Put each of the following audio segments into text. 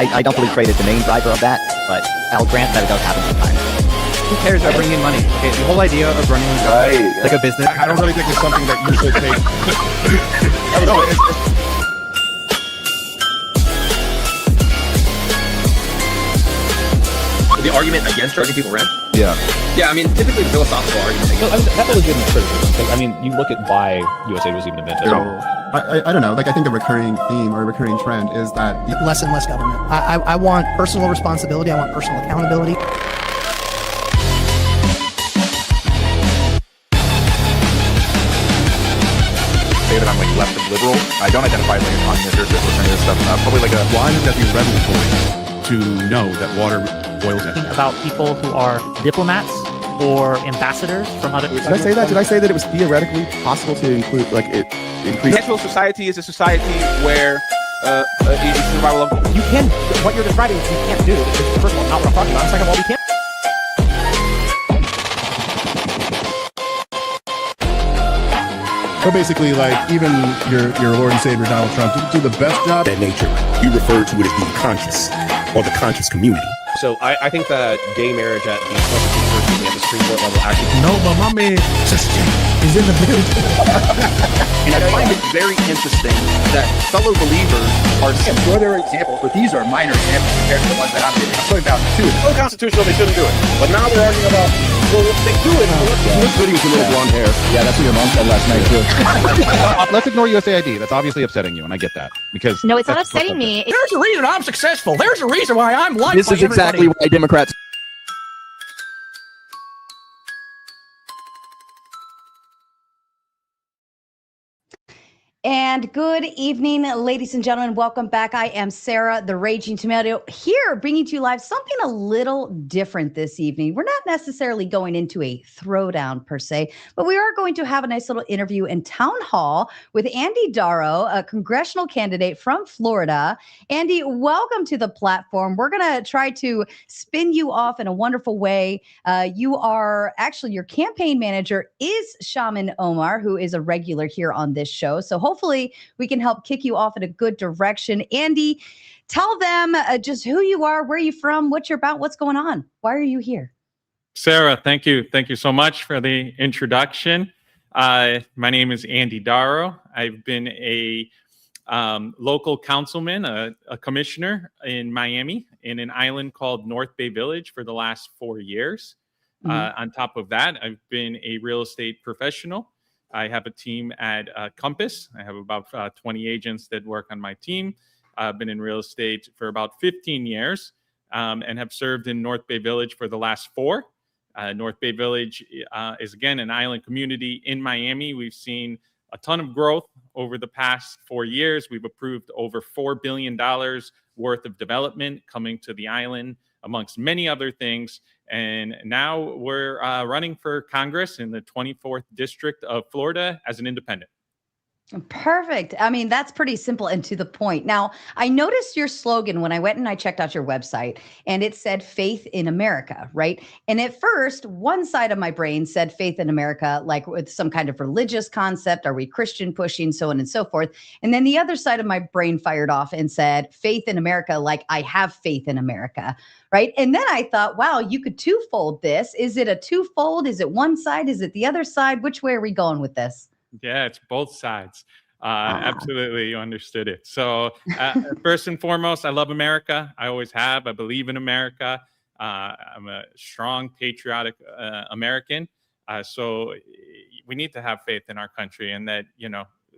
I don't believe trade is the main driver of that, but I'll grant that it does happen sometimes. Who cares about bringing in money? Okay, the whole idea of running like a business. I don't really think it's something that you should take. The argument against charging people rent? Yeah. Yeah, I mean, typically the philosophical argument against that's a legitimate criticism. Because, I mean, you look at why USAID was even invented. So, I don't know. Like, I think the recurring theme or recurring trend is that less and less government. I want personal responsibility. I want personal accountability. say that I'm like left and liberal. I don't identify as like a communist or this stuff. Probably like why does that be revelatory to know that water boils in? About people who are diplomats or ambassadors from other. Did I say that? Did I say that it was theoretically possible to include like it increase? Natural society is a society where it's survival of. You can. What you're describing, you can't do. It's, first of all, not what I'm talking about. Second of all, we can't. So basically, like, even your Lord and Savior Donald Trump didn't do the best job. That nature, you refer to it as being conscious, or the conscious community. So I think that gay marriage at the constitutional and the Supreme Court level actually. No, but my man sister is in the building. And I find it very interesting that fellow believers are. Sure, there are examples, but these are minor examples compared to the ones that I'm doing. I'm talking about two. It's unconstitutional, they shouldn't do it. But now they're arguing about, well, if they do it. This video with a little blonde hair. Yeah, that's what your mom said last night too. Let's ignore USAID. That's obviously upsetting you, and I get that because no, it's not upsetting me. There's a reason I'm successful. There's a reason why I'm liked. This is exactly why Democrats. And good evening, ladies and gentlemen. Welcome back. I am Sarah, the Raging Tomato, here bringing to you live something a little different this evening. We're not necessarily going into a throwdown per se, but we are going to have a nice little interview in town hall with Andy Daro, a congressional candidate from Florida. Andy, welcome to the platform. We're going to try to spin you off in a wonderful way. You are actually, your campaign manager is Shaman Omar, who is a regular here on this show. So hopefully we can help kick you off in a good direction. Andy, tell them just who you are, where you're from, what you're about, what's going on. Why are you here? Sarah, thank you. Thank you so much for the introduction. My name is Andy Daro. I've been a local councilman, a commissioner in Miami in an island called North Bay Village for the last 4 years. On top of that, I've been a real estate professional. I have a team at Compass. I have about 20 agents that work on my team. I've been in real estate for about 15 years and have served in North Bay Village for the last 4. North Bay Village is, again, an island community in Miami. We've seen a ton of growth over the past 4 years. We've approved over $4 billion worth of development coming to the island, amongst many other things. And now we're running for Congress in the 24th District of Florida as an independent. Perfect. I mean, that's pretty simple and to the point. Now, I noticed your slogan when I went and I checked out your website, and it said faith in America, right? And at first, one side of my brain said faith in America, like with some kind of religious concept. Are we Christian pushing, so on and so forth? And then the other side of my brain fired off and said faith in America, like I have faith in America, right? And then I thought, wow, you could twofold this. Is it a twofold? Is it one side? Is it the other side? Which way are we going with this? Yeah, it's both sides. Absolutely, you understood it. So first and foremost, I love America. I always have. I believe in America. I'm a strong, patriotic American. So we need to have faith in our country, and that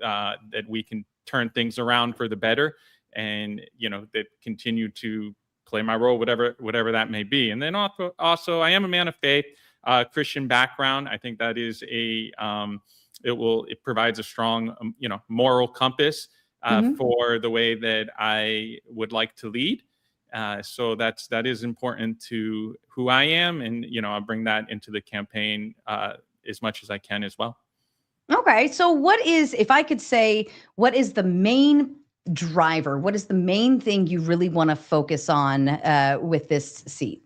that we can turn things around for the better, and that continue to play my role, whatever that may be. And then also, I am a man of faith, Christian background. I think that is it provides a strong, moral compass for the way that I would like to lead. So that is important to who I am, and I'll bring that into the campaign as much as I can as well. Okay, so what is, if I could say, what is the main driver? What is the main thing you really want to focus on with this seat?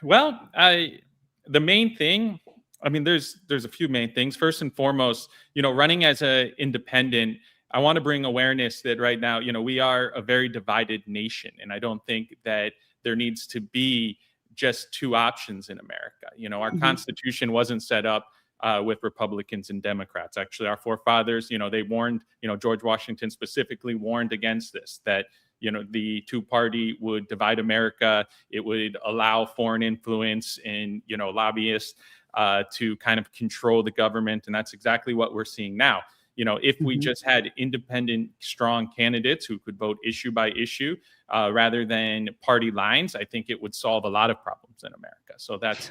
Well, the main thing. I mean, there's a few main things. First and foremost, running as an independent I want to bring awareness that right now, we are a very divided nation, and I don't think that there needs to be just two options in America. Our Constitution wasn't set up with Republicans and Democrats. Actually, our forefathers, they warned, George Washington specifically warned against this, that, the two-party would divide America. It would allow foreign influence and, lobbyists to kind of control the government. And that's exactly what we're seeing now. If we just had independent, strong candidates who could vote issue by issue rather than party lines, I think it would solve a lot of problems in America. So that's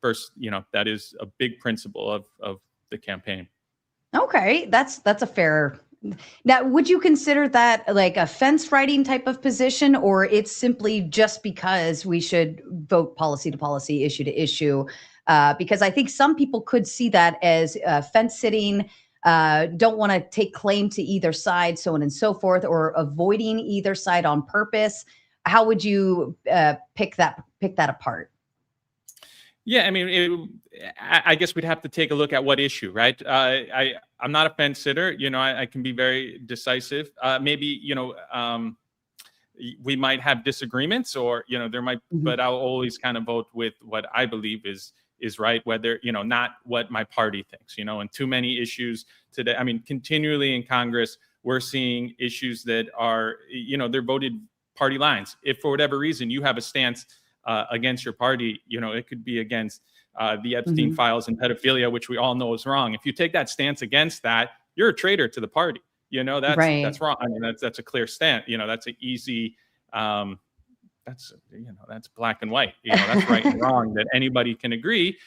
first, that is a big principle of the campaign. Okay, that's a fair. Now, would you consider that like a fence writing type of position, or it's simply just because we should vote policy to policy, issue to issue? Because I think some people could see that as fence sitting, don't want to take claim to either side, so on and so forth, or avoiding either side on purpose. How would you pick that apart? Yeah, I mean, I guess we'd have to take a look at what issue, right? I'm not a fence sitter. I can be very decisive. Maybe, we might have disagreements, or, there might, but I'll always kind of vote with what I believe is right, whether, not what my party thinks, and too many issues today. I mean, continually in Congress, we're seeing issues that are, they're voted party lines. If for whatever reason you have a stance against your party, it could be against the Epstein files and pedophilia, which we all know is wrong. If you take that stance against that, you're a traitor to the party. That's wrong. I mean, that's a clear stance. That's an easy. That's black and white. That's right and wrong that anybody can agree.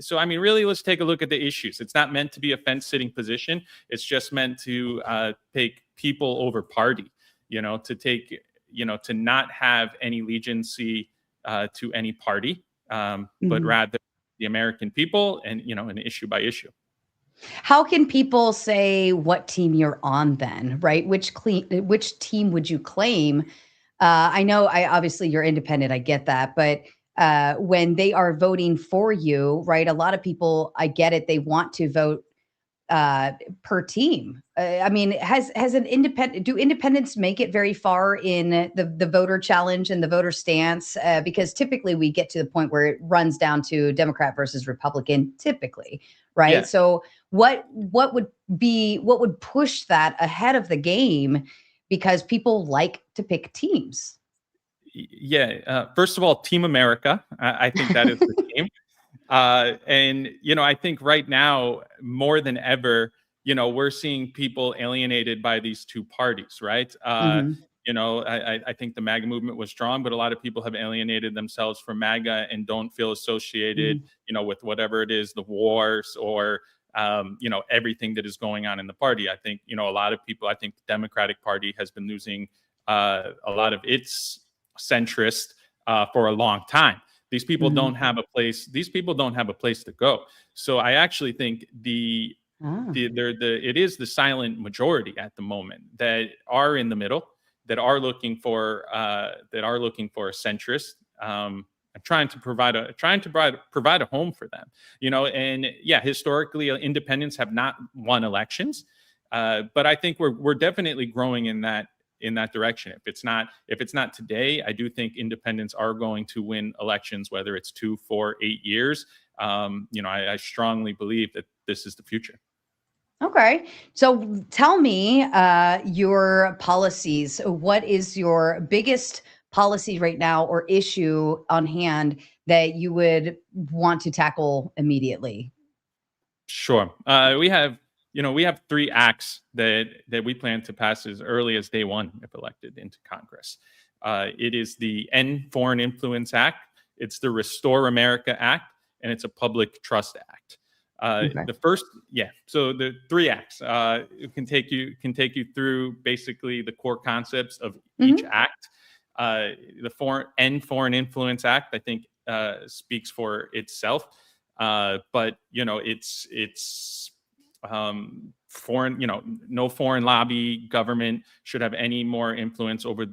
So I mean, really, let's take a look at the issues. It's not meant to be a fence-sitting position. It's just meant to take people over party. To take. To not have any allegiancy to any party, but rather the American people, and an issue by issue. How can people say what team you're on then, right? Which team would you claim? I know, obviously you're independent. I get that, but when they are voting for you, right? A lot of people, I get it. They want to vote per team. I mean, do independents make it very far in the voter challenge and the voter stance? Because typically we get to the point where it runs down to Democrat versus Republican, typically, right? Yeah. So what would push that ahead of the game? Because people like to pick teams. Yeah. First of all, Team America. I think that is the team. And, I think right now, more than ever, we're seeing people alienated by these two parties, right? I think the MAGA movement was strong, but a lot of people have alienated themselves from MAGA and don't feel associated, with whatever it is, the wars or, everything that is going on in the party. I think, a lot of people, I think the Democratic Party has been losing a lot of its centrist for a long time. These people don't have a place. These people don't have a place to go. So I actually think it is the silent majority at the moment that are in the middle, that are looking for a centrist, and trying to provide a home for them. And yeah, historically, independents have not won elections, but I think we're definitely growing in that direction. If it's not today, I do think independents are going to win elections, whether it's 2, 4, 8 years. I strongly believe that this is the future. Okay. So tell me your policies. What is your biggest policy right now or issue on hand that you would want to tackle immediately? Sure. We have 3 acts that we plan to pass as early as day one if elected into Congress. It is the End Foreign Influence Act, it's the Restore America Act, and it's a Public Trust Act. So the 3 acts can take you through basically the core concepts of each act. The End Foreign Influence Act, I think, speaks for itself, but it's no foreign lobby government should have any more influence over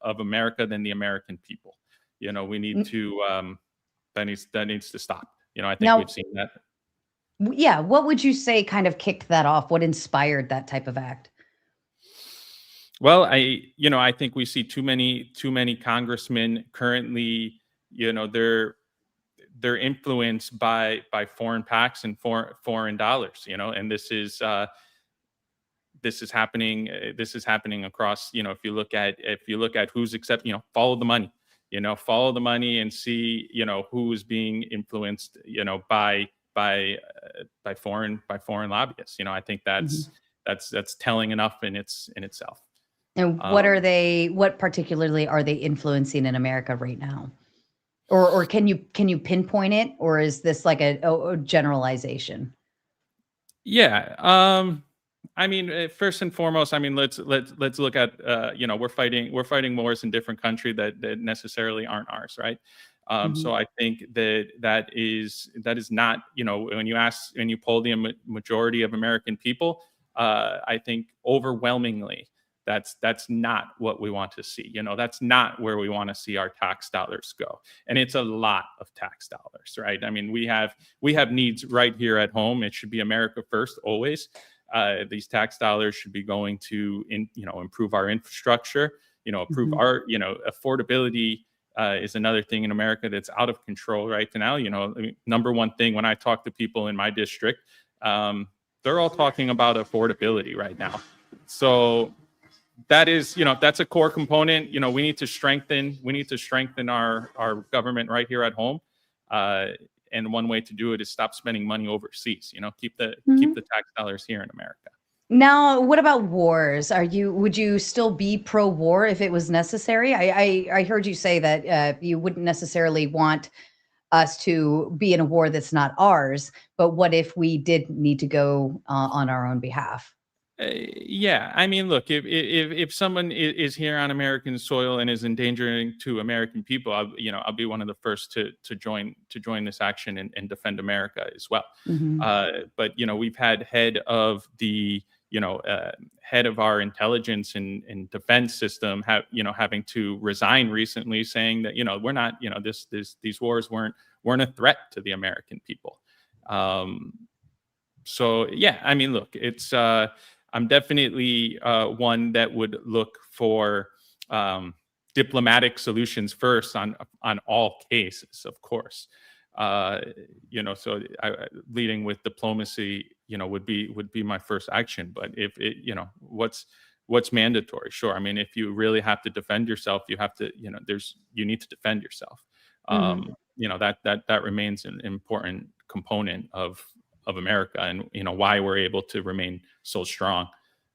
of America than the American people. We need to that needs to stop. I think we've seen that. Yeah, what would you say kind of kicked that off? What inspired that type of act? Well, I think we see too many congressmen currently, they're influenced by foreign PACs and foreign dollars, and this is happening. This is happening across. If you look at who's follow the money. Follow the money and see who is being influenced. By foreign lobbyists. I think that's telling enough in itself. And what particularly are they influencing in America right now? Or can you pinpoint it, or is this like a generalization? Yeah. First and foremost, let's look at we're fighting wars in different countries that necessarily aren't ours, right? So I think that is not, when you poll the majority of American people, I think overwhelmingly that's not what we want to see. That's not where we want to see our tax dollars go. And it's a lot of tax dollars, right? We have needs right here at home. It should be America first always. These tax dollars should be going to improve our infrastructure, improve our, affordability is another thing in America that's out of control right now. Number one thing when I talk to people in my district, they're all talking about affordability right now. So that is, that's a core component. We need to strengthen our government right here at home. And one way to do it is stop spending money overseas. Keep the tax dollars here in America. Now, what about wars? Would you still be pro-war if it was necessary? I heard you say that you wouldn't necessarily want us to be in a war that's not ours, but what if we did need to go on our own behalf? Yeah, look, if someone is here on American soil and is endangering to American people, I'll be one of the first to join this action and defend America as well. But we've had head of our intelligence and defense system having to resign recently, saying that we're not these wars weren't a threat to the American people. So yeah, look, it's. I'm definitely one that would look for diplomatic solutions first on all cases, of course. So leading with diplomacy, would be my first action. But if it, what's mandatory? Sure. If you really have to defend yourself, you have to, you need to defend yourself. That remains an important component of America, and why we're able to remain so strong.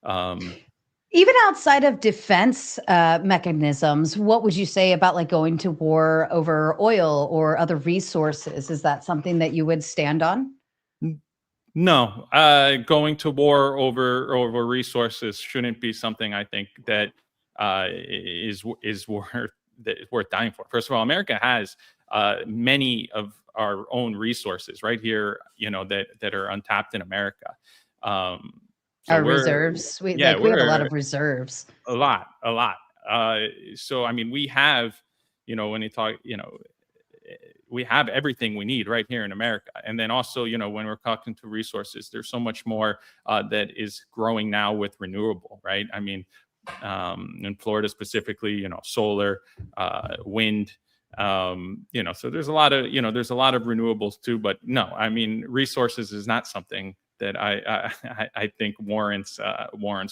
Even outside of defense mechanisms, what would you say about like going to war over oil or other resources? Is that something that you would stand on? No, going to war over resources shouldn't be something I think that is worth dying for. First of all, America has many of our own resources right here, that are untapped in America. Our reserves. We have a lot of reserves. A lot. So, we have, when you talk, we have everything we need right here in America. And then also, when we're talking to resources, there's so much more that is growing now with renewable, right? In Florida specifically, solar, wind, so there's a lot of renewables too, but no, resources is not something that I think warrants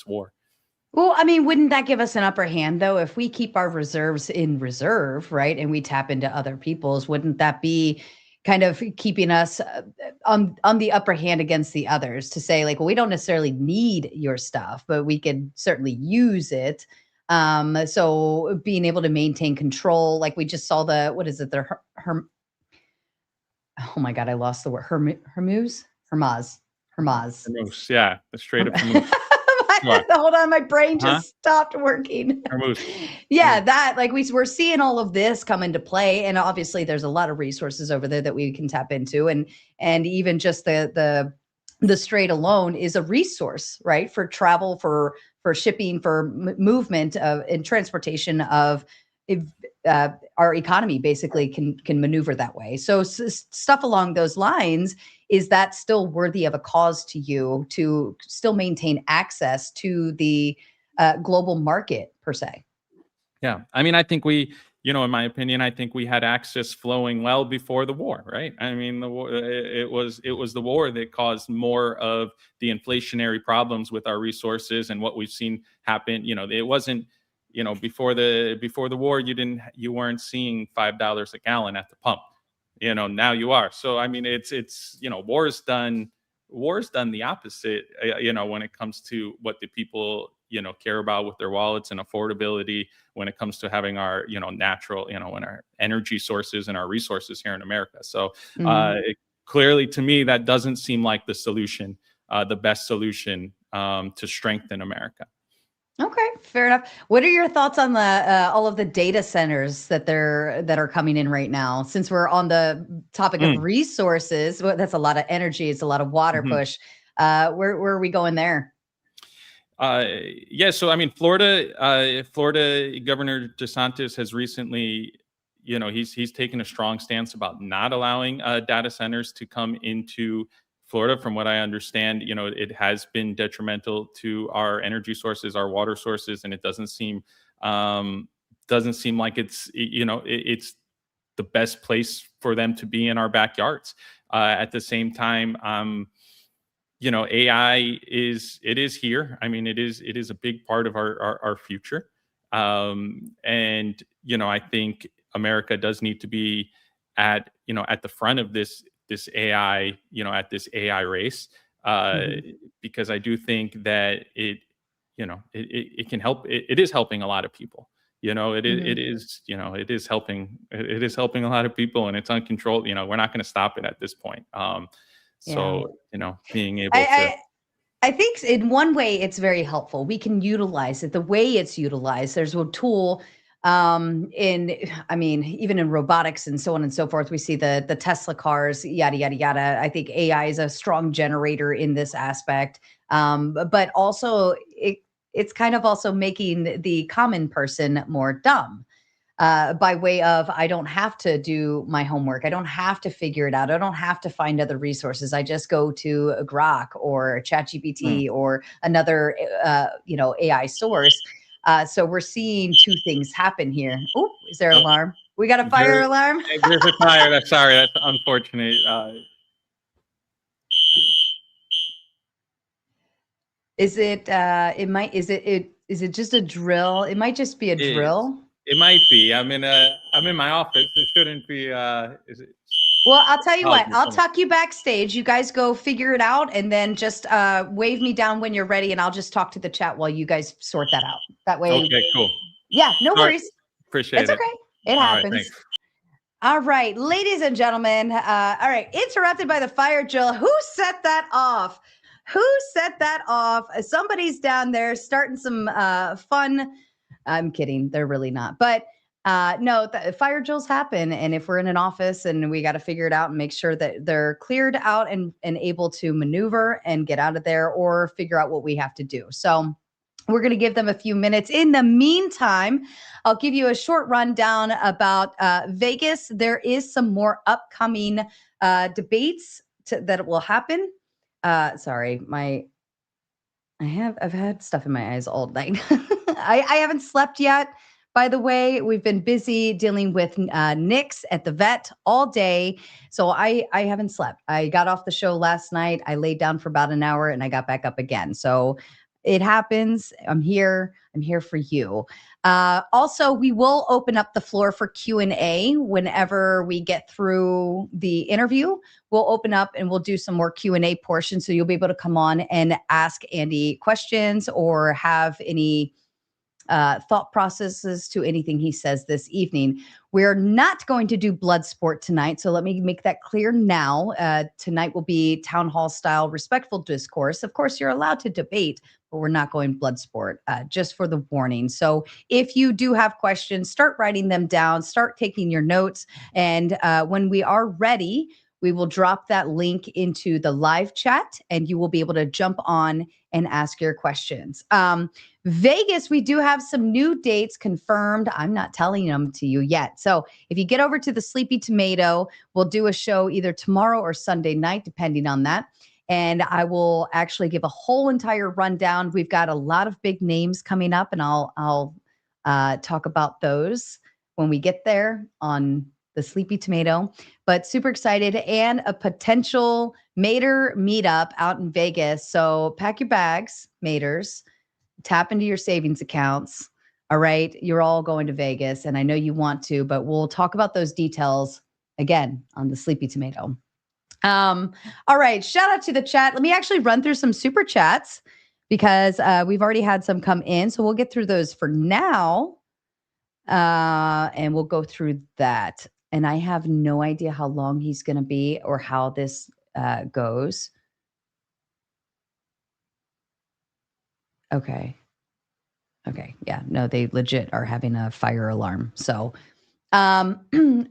war. Well, wouldn't that give us an upper hand though? If we keep our reserves in reserve, right, and we tap into other people's, wouldn't that be kind of keeping us on the upper hand against the others to say like, well, we don't necessarily need your stuff, but we could certainly use it. So being able to maintain control, like we just saw oh my God, I lost the word. Hermuz. Yeah, the Strait of Hormuz. Hold on, my brain just stopped working. Yeah, that like we're seeing all of this come into play, and obviously there's a lot of resources over there that we can tap into, and even just the strait alone is a resource, right, for travel, for shipping, for movement and transportation of our economy basically can maneuver that way. So stuff along those lines is that still worthy of a cause to you to still maintain access to the global market per se? Yeah, I mean, I think we, in my opinion, I think we had access flowing well before the war, right? I mean, the war, it was the war that caused more of the inflationary problems with our resources and what we've seen happen. It wasn't, before the war, you weren't seeing $5 a gallon at the pump. Now you are. So I mean, it's war's done the opposite. When it comes to what the people care about with their wallets and affordability, when it comes to having our natural and our energy sources and our resources here in America. So clearly, to me, that doesn't seem like the solution, the best solution to strengthen America. Okay, fair enough. What are your thoughts on the all of the data centers that are coming in right now? Since we're on the topic of resources, that's a lot of energy. It's a lot of water push. Where are we going there? Yeah, so I mean, Florida Governor DeSantis has recently, he's taken a strong stance about not allowing data centers to come into Florida. From what I understand, it has been detrimental to our energy sources, our water sources, and it doesn't seem like it's it's the best place for them to be in our backyards. At the same time, AI is here. I mean, it is a big part of our future. And, I think America does need to be at the front of this AI, at this AI race, because I do think that it can help. It is helping a lot of people. It is helping a lot of people, and it's uncontrolled. We're not going to stop it at this point. So, being able to. I think in one way it's very helpful. We can utilize it. The way it's utilized, there's a tool even in robotics and so on and so forth. We see the Tesla cars, yada, yada, yada. I think AI is a strong generator in this aspect. But also it's kind of also making the common person more dumb. By way of, I don't have to do my homework. I don't have to figure it out. I don't have to find other resources. I just go to a Grok or ChatGPT or another, AI source. So we're seeing two things happen here. Oh, is there an alarm? We got a fire alarm? There's a fire. Sorry, that's unfortunate. Is it just a drill? It might just be a drill. It might be. I'm in my office. It shouldn't be. Is it? Well, I'll tell you what. I'll tuck you backstage. You guys go figure it out, and then just wave me down when you're ready, and I'll just talk to the chat while you guys sort that out. That way. Okay, cool. Yeah, no worries. Appreciate it. It's okay. It happens. All right, ladies and gentlemen. All right, interrupted by the fire drill. Who set that off? Somebody's down there starting some fun. I'm kidding. They're really not. But no, the fire drills happen. And if we're in an office and we got to figure it out and make sure that they're cleared out and able to maneuver and get out of there or figure out what we have to do. So we're going to give them a few minutes. In the meantime, I'll give you a short rundown about Vegas. There is some more upcoming debates that will happen. Sorry, I've had stuff in my eyes all night. I haven't slept yet. By the way, we've been busy dealing with Nick's at the vet all day. So I haven't slept. I got off the show last night. I laid down for about an hour and I got back up again. So it happens. I'm here. I'm here for you. Also, we will open up the floor for Q&A whenever we get through the interview. We'll open up and we'll do some more Q&A portions. So you'll be able to come on and ask Andy questions or have any thought processes to anything he says this evening. We're not going to do bloodsport tonight. So let me make that clear now. Tonight will be town hall style, respectful discourse. Of course, you're allowed to debate, but we're not going bloodsport, just for the warning. So if you do have questions, start writing them down, start taking your notes. And when we are ready, We will drop that link into the live chat and you will be able to jump on and ask your questions. Vegas, we do have some new dates confirmed. I'm not telling them to you yet. So if you get over to the Sleepy Tomato, we'll do a show either tomorrow or Sunday night, depending on that. And I will actually give a whole entire rundown. We've got a lot of big names coming up, and I'll talk about those when we get there on the Sleepy Tomato. But super excited, and a potential Mater meetup out in Vegas. So pack your bags, Maters. Tap into your savings accounts. All right. You're all going to Vegas, and I know you want to, but we'll talk about those details again on the Sleepy Tomato. All right. Shout out to the chat. Let me actually run through some super chats because we've already had some come in. So we'll get through those for now. And we'll go through that. And I have no idea how long he's going to be or how this goes. Okay. Yeah. No, they legit are having a fire alarm. So, all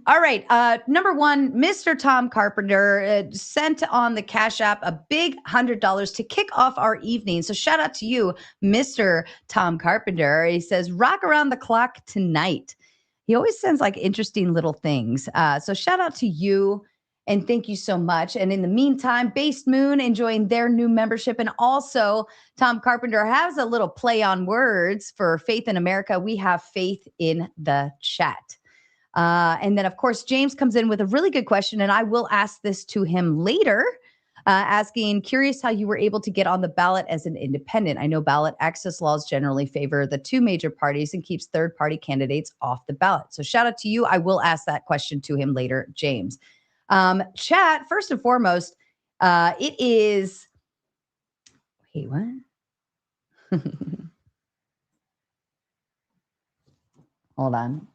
right. Number one, Mr. Tom Carpenter sent on the Cash App a big $100 to kick off our evening. So shout out to you, Mr. Tom Carpenter. He says, rock around the clock tonight. He always sends like interesting little things. So shout out to you. And thank you so much. And in the meantime, Based Moon enjoying their new membership. And also, Tom Carpenter has a little play on words for Faith in America. We have faith in the chat. And then, of course, James comes in with a really good question. And I will ask this to him later, asking, curious how you were able to get on the ballot as an independent. I know ballot access laws generally favor the two major parties and keeps third-party candidates off the ballot. So shout out to you. I will ask that question to him later, James. Chat, first and foremost, it is, wait, what? Hold on.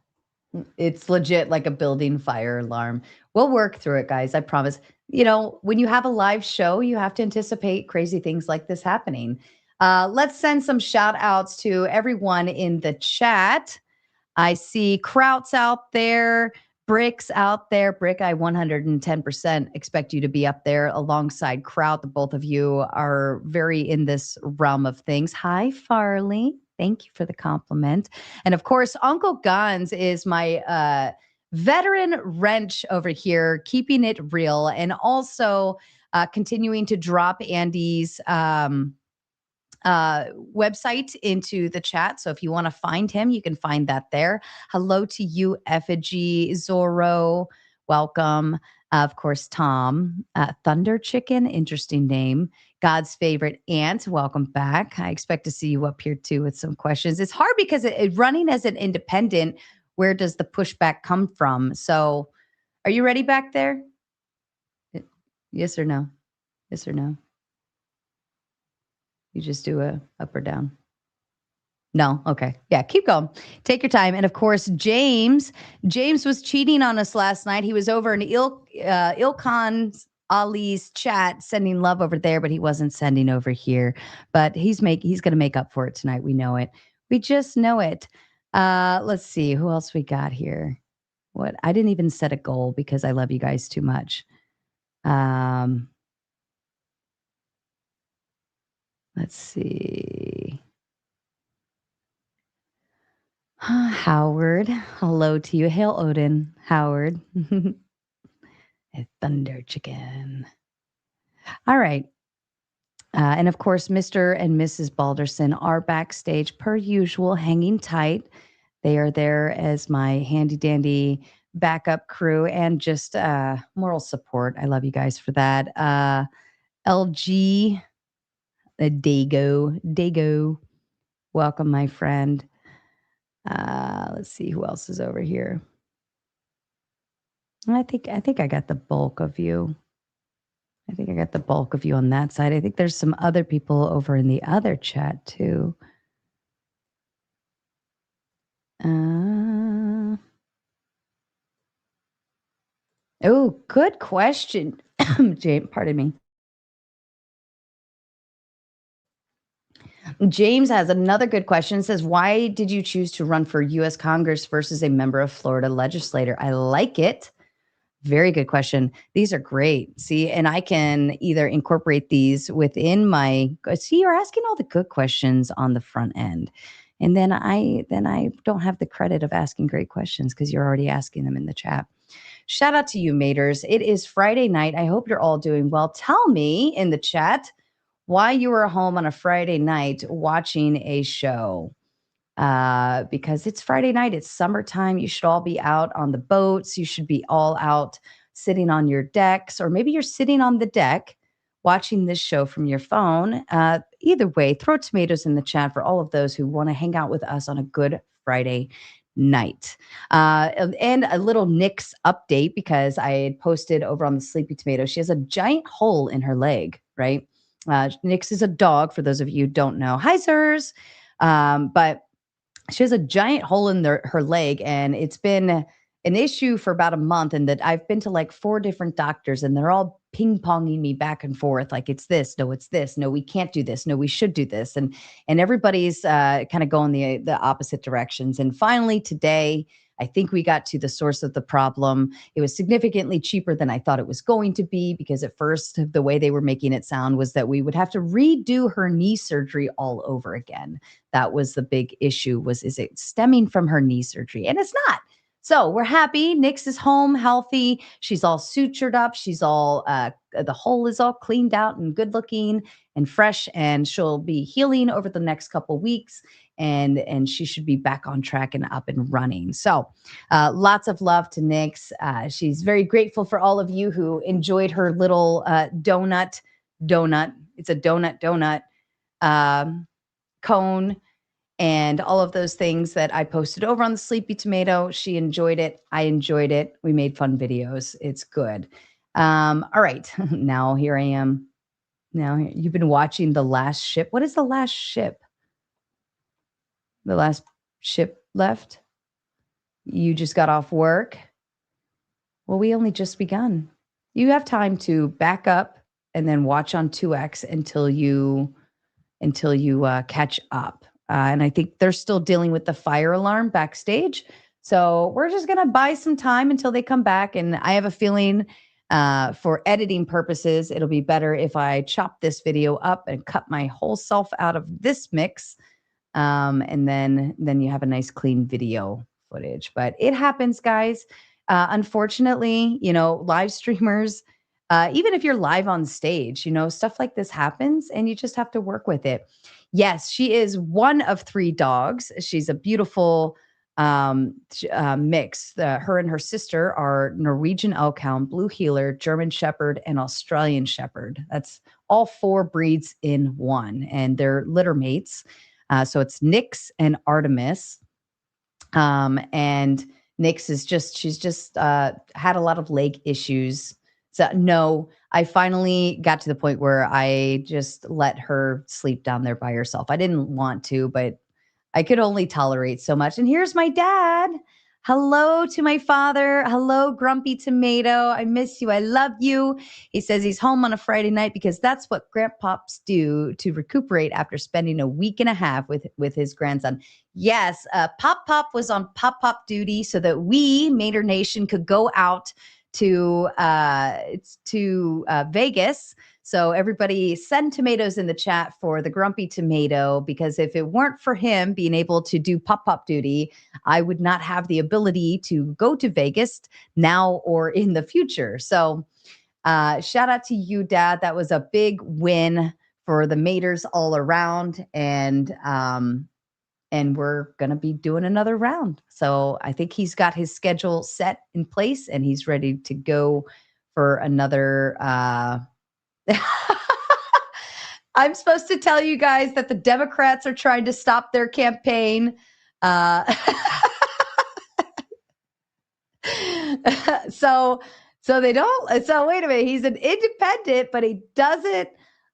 It's legit like a building fire alarm. We'll work through it, guys. I promise. You know, when you have a live show, you have to anticipate crazy things like this happening. Let's send some shout outs to everyone in the chat. I see Krauts out there. Brick's out there. Brick, I 110% expect you to be up there alongside Kraut. The both of you are very in this realm of things. Hi, Farley. Thank you for the compliment. And of course, Uncle Guns is my veteran wrench over here, keeping it real and also continuing to drop Andy's website into the chat. So if you want to find him, you can find that there. Hello to you, Effigy, Zorro. Welcome. Of course, Tom. Thunder Chicken, interesting name. God's favorite aunt, welcome back. I expect to see you up here too with some questions. It's hard because running as an independent, where does the pushback come from? So are you ready back there? Yes or no? Yes or no? You just do a up or down. No? Okay. Yeah, keep going. Take your time. And of course, James was cheating on us last night. He was over in Ilkhan Ali's chat sending love over there, but he wasn't sending over here. But he's going to make up for it tonight. We know it. We just know it. Let's see who else we got here. What? I didn't even set a goal because I love you guys too much. Let's see. Howard. Hello to you. Hail Odin, Howard. A Thunder Chicken. All right. And of course, Mr. and Mrs. Balderson are backstage per usual, hanging tight. They are there as my handy dandy backup crew and just moral support. I love you guys for that. LG, Dago. Welcome, my friend. Let's see who else is over here. I think I got the bulk of you. I think I got the bulk of you on that side. I think there's some other people over in the other chat too. Oh, good question. James, pardon me. James has another good question. It says, why did you choose to run for U.S. Congress versus a member of Florida legislator? I like it. Very good question. These are great. See, and I can either incorporate these within my, see, you're asking all the good questions on the front end. And then I don't have the credit of asking great questions because you're already asking them in the chat. Shout out to you, maters. It is Friday night. I hope you're all doing well. Tell me in the chat why you were home on a Friday night watching a show. Because it's Friday night, it's summertime. You should all be out on the boats. You should be all out sitting on your decks, or maybe you're sitting on the deck watching this show from your phone. Either way, throw tomatoes in the chat for all of those who want to hang out with us on a good Friday night. And a little Nyx update, because I had posted over on the Sleepy Tomato. She has a giant hole in her leg, right? Nyx is a dog, for those of you who don't know. Hi, sirs. But she has a giant hole in her leg, and it's been an issue for about a month. And that I've been to like 4 different doctors, and they're all ping-ponging me back and forth. Like, it's this, no, it's this, no, we can't do this, no, we should do this. And everybody's kind of going the opposite directions. And finally today, I think we got to the source of the problem. It was significantly cheaper than I thought it was going to be, because at first the way they were making it sound was that we would have to redo her knee surgery all over again. That was the big issue, is it stemming from her knee surgery? And it's not. So we're happy. Nyx is home, healthy. She's all sutured up. She's all, the hole is all cleaned out and good looking and fresh, and she'll be healing over the next couple weeks. And she should be back on track and up and running. So lots of love to Nyx. She's very grateful for all of you who enjoyed her little donut. It's a donut cone and all of those things that I posted over on the Sleepy Tomato. She enjoyed it. I enjoyed it. We made fun videos. It's good. All right. Now here I am. Now you've been watching The Last Ship. What is The Last Ship? The last ship left? You just got off work? Well, we only just begun. You have time to back up and then watch on 2X until you catch up. And I think they're still dealing with the fire alarm backstage. So we're just going to buy some time until they come back. And I have a feeling for editing purposes, it'll be better if I chop this video up and cut my whole self out of this mix. And then you have a nice clean video footage. But it happens, guys. Unfortunately, live streamers, even if you're live on stage, stuff like this happens, and you just have to work with it. Yes, she is one of 3 dogs. She's a beautiful mix. Her and her sister are Norwegian Elkhound, Blue Heeler, German Shepherd, and Australian Shepherd. That's all 4 breeds in one, and they're litter mates. So it's Nyx and Artemis. And Nyx she's just had a lot of leg issues. So no, I finally got to the point where I just let her sleep down there by herself. I didn't want to, but I could only tolerate so much. And here's my dad. Hello to my father. Hello, Grumpy Tomato. I miss you. I love you. He says he's home on a Friday night because that's what grandpops do to recuperate after spending a week and a half with his grandson. Yes, Pop was on Pop duty so that we, Mater Nation, could go out to Vegas. So everybody send tomatoes in the chat for the Grumpy Tomato, because if it weren't for him being able to do pop duty, I would not have the ability to go to Vegas now or in the future. So shout out to you, Dad. That was a big win for the Maters all around. And we're going to be doing another round. So I think he's got his schedule set in place and he's ready to go for another I'm supposed to tell you guys that the Democrats are trying to stop their campaign. So they don't. So wait a minute. He's an independent, but he doesn't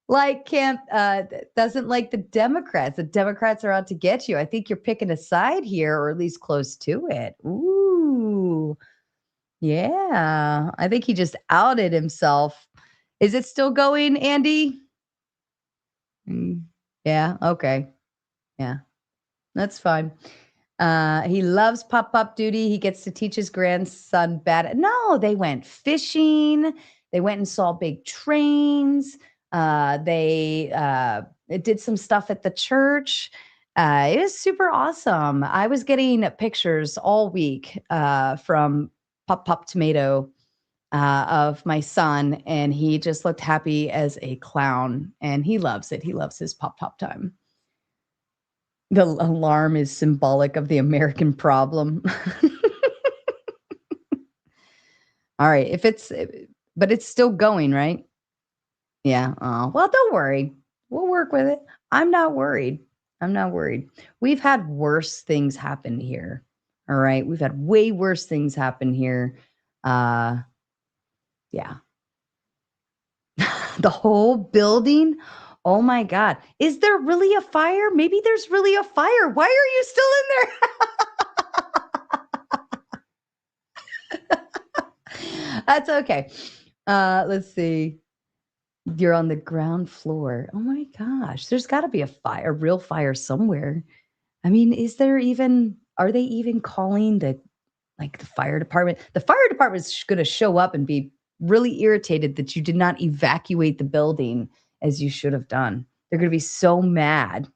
like the Democrats. The Democrats are out to get you. I think you're picking a side here, or at least close to it. Ooh, yeah. I think he just outed himself. Is it still going, Andy? Yeah. Okay. Yeah. That's fine. He loves pop-up duty. He gets to teach his grandson bad. No, they went fishing. They went and saw big trains. They did some stuff at the church. It was super awesome. I was getting pictures all week from Pop Tomato of my son, and he just looked happy as a clown, and he loves it. He loves his pop time. The alarm is symbolic of the American problem. All right, but it's still going, right? Yeah. Oh, well, don't worry. We'll work with it. I'm not worried. We've had worse things happen here. All right. We've had way worse things happen here. Yeah. The whole building. Oh my God. Is there really a fire? Maybe there's really a fire. Why are you still in there? That's okay. Let's see. You're on the ground floor. Oh my gosh. There's got to be a real fire somewhere. I mean, are they even calling the fire department? The fire department is going to show up and be really irritated that you did not evacuate the building as you should have done. They're going to be so mad.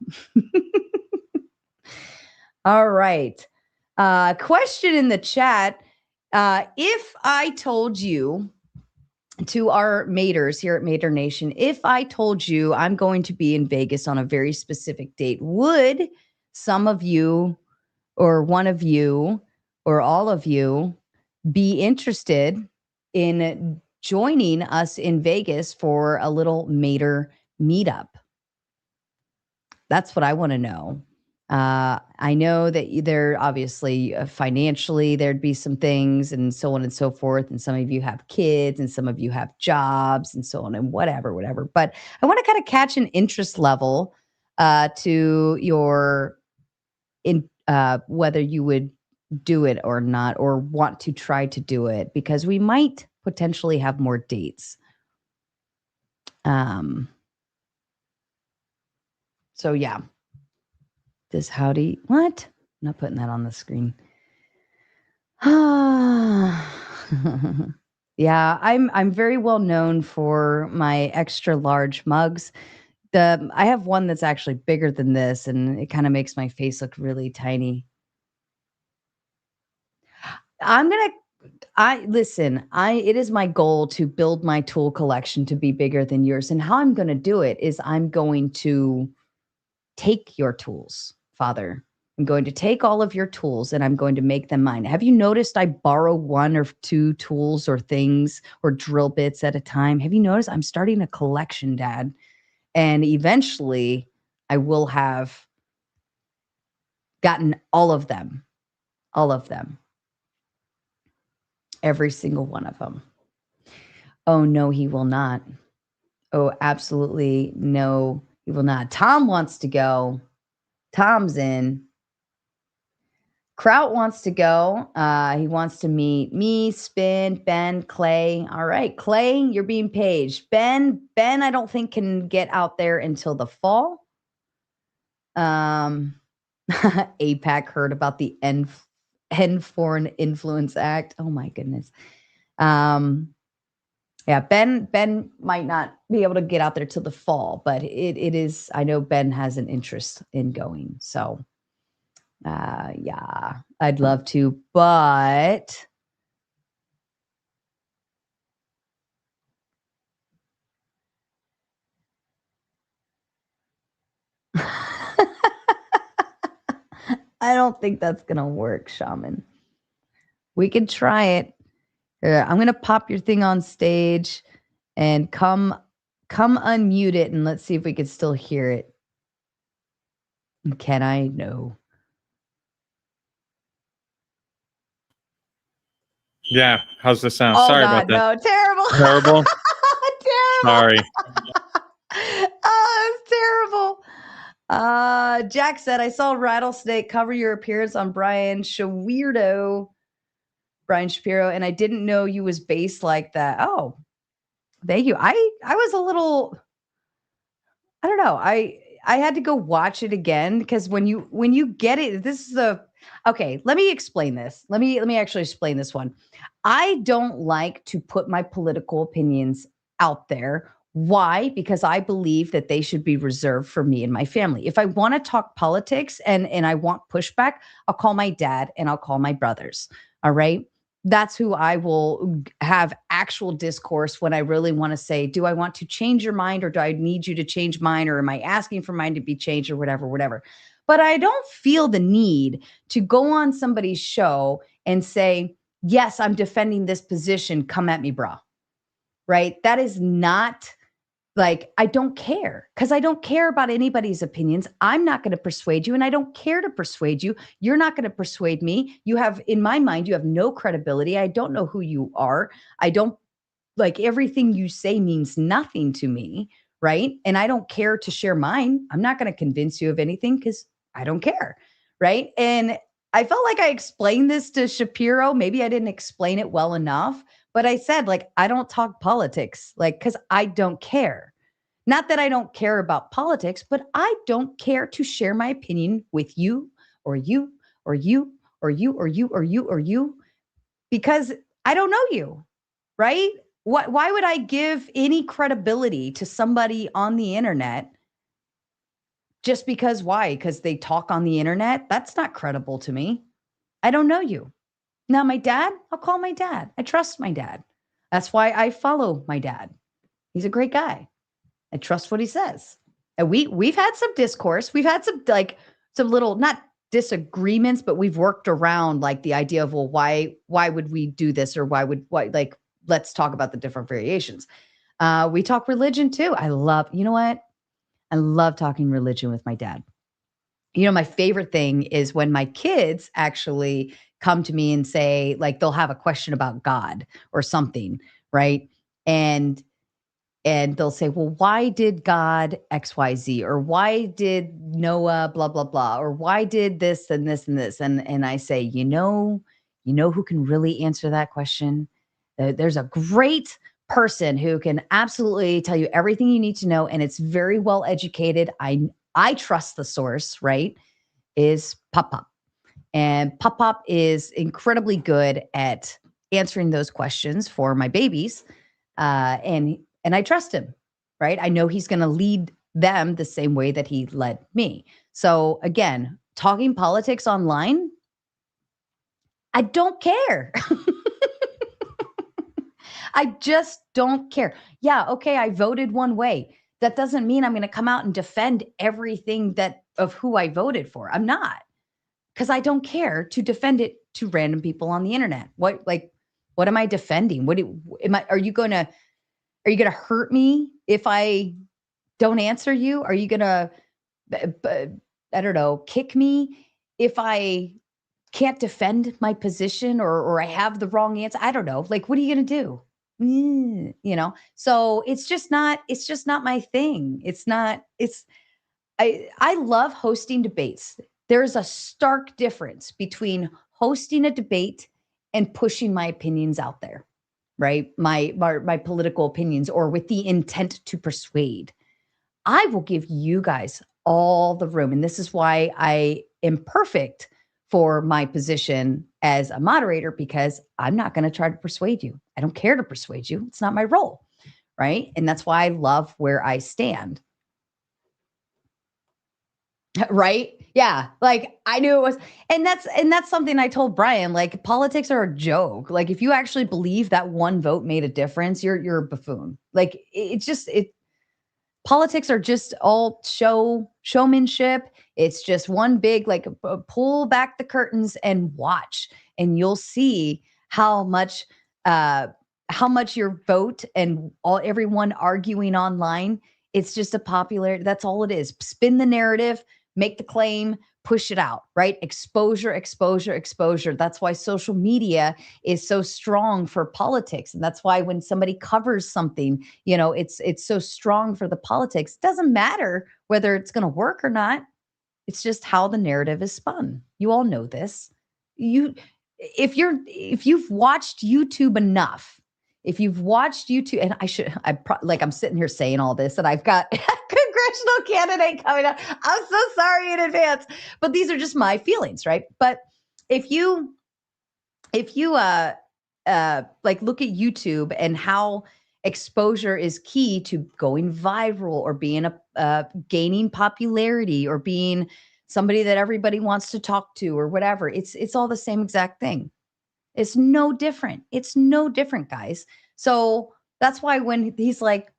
All right. Question in the chat. If I told you, to our maters here at Mater Nation, if I told you I'm going to be in Vegas on a very specific date, would some of you or one of you or all of you be interested in joining us in Vegas for a little Mater meetup? That's what I want to know. I know that there obviously financially there'd be some things and so on and so forth. And some of you have kids and some of you have jobs and so on and whatever. But I want to kind of catch an interest level to your whether you would do it or not, or want to try to do it, because we might potentially have more dates. So yeah. This howdy, what? I'm not putting that on the screen. Yeah, I'm very well known for my extra large mugs. I have one that's actually bigger than this, and it kind of makes my face look really tiny. It is my goal to build my tool collection to be bigger than yours. And how I'm going to do it is I'm going to take your tools, Father. I'm going to take all of your tools and I'm going to make them mine. Have you noticed I borrow one or two tools or things or drill bits at a time? Have you noticed I'm starting a collection, Dad? And eventually I will have gotten all of them. Every single one of them. Oh, no, he will not. Oh, absolutely no, he will not. Tom wants to go. Tom's in. Kraut wants to go. He wants to meet me, Spin, Ben, Clay. All right, Clay, you're being paged. Ben, I don't think can get out there until the fall. APAC heard about the End Foreign Influence Act. Oh my goodness. Yeah, Ben might not be able to get out there till the fall, but it is. I know Ben has an interest in going. So, yeah, I'd love to, but I don't think that's gonna work, Shaman. We could try it. Here, I'm gonna pop your thing on stage and come unmute it, and let's see if we can still hear it. Can I? No. Yeah. How's this sound? Oh, Sorry God, about that. no, terrible. Terrible. Terrible. Sorry. Oh, it's terrible. Jack said, I saw Rattlesnake cover your appearance on Brian Shapiro, and I didn't know you was based like that. Oh, thank you. I was a little, I don't know. I had to go watch it again because when you get it, this is Okay, let me explain this. Let me actually explain this one. I don't like to put my political opinions out there. Why? Because I believe that they should be reserved for me and my family. If I want to talk politics and I want pushback, I'll call my dad and I'll call my brothers. All right? That's who I will have actual discourse when I really want to say, do I want to change your mind, or do I need you to change mine, or am I asking for mine to be changed, or whatever. But I don't feel the need to go on somebody's show and say, yes, I'm defending this position. Come at me, bro. Right? That is not like, I don't care, because I don't care about anybody's opinions. I'm not going to persuade you, and I don't care to persuade you. You're not going to persuade me. You have, in my mind, you have no credibility. I don't know who you are. I don't, like, everything you say means nothing to me, right? And I don't care to share mine. I'm not going to convince you of anything because I don't care, right? And I felt like I explained this to Shapiro. Maybe I didn't explain it well enough, but I said, like, I don't talk politics, like, because I don't care. Not that I don't care about politics, but I don't care to share my opinion with you or you or you or you or you or you or you, because I don't know you, right? Why would I give any credibility to somebody on the internet just because? Why? Because they talk on the internet? That's not credible to me. I don't know you. Now, my dad, I'll call my dad. I trust my dad. That's why I follow my dad. He's a great guy. I trust what he says. And we've had some discourse. We've had some little, not disagreements, but we've worked around like the idea of, well, why would we do this, or why let's talk about the different variations. We talk religion too. You know what? I love talking religion with my dad. You know, my favorite thing is when my kids actually come to me and say, like, they'll have a question about God or something, right? And they'll say, well, why did God XYZ? Or why did Noah blah, blah, blah? Or why did this and this and this? And I say, you know who can really answer that question? There's a great person who can absolutely tell you everything you need to know, and it's very well educated. I trust the source, right? Is Pop. And Pop is incredibly good at answering those questions for my babies. And I trust him, right? I know he's going to lead them the same way that he led me. So again, talking politics online, I don't care. I just don't care. Yeah, okay, I voted one way. That doesn't mean I'm going to come out and defend everything of who I voted for. I'm not, because I don't care to defend it to random people on the internet. What am I defending? Are you going to hurt me if I don't answer you? Are you going to, I don't know, kick me if I can't defend my position, or I have the wrong answer? I don't know. Like, what are you going to do? You know? So it's just not my thing. I love hosting debates. There's a stark difference between hosting a debate and pushing my opinions out there, right? My political opinions, or with the intent to persuade. I will give you guys all the room. And this is why I am perfect for my position as a moderator, because I'm not going to try to persuade you. I don't care to persuade you. It's not my role, right? And that's why I love where I stand. Right? Yeah. Like, I knew it was, and that's something I told Brian, like, politics are a joke. Like, if you actually believe that one vote made a difference, you're a buffoon. Like, politics are just all showmanship. It's just one big, like, pull back the curtains and watch, and you'll see how much your vote and everyone arguing online, it's just a popular, that's all it is. Spin the narrative, make the claim, push it out, right? Exposure. That's why social media is so strong for politics. And that's why when somebody covers something, it's so strong for the politics. It doesn't matter whether it's going to work or not. It's just how the narrative is spun. You all know this. If you've watched YouTube enough, and I'm sitting here saying all this, and I've got a congressional candidate coming up. I'm so sorry in advance, but these are just my feelings, right? But if you like look at YouTube and how exposure is key to going viral or being gaining popularity or being somebody that everybody wants to talk to or whatever, it's all the same exact thing. It's no different. It's no different, guys. So that's why when he's like,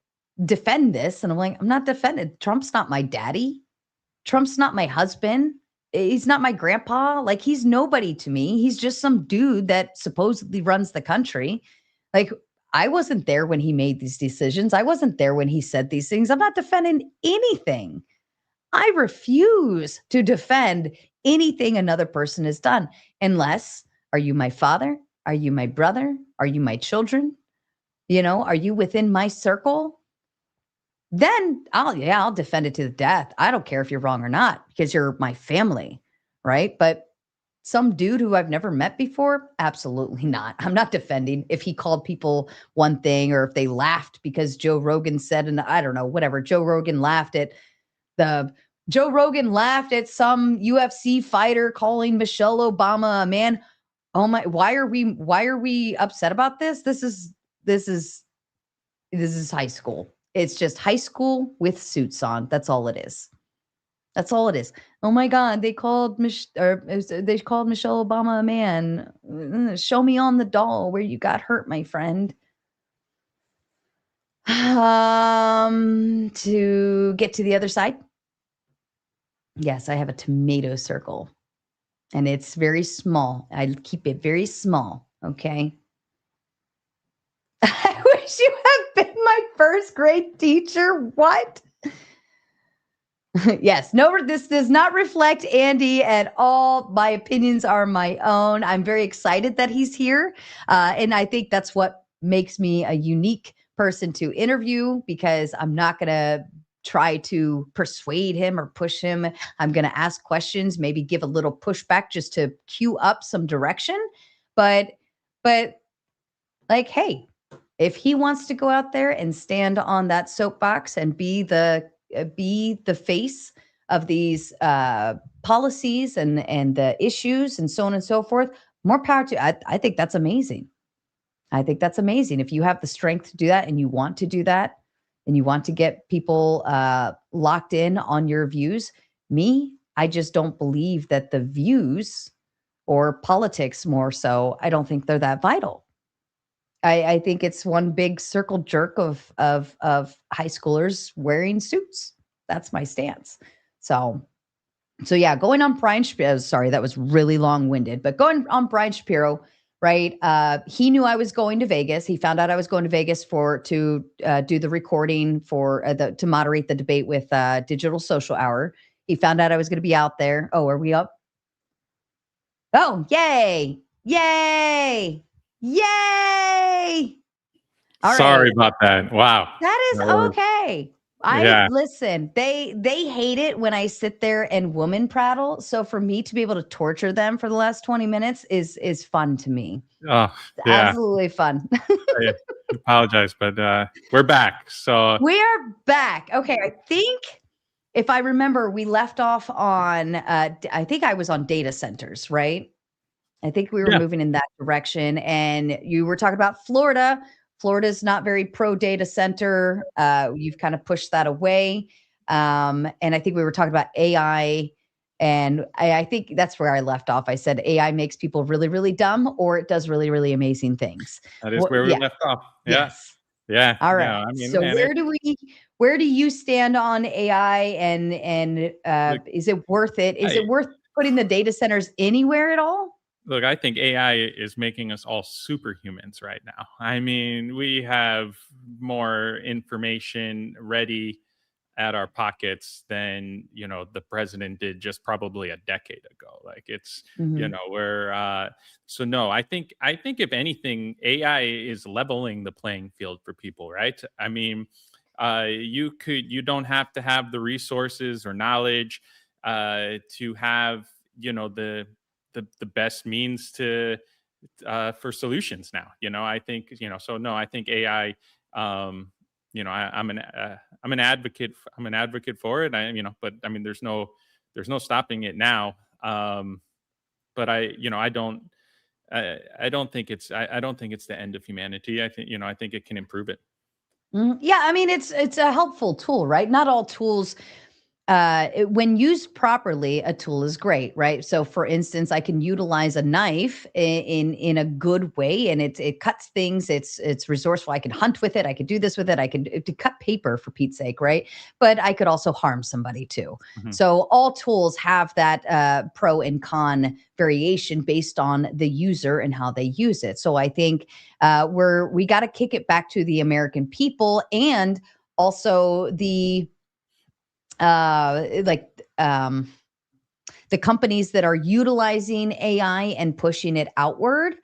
defend this, and I'm like, I'm not defending. Trump's not my daddy. Trump's not my husband. He's not my grandpa. Like, he's nobody to me. He's just some dude that supposedly runs the country. Like, I wasn't there when he made these decisions. I wasn't there when he said these things. I'm not defending anything. I refuse to defend anything another person has done unless, are you my father? Are you my brother? Are you my children? Are you within my circle? Then I'll defend it to the death. I don't care if you're wrong or not because you're my family, right? But some dude who I've never met before, absolutely not. I'm not defending if he called people one thing or if they laughed because Joe Rogan said, and I don't know, whatever. Joe Rogan laughed at some UFC fighter calling Michelle Obama a man. Oh my, why are we upset about this? This is high school. It's just high school with suits on. That's all it is. That's all it is. Oh my God, they called Michelle Obama a man. Show me on the doll where you got hurt, my friend. To get to the other side. Yes, I have a tomato circle. And it's very small. I keep it very small. Okay. I wish you had been my first grade teacher. What? Yes. No, this does not reflect Andy at all. My opinions are my own. I'm very excited that he's here. And I think that's what makes me a unique person to interview because I'm not going to try to persuade him or push him. I'm going to ask questions, maybe give a little pushback just to cue up some direction. But like, hey, if he wants to go out there and stand on that soapbox and be the face of these policies and the issues and so on and so forth, more power to. I think that's amazing. I think that's amazing. If you have the strength to do that and you want to do that and you want to get people locked in on your views, I just don't believe that the views or politics more so, I don't think they're that vital. I think it's one big circle jerk of high schoolers wearing suits. That's my stance. So yeah, going on Brian Shapiro. Sorry, that was really long-winded, but going on Brian Shapiro, right? He knew I was going to Vegas. He found out I was going to Vegas to do the recording to moderate the debate with Digital Social Hour. He found out I was going to be out there. Oh, are we up? Oh, yay! Yay! Yay! All Sorry right. about that. Wow. That is okay. Listen, they hate it when I sit there and woman prattle. So for me to be able to torture them for the last 20 minutes is fun to me. Oh, yeah. Absolutely fun. I apologize, but we're back. So we are back. Okay. I think if I remember, we left off on, I think I was on data centers, right? I think we were moving in that direction. And you were talking about Florida. Florida's not very pro data center. You've kind of pushed that away. And I think we were talking about AI. And I think that's where I left off. I said AI makes people really, really dumb, or it does really, really amazing things. that is where we left off. Yeah. Yes. Yeah. All right. Yeah, I mean, so where do you stand on AI and is it worth it? Is it worth putting the data centers anywhere at all? Look, I think AI is making us all superhumans right now. I mean, we have more information ready at our pockets than, the president did just probably a decade ago. Like it's, we're, so no, I think if anything, AI is leveling the playing field for people, right? I mean, you don't have to have the resources or knowledge to have, the best means to for solutions now. I think so no, I think AI I'm an advocate for it. But I mean there's no stopping it now. I don't think it's I don't think it's the end of humanity. I think it can improve it. Yeah, I mean, it's a helpful tool, right? Not all tools, when used properly, a tool is great, right? So, for instance, I can utilize a knife in a good way, and it cuts things. It's resourceful. I can hunt with it. I could do this with it. I could to cut paper, for Pete's sake, right? But I could also harm somebody too. So all tools have that pro and con variation based on the user and how they use it. So I think we got to kick it back to the American people, and also the the companies that are utilizing AI and pushing it outward,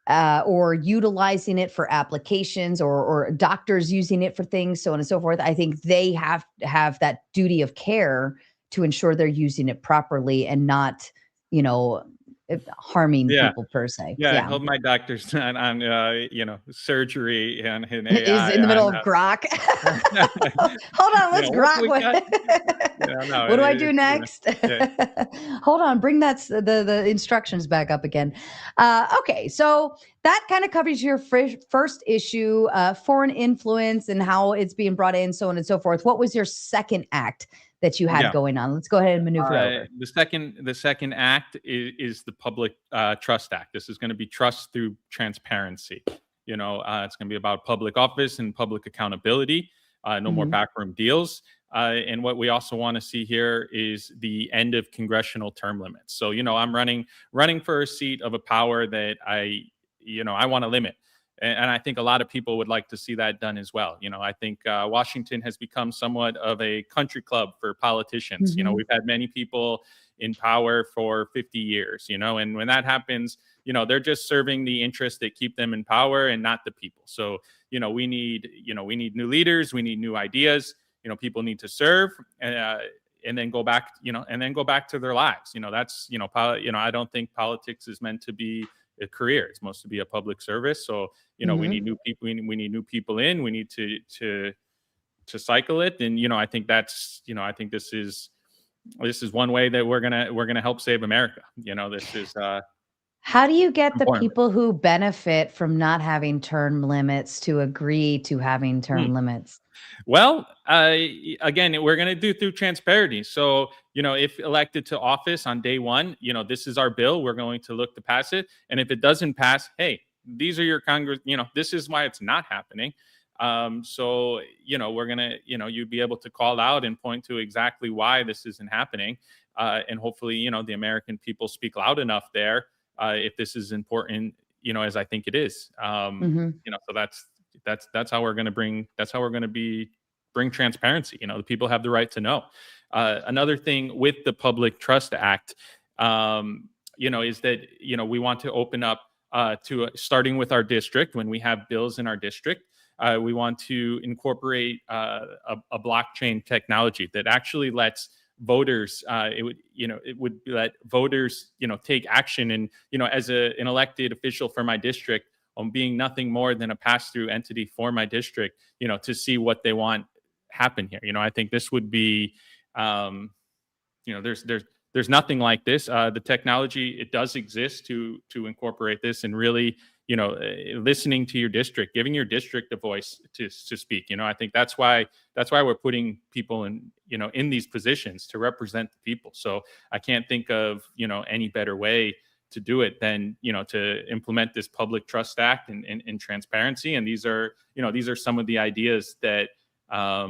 or utilizing it for applications, or doctors using it for things, so on and so forth. I think they have to have that duty of care to ensure they're using it properly and not, harming people per se. I hope my doctor's not on surgery and AI. Is in the middle of grok. Hold on, let's grok. What do I do next? Hold on, bring the instructions back up again. Okay, so that kind of covers your first issue, foreign influence and how it's being brought in, so on and so forth. What was your second act that you had going on? Let's go ahead and maneuver over. The second act is the Public Trust Act. This is going to be trust through transparency. It's going to be about public office and public accountability. No more backroom deals. And what we also want to see here is the end of congressional term limits. So, I'm running for a seat of a power that I want to limit. And I think a lot of people would like to see that done as well. I think Washington has become somewhat of a country club for politicians. We've had many people in power for 50 years, and when that happens, they're just serving the interests that keep them in power and not the people. So, we need new leaders. We need new ideas. People need to serve and then go back, to their lives. That's, I don't think politics is meant to be a career. It's supposed to be a public service. So, we need new people. We need new people in. We need to cycle it. And, I think that's, I think this is one way that we're gonna help save America. This is how do you get the people who benefit from not having term limits to agree to having term limits? Well, again, we're going to do through transparency. So, if elected to office on day one, this is our bill. We're going to look to pass it. And if it doesn't pass, hey, these are your Congress, this is why it's not happening. So, we're going to, you'd be able to call out and point to exactly why this isn't happening. And hopefully, the American people speak loud enough there if this is important, as I think it is. So that's how we're going to bring transparency. The people have the right to know. Another thing with the Public Trust Act, is that, we want to open up to starting with our district. When we have bills in our district, we want to incorporate a blockchain technology that actually lets voters, it would let voters, take action. And, as an elected official for my district, on being nothing more than a pass-through entity for my district, to see what they want happen here. I think this would be, there's nothing like this. The technology, it does exist to incorporate this and really, listening to your district, giving your district a voice to speak. I think that's why we're putting people in these positions to represent the people. So I can't think of, any better way to do it than, to implement this Public Trust Act and transparency. And these are some of the ideas that I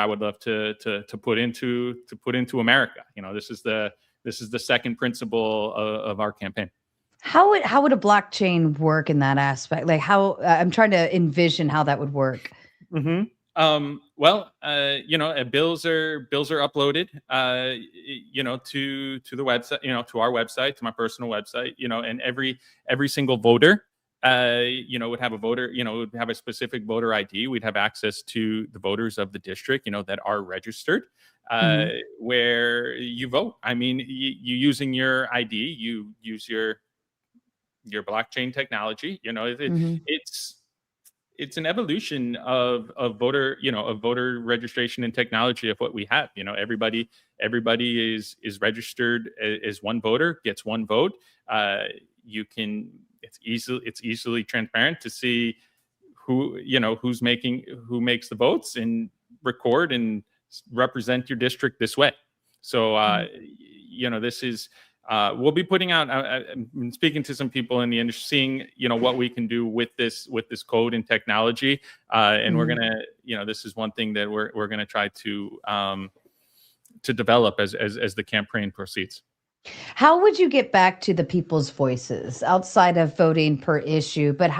would love to put into America. This is the second principle of our campaign. How would a blockchain work in that aspect? Like how I'm trying to envision how that would work. Well, bills are uploaded, to the website, to our website, to my personal website, and every single voter, would have a voter, would have a specific voter ID. We'd have access to the voters of the district, that are registered, where you vote. I mean, you using your ID, you use your blockchain technology, it's an evolution of voter, of voter registration and technology of what we have. Everybody is registered as one voter, gets one vote. It's easily transparent to see who makes the votes, and record and represent your district this way. So this is we'll be putting out. I'm speaking to some people in the industry, seeing what we can do with this code and technology, and we're gonna this is one thing that we're gonna try to develop as the campaign proceeds. How would you get back to the people's voices outside of voting per issue? But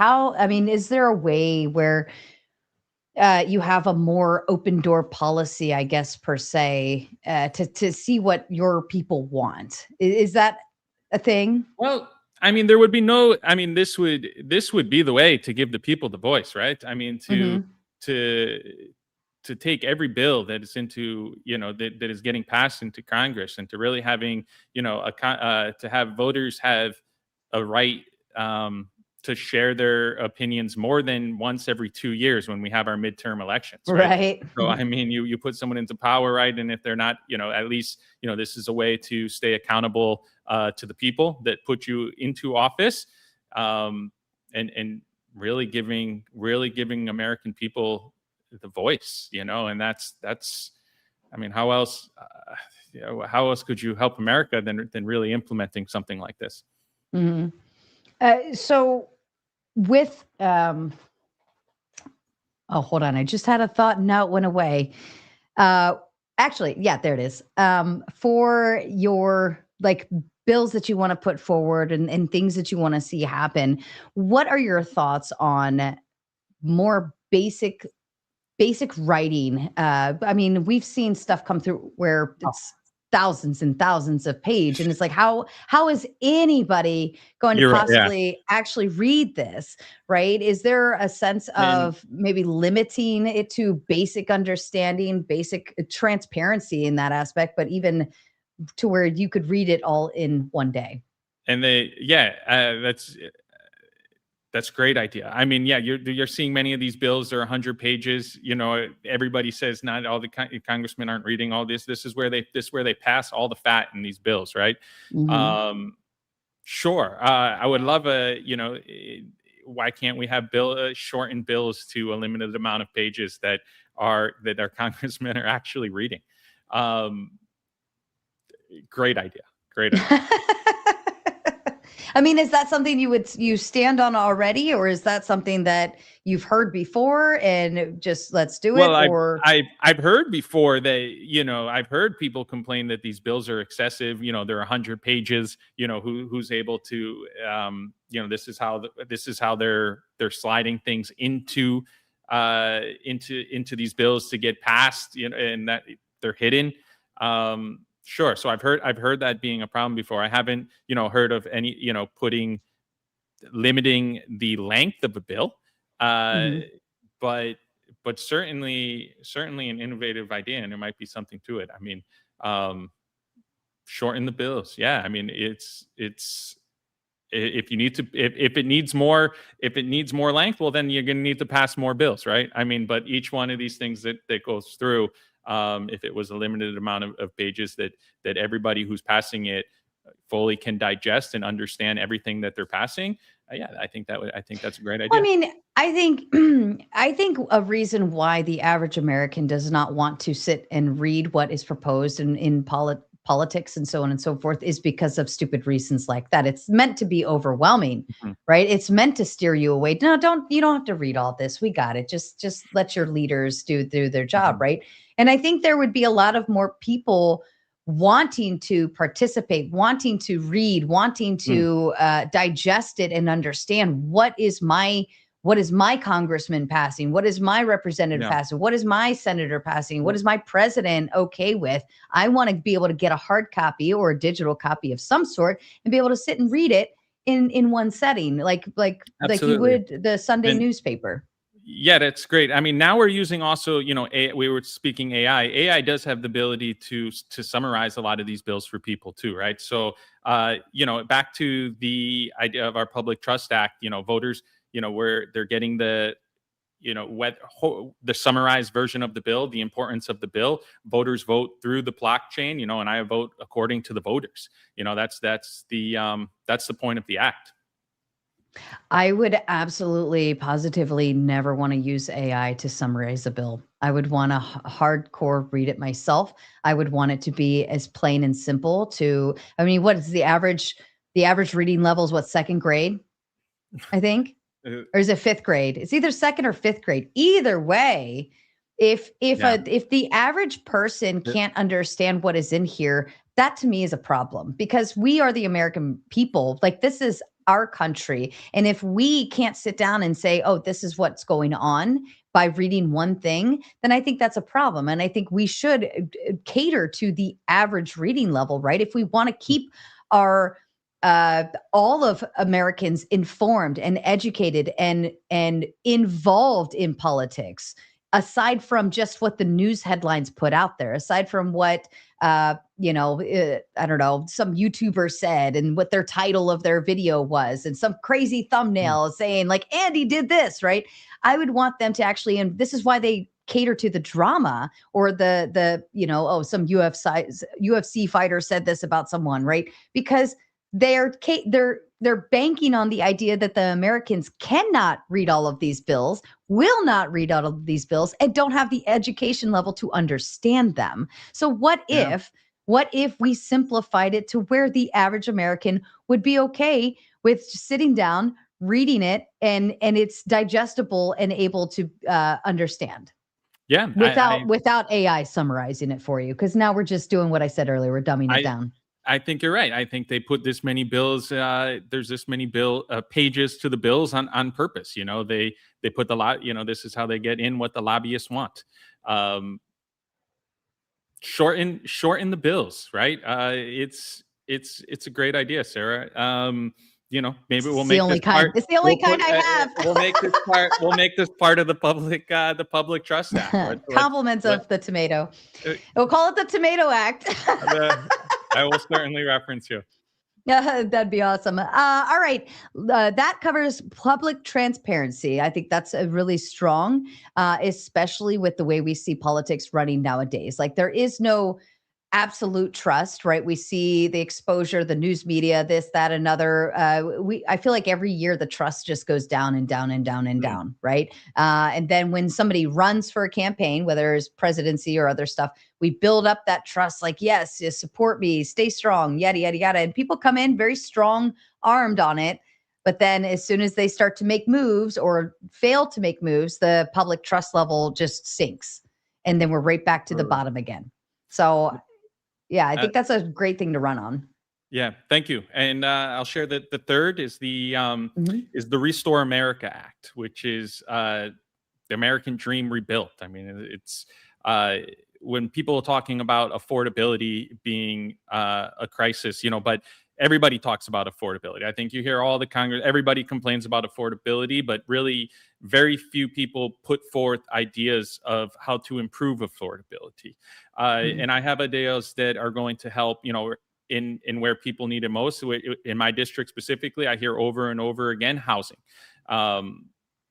is there a way where you have a more open door policy, I guess, per se, to see what your people want? Is that a thing? Well, there would be no. This would be the way to give the people the voice, right? To take every bill that is that is getting passed into Congress, and to really having to have voters have a right to share their opinions more than once every 2 years when we have our midterm elections, right? So you put someone into power, right? And if they're not, at least this is a way to stay accountable to the people that put you into office, and really giving American people the voice, and that's how else could you help America than really implementing something like this? Mm-hmm. So with hold on, I just had a thought, now it went away. Actually, yeah, there it is. For your bills that you want to put forward and things that you want to see happen, what are your thoughts on more basic writing? We've seen stuff come through where it's thousands and thousands of pages, and it's like, how is anybody going to possibly actually read this, right? Is there a sense of maybe limiting it to basic understanding, basic transparency in that aspect, but even to where you could read it all in one day? And that's a great idea. You're seeing many of these bills are 100 pages. Everybody says not all the congressmen aren't reading all this. This is where they pass all the fat in these bills, right? Mm-hmm. Sure. I would love why can't we have shortened bills to a limited amount of pages that our congressmen are actually reading? Great idea. Is that something you stand on already, or is that something that you've heard before and just let's do it? Or I've heard before that, I've heard people complain that these bills are excessive. They're 100 pages. Who's able to, this is how they're sliding things into these bills to get passed, and that they're hidden. Sure. So I've heard that being a problem before. I haven't, heard of any, limiting the length of a bill. But certainly an innovative idea, and there might be something to it. Shorten the bills. Yeah. It's if it needs more length, well, then you're going to need to pass more bills, right? But each one of these things that goes through, if it was a limited amount of pages that everybody who's passing it fully can digest and understand everything that they're passing, I think that's a great idea. I think a reason why the average American does not want to sit and read what is proposed in politics and so on and so forth is because of stupid reasons like that. It's meant to be overwhelming, right? It's meant to steer you away. No, you don't have to read all this. We got it. Just let your leaders do their job, right? And I think there would be a lot of more people wanting to participate, wanting to read, wanting to digest it and understand what is my congressman passing, what is my representative passing, what is my senator passing, what is my president okay with. I want to be able to get a hard copy or a digital copy of some sort and be able to sit and read it in one setting, like you would the Sunday newspaper. Yeah, that's great. Now we're using also, we were speaking AI. AI does have the ability to summarize a lot of these bills for people too, right? So, back to the idea of our Public Trust Act, voters, where they're getting the the summarized version of the bill, the importance of the bill. Voters vote through the blockchain, and I vote according to the voters. That's the point of the act. I would absolutely, positively never want to use AI to summarize a bill. I would want to hardcore read it myself. I would want it to be as plain and simple what is the average reading level is what, second grade, I think? Or is it fifth grade? It's either second or fifth grade. Either way, if the average person can't understand what is in here, that to me is a problem, because we are the American people. Like, this is our country. And if we can't sit down and say, oh, this is what's going on by reading one thing, then I think that's a problem. And I think we should cater to the average reading level, right? If we want to keep our all of Americans informed and educated and involved in politics, aside from just what the news headlines put out there, aside from what I don't know, some YouTuber said and what their title of their video was, and some crazy thumbnail saying like Andy did this, right? I would want them to actually, and this is why they cater to the drama, or some UFC fighter said this about someone, right? Because they're banking on the idea that the Americans cannot read all of these bills, will not read all of these bills, and don't have the education level to understand them. So what if we simplified it to where the average American would be okay with sitting down, reading it, and it's digestible and able to understand? Yeah. Without AI summarizing it for you, because now we're just doing what I said earlier. We're dumbing it down. I think you're right. I think they put this many bills. There's this many pages to the bills on purpose. They put the lot. This is how they get in what the lobbyists want. Shorten the bills, right? It's a great idea, Sarah. Maybe we'll make this part. It's the only kind I have. We'll make this part. We'll make this part of the Public Trust Act. Compliments of the tomato. We'll call it the Tomato Act. I will certainly reference you. Yeah, that'd be awesome. All right. That covers public transparency. I think that's a really strong, especially with the way we see politics running nowadays. Like, there is no absolute trust, right? We see the exposure, the news media, this, that, another. I feel like every year the trust just goes down and down and down and down, right? And then when somebody runs for a campaign, whether it's presidency or other stuff, we build up that trust, like, yes, you support me, stay strong, yada, yada, yada. And people come in very strong armed on it. But then as soon as they start to make moves or fail to make moves, the public trust level just sinks. And then we're right back to the bottom again. So yeah, I think that's a great thing to run on. Yeah, thank you. And I'll share that the third is the Restore America Act, which is the American dream rebuilt. I mean, it's when people are talking about affordability being a crisis, but everybody talks about affordability. I think you hear all the Congress, everybody complains about affordability, but really very few people put forth ideas of how to improve affordability. And I have ideas that are going to help, in where people need it most. In my district specifically, I hear over and over again, housing. We're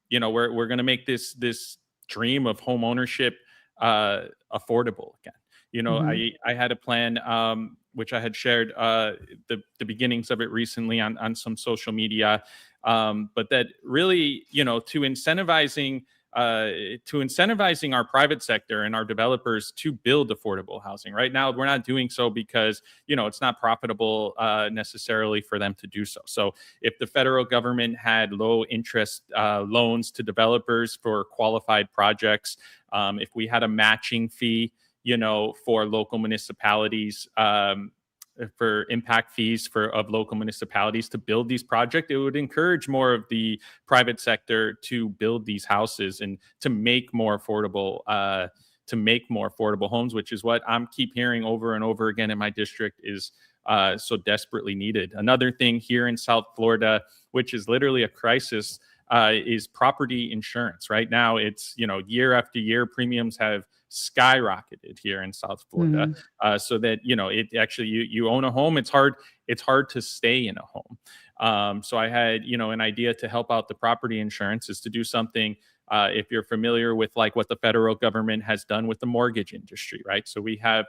going to make this dream of home ownership affordable again. I had a plan, which I had shared the beginnings of it recently on some social media, but that really, to incentivizing our private sector and our developers to build affordable housing. Right now, we're not doing so because, it's not profitable necessarily for them to do so. So if the federal government had low interest loans to developers for qualified projects, if we had a matching fee, for local municipalities, for impact fees of local municipalities to build these projects, it would encourage more of the private sector to build these houses and to make more affordable homes, which is what I'm keep hearing over and over again in my district is so desperately needed. Another thing here in South Florida, which is literally a crisis, is property insurance. Right now, it's, year after year, premiums have skyrocketed here in South Florida, so that it actually you own a home, it's hard to stay in a home. So I had an idea to help out the property insurance is to do something if you're familiar with like what the federal government has done with the mortgage industry, right? So we have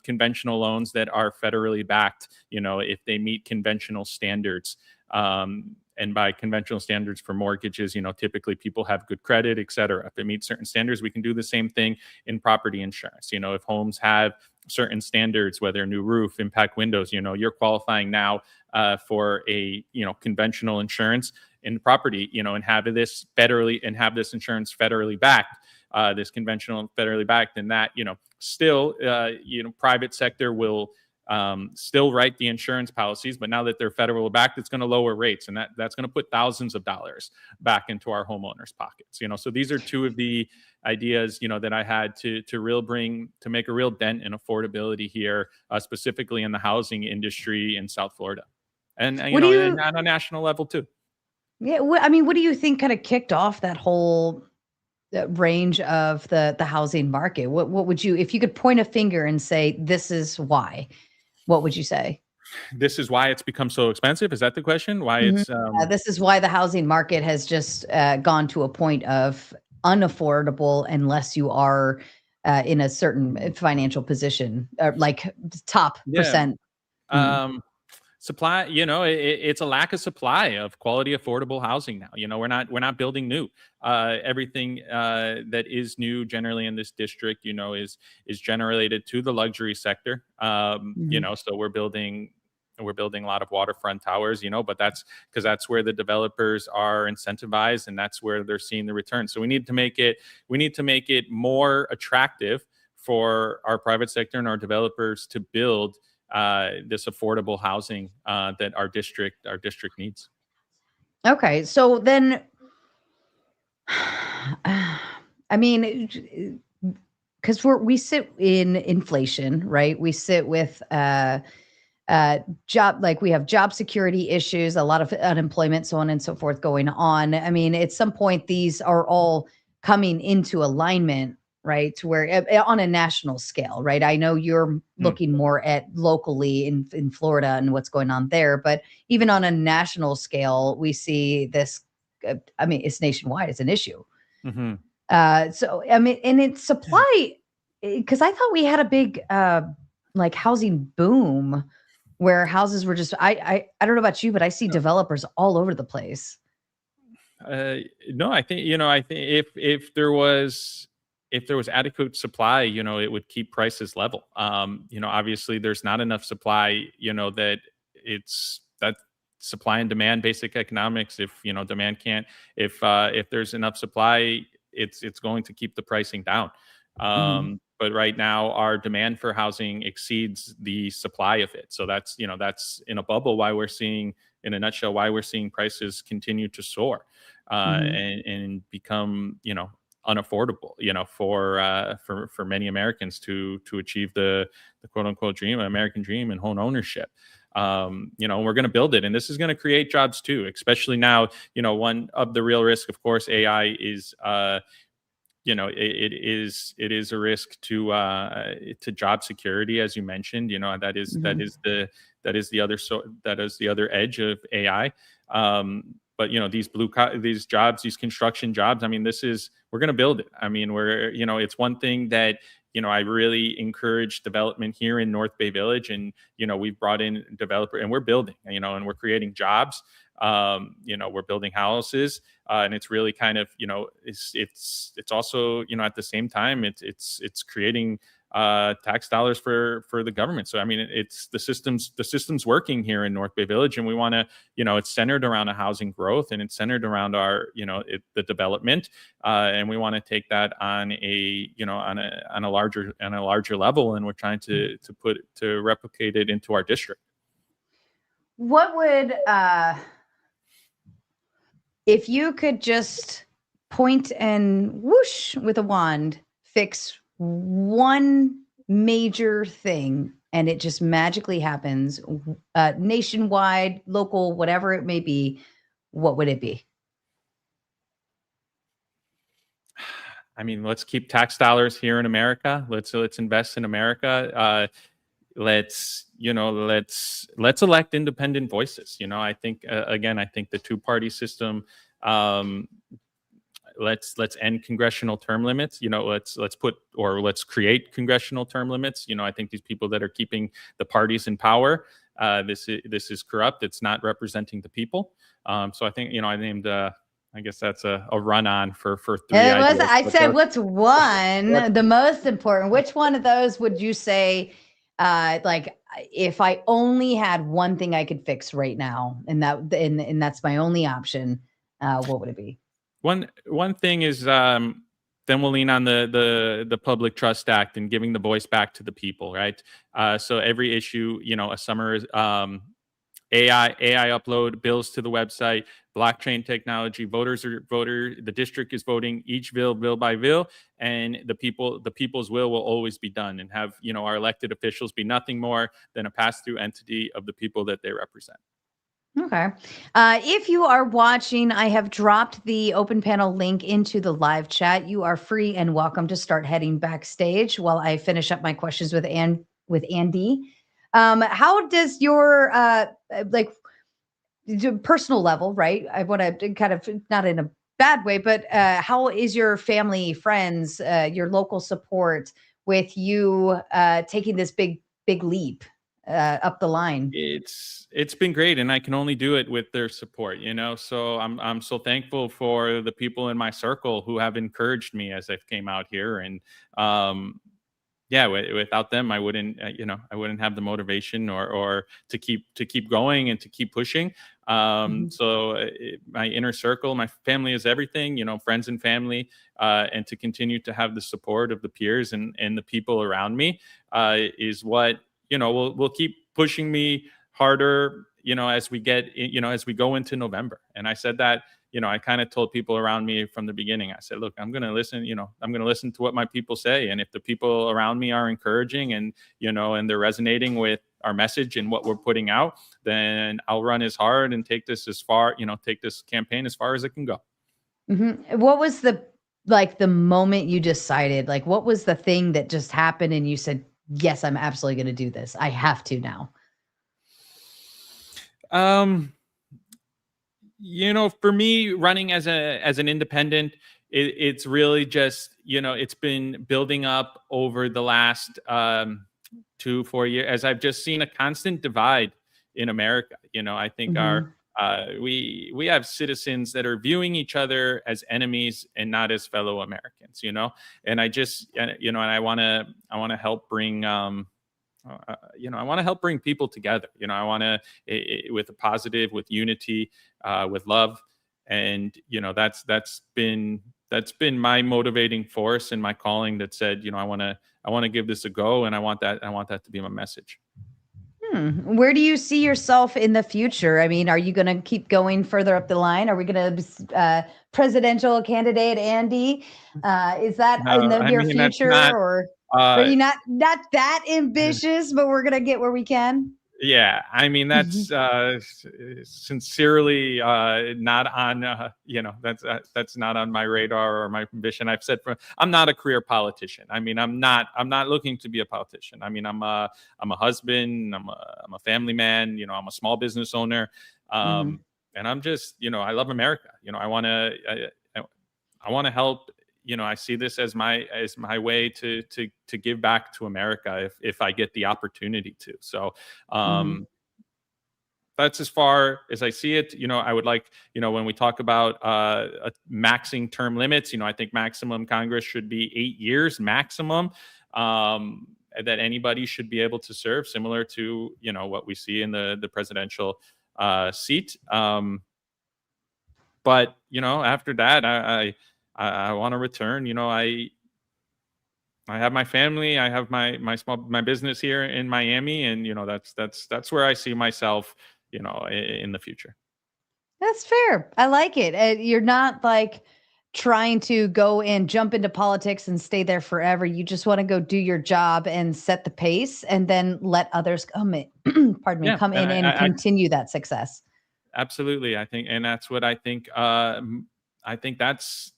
conventional loans that are federally backed, if they meet conventional standards. And by conventional standards for mortgages, typically people have good credit, et cetera. If it meets certain standards, we can do the same thing in property insurance. If homes have certain standards, whether new roof, impact windows, you're qualifying now for a, conventional insurance in property, and have this insurance federally backed, this conventional federally backed, and that, still, private sector will still write the insurance policies, but now that they're federal backed, it's going to lower rates, and that's going to put thousands of dollars back into our homeowners' pockets. So these are two of the ideas, that I had to make a real dent in affordability here, specifically in the housing industry in South Florida, and and on a national level too. Yeah, what do you think kind of kicked off that whole range of the housing market? What would you, if you could point a finger and say this is why? What would you say? This is why it's become so expensive. Is that the question? Why it's this is why the housing market has just gone to a point of unaffordable unless you are in a certain financial position, like top percent. Supply, it's a lack of supply of quality, affordable housing now. We're not building new. Everything that is new generally in this district, is generated to the luxury sector. So we're building a lot of waterfront towers, but that's because that's where the developers are incentivized, and that's where they're seeing the return. So we need to make it more attractive for our private sector and our developers to build this affordable housing that our district needs. Okay, so then, I mean, because we sit in inflation, right? We sit with we have job security issues, a lot of unemployment, so on and so forth going on. I mean, at some point, these are all coming into alignment, right? To where on a national scale, right? I know you're looking more at locally in Florida and what's going on there, but even on a national scale, we see this. I mean, it's nationwide. It's an issue. So, I mean, and it's supply, because I thought we had a big like housing boom where houses were just, I don't know about you, but I see developers all over the place. No, I think if there was adequate supply, it would keep prices level. Obviously there's not enough supply, that supply and demand, basic economics. If, demand can't, if there's enough supply, it's going to keep the pricing down. But right now our demand for housing exceeds the supply of it. So that's in a bubble why we're seeing, in a nutshell, why we're seeing prices continue to soar and become, unaffordable, for many Americans to achieve the quote unquote American dream and home ownership. We're going to build it, and this is going to create jobs too, especially now. One of the real risk, of course, AI is, it is a risk to job security, as you mentioned. That is the other edge of AI. But these jobs, these construction jobs, I mean, we're going to build it. I mean, it's one thing that, I really encourage development here in North Bay Village, and, we've brought in developer, and we're building, and we're creating jobs. We're building houses, and it's really kind of, it's also, at the same time, it's creating tax dollars for the government. So I mean, it's the system's working here in North Bay Village, and we want to, it's centered around a housing growth, and it's centered around our, the development, and we want to take that on a, on a larger level, and we're trying to replicate it into our district. What would if you could just point and whoosh with a wand, fix one major thing, and it just magically happens, nationwide, local, whatever it may be, what would it be? I mean, let's keep tax dollars here in America. Let's invest in America. Let's elect independent voices. I think, again, I think the two-party system, let's end congressional term limits. Let's create congressional term limits. I think these people that are keeping the parties in power, this is corrupt. It's not representing the people. So I think I named. I guess that's a run on for 3 ideas. I said, what's one, the most important? Which one of those would you say, if I only had one thing I could fix right now, and that's my only option, what would it be? One thing is, then we'll lean on the Public Trust Act and giving the voice back to the people, right? So every issue, a summer is AI upload bills to the website, blockchain technology, the district is voting each bill by bill, and the people's will always be done, and have our elected officials be nothing more than a pass-through entity of the people that they represent. Okay. If you are watching, I have dropped the open panel link into the live chat. You are free and welcome to start heading backstage while I finish up my questions with Andy. How does your personal level, right? I want to kind of, not in a bad way, but how is your family, friends, your local support with you taking this big leap up the line? It's been great, and I can only do it with their support, so I'm so thankful for the people in my circle who have encouraged me as I've came out here, and without them, I wouldn't have the motivation or to keep going and to keep pushing. So my inner circle, my family is everything, friends and family, and to continue to have the support of the peers and the people around me is what, will keep pushing me harder, as we go into November. And I said that, I kind of told people around me from the beginning. I said, look, I'm going to listen, I'm going to listen to what my people say. And if the people around me are encouraging and, and they're resonating with our message and what we're putting out, then I'll run as hard and take this as far, take this campaign as far as it can go. What was the moment you decided, what was the thing that just happened and you said, yes, I'm absolutely going to do this. I have to now. For me, running as an independent, it's really just, it's been building up over the last 2-4 years, as I've just seen a constant divide in America. I think we have citizens that are viewing each other as enemies and not as fellow Americans, and I just, and I want to help bring, I want to help bring people together. I want to, with a positive, with unity, with love, and that's been my motivating force and my calling. That said, I want to give this a go, and I want that to be my message. Where do you see yourself in the future? I mean, are you going to keep going further up the line? Are we going to presidential candidate Andy? Is that in the near future, or are you not that ambitious? But we're going to get where we can. Yeah, I mean, that's sincerely not on that's not on my radar or my ambition. I've said I'm not a career politician. I mean, I'm not looking to be a politician. I mean, I'm a husband. I'm a family man. I'm a small business owner, and I'm just I love America. I want to help. I see this as my way to give back to America if I get the opportunity to. So that's as far as I see it. I would like, when we talk about maxing term limits, I think maximum Congress should be 8 years maximum, that anybody should be able to serve, similar to, what we see in the presidential seat. But, after that, I want to return. I have my family. I have my business here in Miami, and that's where I see myself, in the future. That's fair. I like it. You're not trying to go and jump into politics and stay there forever. You just want to go do your job and set the pace, and then let others come in. Come in and continue that success. Absolutely, I think, and that's what I think. I think that's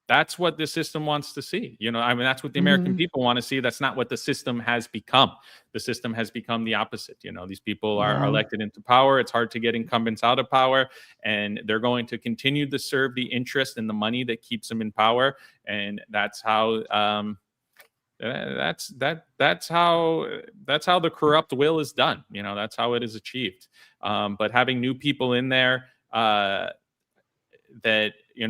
that's what the system wants to see. I mean, that's what the American people want to see. That's not what the system has become. The system has become the opposite. These people are elected into power. It's hard to get incumbents out of power, and they're going to continue to serve the interest and the money that keeps them in power. And that's how that's how the corrupt will is done. That's how it is achieved. But having new people in there that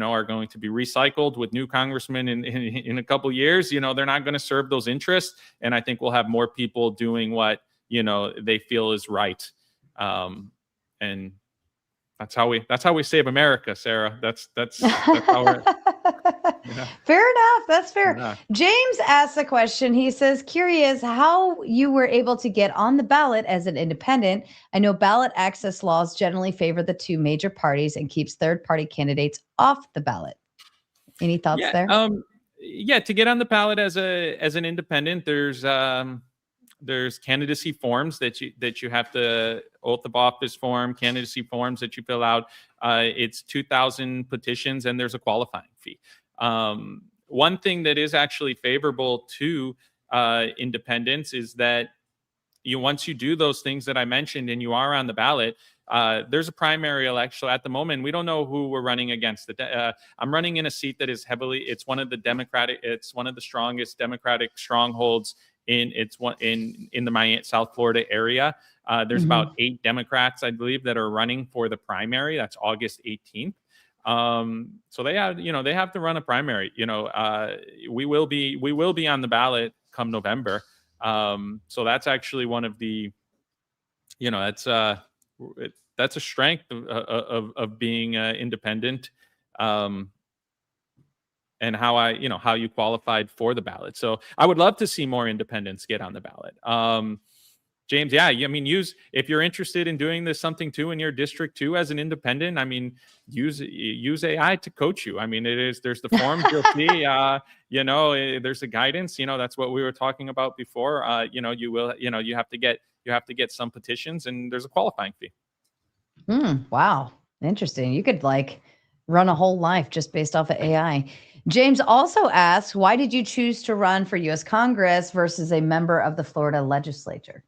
are going to be recycled with new congressmen in a couple years, they're not going to serve those interests. And I think we'll have more people doing what they feel is right. And that's how we save America, Sarah. That's how we're. Fair enough. That's fair. Yeah. James asks a question. He says, curious how you were able to get on the ballot as an independent. I know ballot access laws generally favor the two major parties and keeps third-party candidates off the ballot. Any thoughts there? Yeah, to get on the ballot as an independent, there's candidacy forms that you have to oath of office form, candidacy forms that you fill out. It's 2,000 petitions, and there's a qualifying fee. One thing that is actually favorable to independents is that once you do those things that I mentioned and you are on the ballot, there's a primary election. At the moment, we don't know who we're running against. I'm running in a seat that is it's one of the strongest Democratic strongholds in the Miami, South Florida area. There's about 8 Democrats, I believe, that are running for the primary. That's August 18th. So they have to run a primary. We will be on the ballot come November. So that's actually one of the, that's a strength of being independent. And how you qualified for the ballot. So I would love to see more independents get on the ballot. James, yeah, I mean, if you're interested in doing something too in your district too as an independent, I mean, use AI to coach you. I mean, there's the forms you'll see, there's a guidance, that's what we were talking about before. You have to get some petitions, and there's a qualifying fee. Wow. Interesting. You could run a whole life just based off of AI. James also asks, why did you choose to run for U.S. Congress versus a member of the Florida legislature?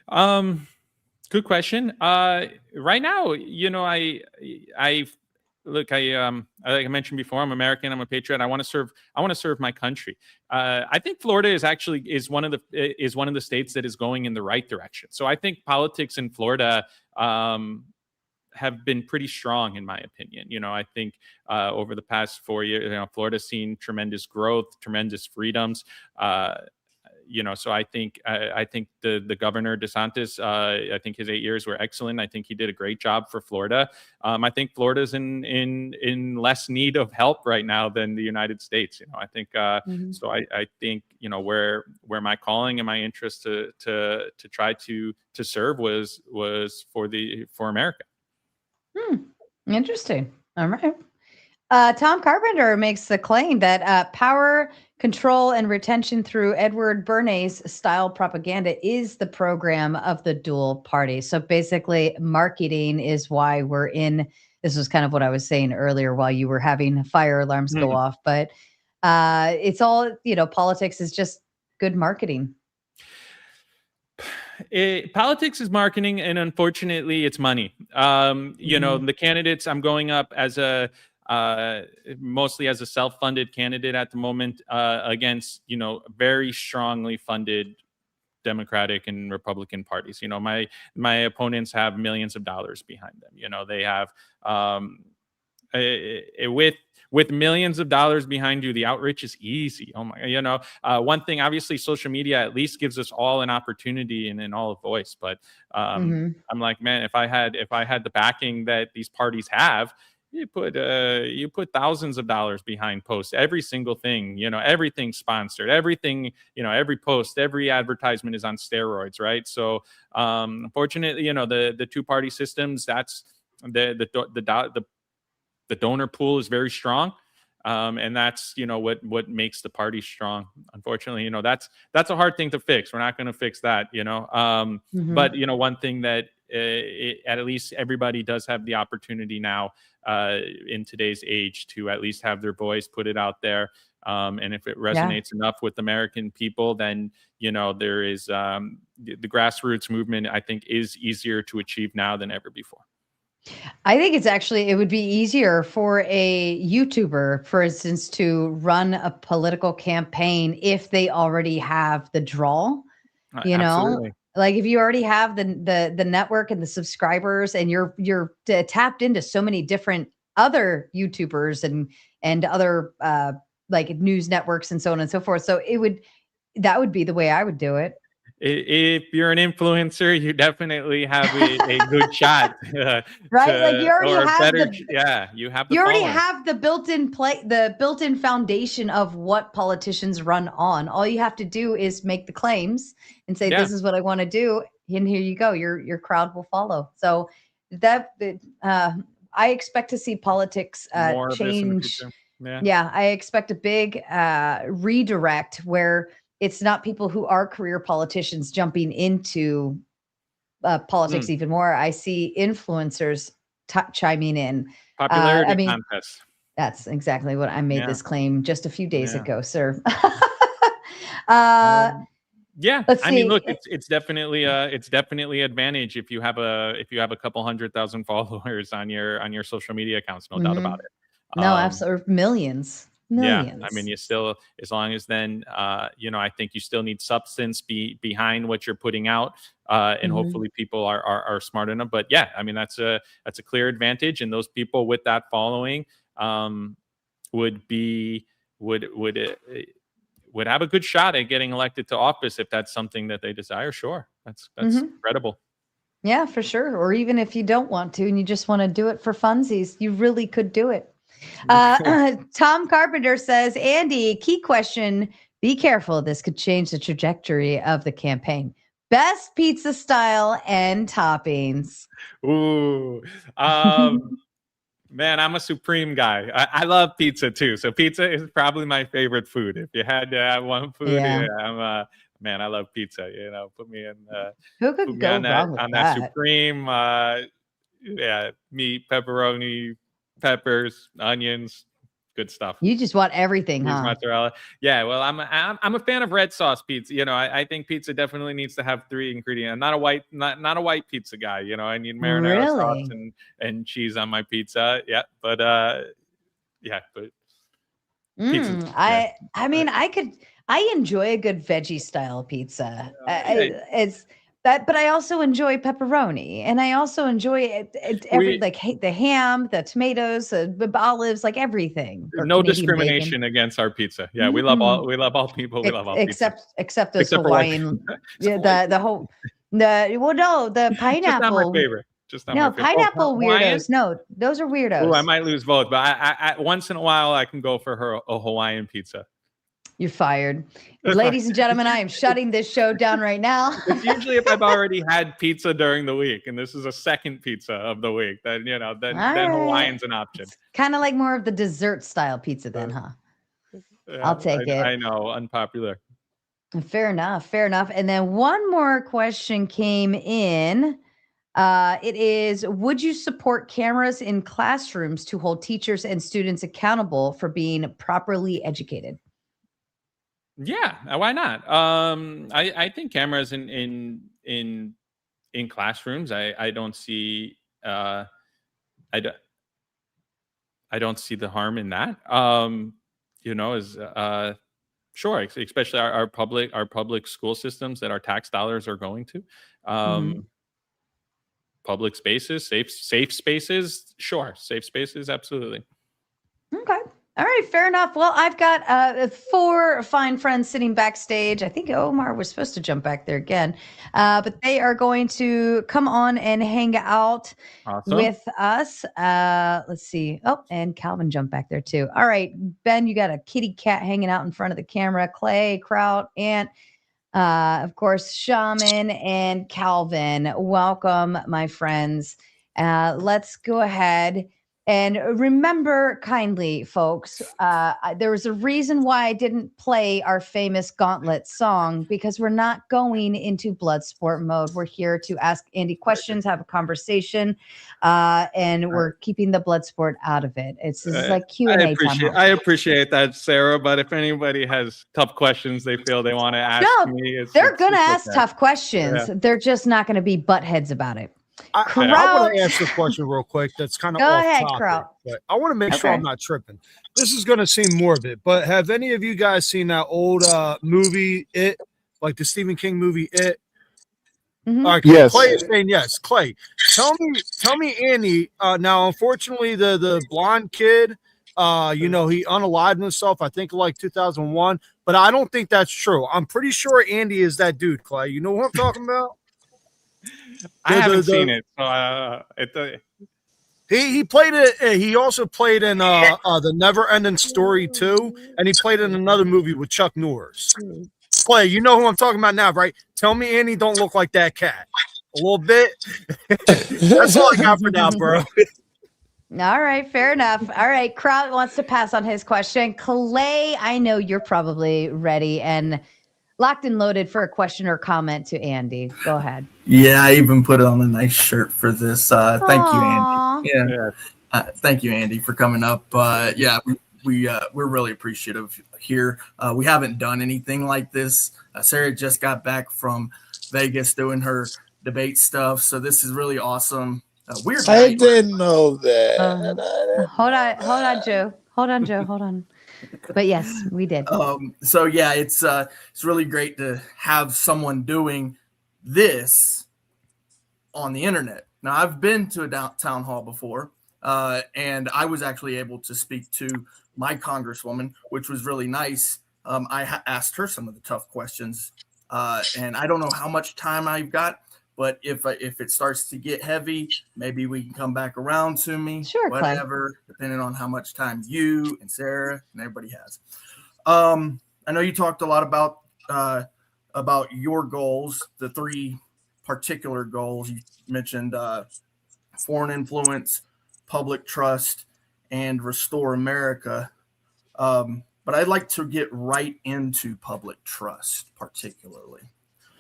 Good question. Right now, like I mentioned before, I'm American. I'm a patriot. I want to serve my country. I think Florida is one of the states that is going in the right direction. So I think politics in Florida have been pretty strong, in my opinion. I think over the past 4 years, Florida's seen tremendous growth, tremendous freedoms. So I think the governor DeSantis, I think his 8 years were excellent. I think he did a great job for Florida. I think Florida's in less need of help right now than the United States. I think so. I think where my calling and my interest to try to serve was for America. Interesting. All right. Tom Carpenter makes the claim that power, control, and retention through Edward Bernays style propaganda is the program of the dual party. So basically, marketing is why we're in. This was kind of what I was saying earlier while you were having fire alarms go off. But it's all, politics is just good marketing. Politics is marketing, and unfortunately, it's money. The candidates, I'm going up as mostly as a self-funded candidate at the moment against, very strongly funded Democratic and Republican parties. My opponents have millions of dollars behind them. They have with millions of dollars behind you, the outreach is easy. Oh my, one thing, obviously social media at least gives us all an opportunity and all a voice. But I'm like, man, if I had the backing that these parties have, you put thousands of dollars behind posts, every single thing, everything sponsored, everything, every post, every advertisement is on steroids. Right. So unfortunately, the two-party systems, that's the donor pool is very strong. And that's, what makes the party strong. Unfortunately, that's a hard thing to fix. We're not going to fix that, But, one thing that at least everybody does have the opportunity now in today's age to at least have their voice, put it out there. And if it resonates enough with American people, then, there is the grassroots movement, I think, is easier to achieve now than ever before. I think it would be easier for a YouTuber, for instance, to run a political campaign if they already have the draw, Absolutely. Like if you already have the network and the subscribers, and you're tapped into so many different other YouTubers and other like news networks and so on and so forth. So that would be the way I would do it. If you're an influencer, you definitely have a good shot, right? Like you already have you already have the built-in foundation of what politicians run on. All you have to do is make the claims and say, "This is what I want to do," and here you go. Your crowd will follow. So I expect to see politics change. I expect a big redirect where it's not people who are career politicians jumping into politics even more. I see influencers chiming in. Popularity contests. That's exactly what I made this claim just a few days ago, sir. I mean, look, it's definitely advantage if you have a couple 100,000 followers on your social media accounts, no doubt about it. No, absolutely, millions. Yeah, I mean, you still, as long as then, I think you still need substance behind what you're putting out, and hopefully people are smart enough. But yeah, I mean, that's a clear advantage, and those people with that following would have a good shot at getting elected to office if that's something that they desire. Sure, that's incredible. Yeah, for sure. Or even if you don't want to and you just want to do it for funsies, you really could do it. Tom Carpenter says, Andy, key question, be careful. This could change the trajectory of the campaign. Best pizza style and toppings. Ooh, man, I'm a supreme guy. I love pizza too. So pizza is probably my favorite food. If you had to have one food, man, I love pizza. Put me in. Who could go wrong with that? Supreme. Meat, pepperoni, peppers, onions, good stuff. You just want everything, huh? Mozzarella. Yeah, well, I'm a fan of red sauce pizza. I think pizza definitely needs to have 3 ingredients. I'm not a white pizza guy. I need marinara sauce and cheese on my pizza. Yeah, but pizza. I mean, I enjoy a good veggie style pizza. But I also enjoy pepperoni, and I also enjoy the ham, the tomatoes, the olives, like everything. No discrimination against our pizza. Yeah, we love all people. We love all pizza. Except those Hawaiian. The pineapple. Just not my favorite. Pineapple weirdos. No, those are weirdos. Oh, I might lose both, but I once in a while I can go for a Hawaiian pizza. You're fired. Ladies and gentlemen, I am shutting this show down right now. It's usually if I've already had pizza during the week, and this is a second pizza of the week, then Hawaiian's an option. Kind of like more of the dessert style pizza then, huh? Yeah, I'll take it. I know, unpopular. Fair enough. And then one more question came in. It is, would you support cameras in classrooms to hold teachers and students accountable for being properly educated? Yeah, why not? I think cameras in classrooms. I don't see I don't see the harm in that. Sure, especially our public school systems that our tax dollars are going to. Public spaces, safe spaces. Sure, safe spaces, absolutely. Okay. All right, fair enough. Well, I've got 4 fine friends sitting backstage. I think Omar was supposed to jump back there again, but they are going to come on and hang out with us. Let's see. Oh, and Calvin jumped back there too. All right, Ben, you got a kitty cat hanging out in front of the camera. Clay, Kraut, Ant, of course, Shaman and Calvin. Welcome, my friends. Let's go ahead And remember kindly, folks, there was a reason why I didn't play our famous Gauntlet song, because we're not going into bloodsport mode. We're here to ask Andy questions, have a conversation, and we're keeping the bloodsport out of it. This is like Q&A time. I appreciate that, Sarah. But if anybody has tough questions they feel they want to ask me, they're going to ask tough questions. Yeah. They're just not going to be buttheads about it. I want to ask a question real quick. That's kind of off topic, but I want to make sure I'm not tripping. This is going to seem morbid, but have any of you guys seen that old movie, It, like the Stephen King movie, It? Mm-hmm. Yes. Clay is saying yes. Clay, tell me, Andy. Now, unfortunately, the blonde kid, he unalived himself. I think like 2001, but I don't think that's true. I'm pretty sure Andy is that dude. Clay, you know what I'm talking about? I haven't seen it. So he played it. He also played in the Never Ending Story 2, and he played in another movie with Chuck Norris. Clay, you know who I'm talking about now, right? Tell me Andy don't look like that cat. A little bit. That's all I got for now, bro. All right, fair enough. All right, Kraut wants to pass on his question. Clay, I know you're probably ready and locked and loaded for a question or comment to Andy. Go ahead. Yeah, I even put it on a nice shirt for this. Thank you, Andy. Yeah. Thank you, Andy, for coming up. We're really appreciative here. We haven't done anything like this. Sarah just got back from Vegas doing her debate stuff, so this is really awesome. Weird. I didn't know that. Hold on, Joe. Hold on. But yes, we did. So yeah, it's really great to have someone doing this on the internet. Now, I've been to a town hall before, and I was actually able to speak to my congresswoman, which was really nice. I asked her some of the tough questions, and I don't know how much time I've got, but if it starts to get heavy, maybe we can come back around to me. Sure, whatever, depending on how much time you and Sarah and everybody has. I know you talked a lot about your goals, the 3 particular goals. You mentioned foreign influence, public trust, and restore America. But I'd like to get right into public trust, particularly.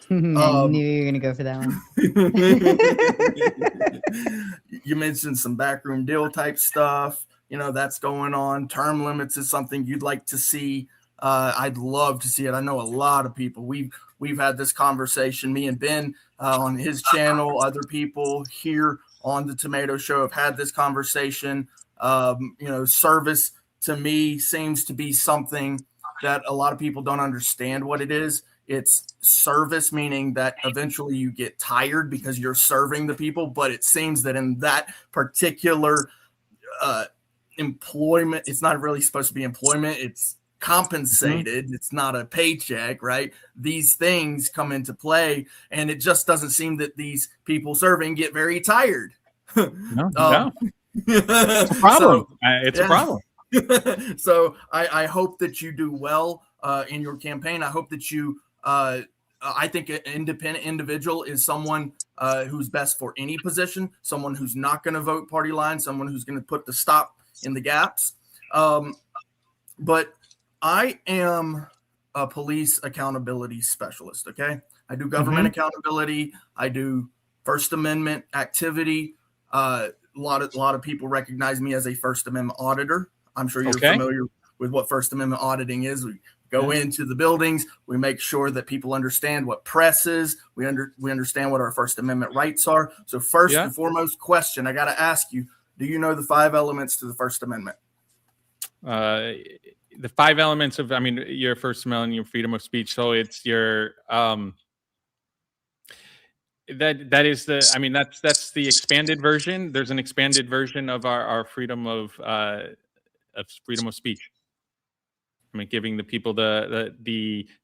I knew you were going to go for that one. You mentioned some backroom deal type stuff. That's going on. Term limits is something you'd like to see. I'd love to see it. I know a lot of people. We've had this conversation. Me and Ben on his channel. Other people here on the Tomato Show have had this conversation. Service to me seems to be something that a lot of people don't understand what it is. It's service, meaning that eventually you get tired because you're serving the people. But it seems that in that particular employment, it's not really supposed to be employment. It's compensated. Mm-hmm. It's not a paycheck, right? These things come into play, and it just doesn't seem that these people serving get very tired. No. It's a problem. It's a problem. So I hope that you do well in your campaign. I hope that you I think an independent individual is someone who's best for any position, someone who's not going to vote party line, someone who's going to put the stop in the gaps. But I am a police accountability specialist. Okay. I do government accountability. I do First Amendment activity. A lot of people recognize me as a First Amendment auditor. I'm sure you're familiar with what First Amendment auditing is. We go into the buildings. We make sure that people understand what press is. We understand what our First Amendment rights are. So first and foremost question I got to ask you, do you know the 5 elements to the First Amendment? The 5 elements of, your First Amendment, your freedom of speech. So it's your, that is the, that's the expanded version. There's an expanded version of our freedom of speech. Giving the people the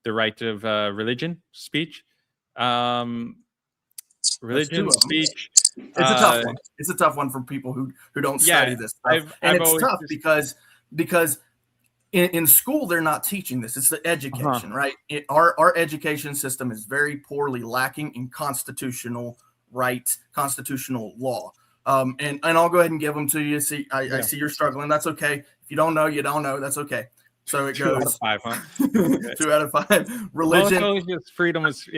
right of religion, speech, religion, speech. It's a tough one. It's a tough one for people who don't study this stuff. It's tough because in school they're not teaching this. It's the education, right? Our education system is very poorly lacking in constitutional rights, constitutional law. And I'll go ahead and give them to you. See, I see you're struggling. That's okay. If you don't know, you don't know. That's okay. So it 2 goes out of 5, huh? 2 out of 5. Religion. Well, it's always freedom is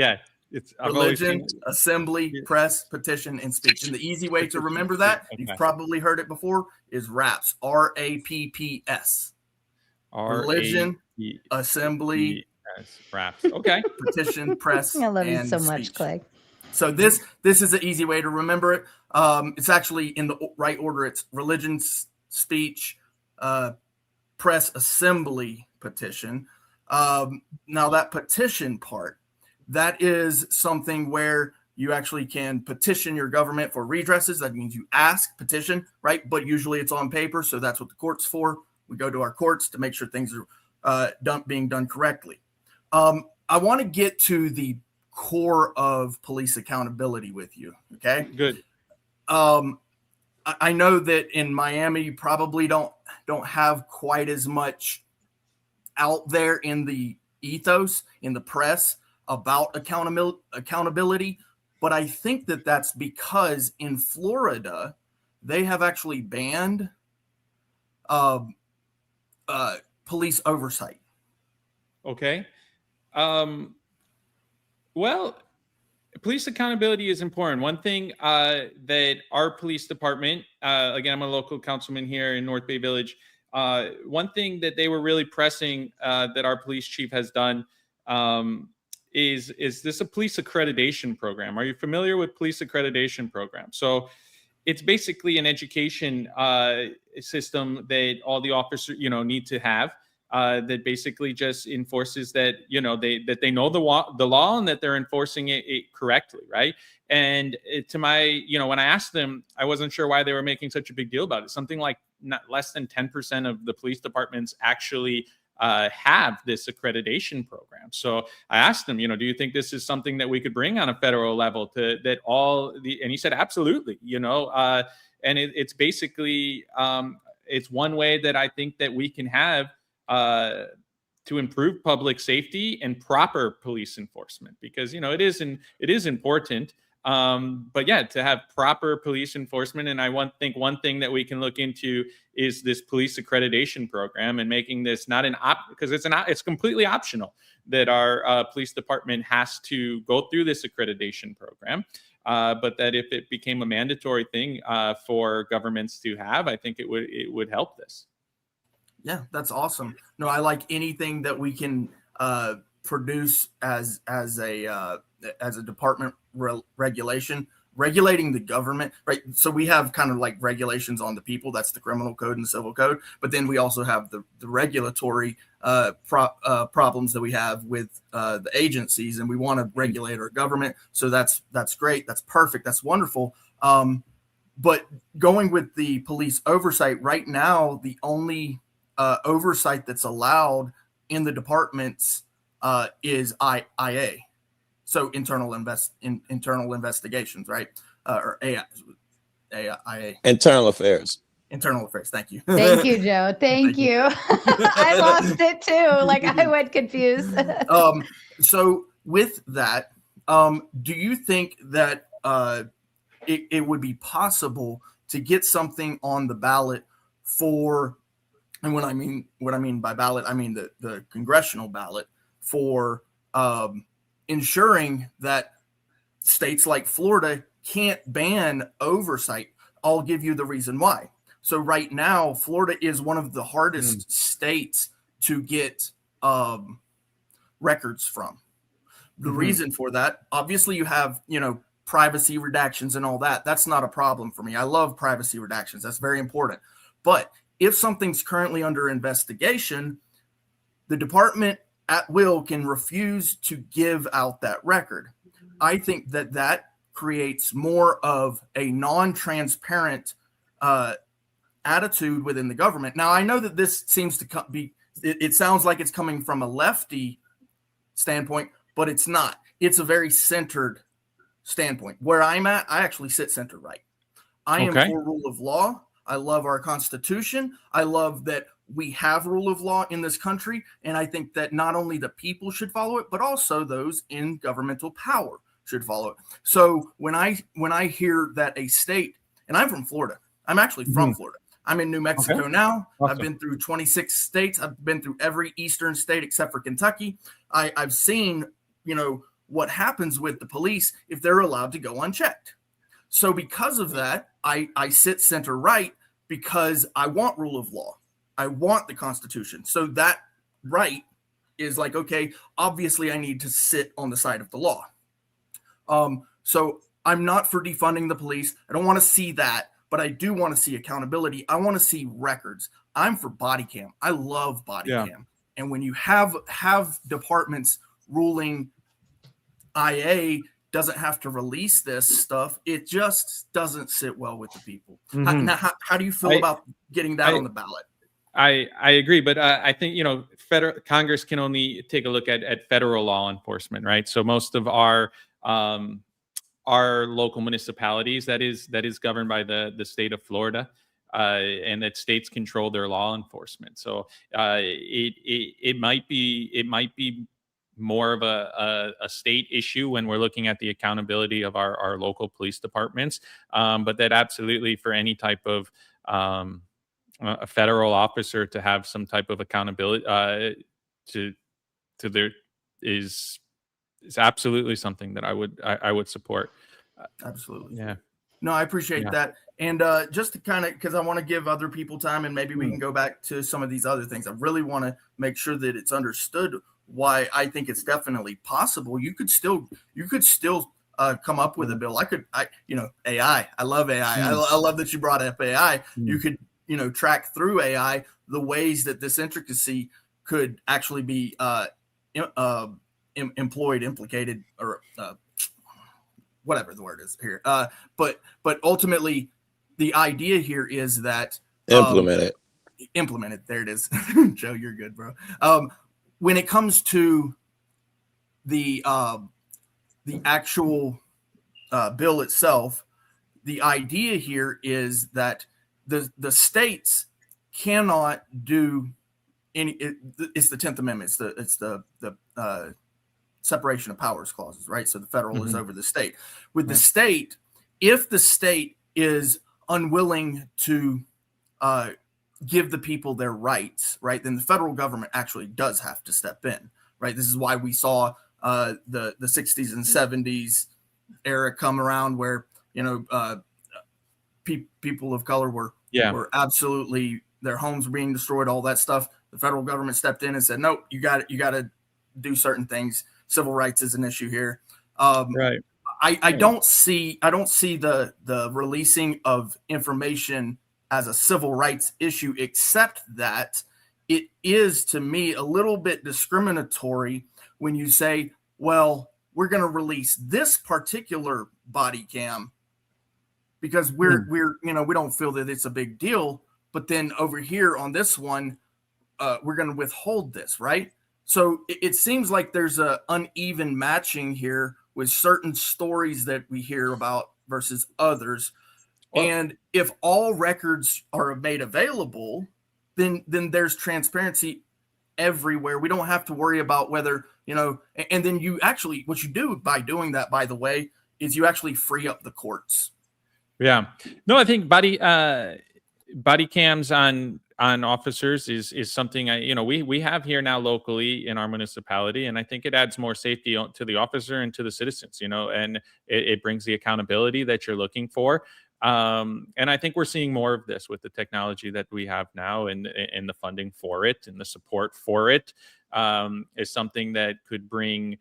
I've always Religion, seen, assembly, press, petition, and speech. And the easy way to remember that, you've probably heard it before, is RAPS. RAPPS. Religion, assembly, RAPS. Okay. petition, press. I love you and so speech. much, Clay. So this is an easy way to remember it. It's actually in the right order. It's religion, speech, press, assembly, petition. Now that petition part, that is something where you actually can petition your government for redresses. That means you ask, petition, right? But usually it's on paper, so that's what the court's for. We go to our courts to make sure things are being done correctly. I want to get to the core of police accountability with you, okay? Good. I know that in Miami, you probably don't have quite as much out there in the ethos, in the press, about accountability, but I think that that's because in Florida, they have actually banned police oversight. Okay. Well, police accountability is important. One thing that our police department, again, I'm a local councilman here in North Bay Village. One thing that they were really pressing that our police chief has done is this a police accreditation program? Are you familiar with police accreditation program? So it's basically an education system that all the officers, need to have. That basically just enforces that, they know the law and that they're enforcing it correctly, right? And to my, when I asked them, I wasn't sure why they were making such a big deal about it. Something like not less than 10% of the police departments actually have this accreditation program. So I asked them, do you think this is something that we could bring on a federal level and he said, absolutely, and it's basically, it's one way that I think that we can have to improve public safety and proper police enforcement, because it is important. But yeah, to have proper police enforcement, and I think one thing that we can look into is this police accreditation program, and making this not because it's completely optional that our police department has to go through this accreditation program. But that if it became a mandatory thing for governments to have, I think it would help this. Yeah, that's awesome. No, I like anything that we can produce as a department regulation, regulating the government, right? So we have kind of like regulations on the people. That's the criminal code and the civil code. But then we also have the regulatory problems that we have with the agencies, and we want to regulate our government. So that's great. That's perfect. That's wonderful. But going with the police oversight right now, the only oversight that's allowed in the departments is IA, so internal investigations, right? Or IA. Internal affairs. Internal affairs. Thank you. Thank you, Joe. Thank you. I lost it too. Like I went confused. So with that, do you think that it would be possible to get something on the ballot for? And what I mean by ballot, I mean the congressional ballot for ensuring that states like Florida can't ban oversight. I'll give you the reason why. So right now, Florida is one of the hardest states to get records from. The reason for that, obviously you have, privacy redactions and all that. That's not a problem for me. I love privacy redactions. That's very important. But if something's currently under investigation, the department at will can refuse to give out that record. I think that creates more of a non-transparent attitude within the government. Now, I know that this seems to be, it sounds like it's coming from a lefty standpoint, but it's not. It's a very centered standpoint. Where I'm at, I actually sit center right. I am for rule of law. I love our Constitution. I love that we have rule of law in this country. And I think that not only the people should follow it, but also those in governmental power should follow it. So when I hear that a state And I'm from Florida. I'm actually from Florida. I'm in New Mexico now. Awesome. I've been through 26 states. I've been through every eastern state except for Kentucky. I've seen, what happens with the police if they're allowed to go unchecked. So because of that, I sit center right because I want rule of law. I want the Constitution. So that right is like, okay, obviously I need to sit on the side of the law. So I'm not for defunding the police. I don't want to see that, but I do want to see accountability. I want to see records. I'm for body cam. I love body cam. And when you have departments ruling IA doesn't have to release this stuff, it just doesn't sit well with the people. How do you feel about getting that on the ballot? I agree, but I think Congress can only take a look at federal law enforcement, right? So most of our local municipalities that is governed by the state of Florida, and that states control their law enforcement. So it might be more of a state issue when we're looking at the accountability of our local police departments, but that absolutely for any type of a federal officer to have some type of accountability to their is absolutely something that I would support. Absolutely. Yeah. No, I appreciate that. And just to kind of, because I want to give other people time, and maybe we can go back to some of these other things. I really want to make sure that it's understood why I think it's definitely possible. You could still come up with a bill. AI. I love AI. I love that you brought up AI. You could, track through AI the ways that this intricacy could actually be implicated, or whatever the word is here. But ultimately, the idea here is that implement it. There it is. Joe, you're good, bro. When it comes to the actual bill itself, the idea here is that the states cannot do any. It's the 10th Amendment. It's the separation of powers clauses, right? So the federal is over the state. With the state, if the state is unwilling to give the people their rights, right, then the federal government actually does have to step in, right? This is why we saw the 60s and 70s era come around, where people of color were absolutely, their homes were being destroyed, all that stuff. The federal government stepped in and said, "No, you got to do certain things. Civil rights is an issue here." Right. I don't see the releasing of information as a civil rights issue, except that it is, to me, a little bit discriminatory when you say, well, we're going to release this particular body cam because we don't feel that it's a big deal, but then over here on this one, we're going to withhold this, right? So it seems like there's a uneven matching here with certain stories that we hear about versus others. And if all records are made available, then there's transparency everywhere. We don't have to worry about whether, and then you actually, what you do by doing that, by the way, is you actually free up the courts. Yeah. No, I think body cams on officers is something we have here now locally in our municipality, and I think it adds more safety to the officer and to the citizens, and it brings the accountability that you're looking for. And I think we're seeing more of this with the technology that we have now, and the funding for it and the support for it is something that could bring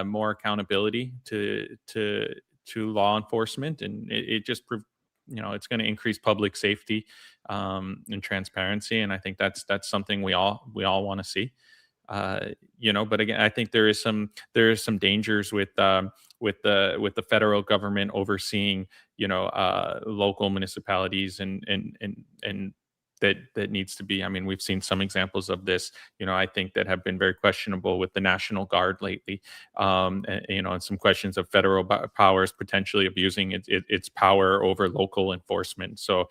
more accountability to law enforcement, and it just it's going to increase public safety and transparency, and I think that's something we all want to see. But again, I think there is some dangers with the federal government overseeing local municipalities and that needs to be. I mean, we've seen some examples of this, I think that have been very questionable with the National Guard lately, and some questions of federal powers potentially abusing its power over local enforcement. So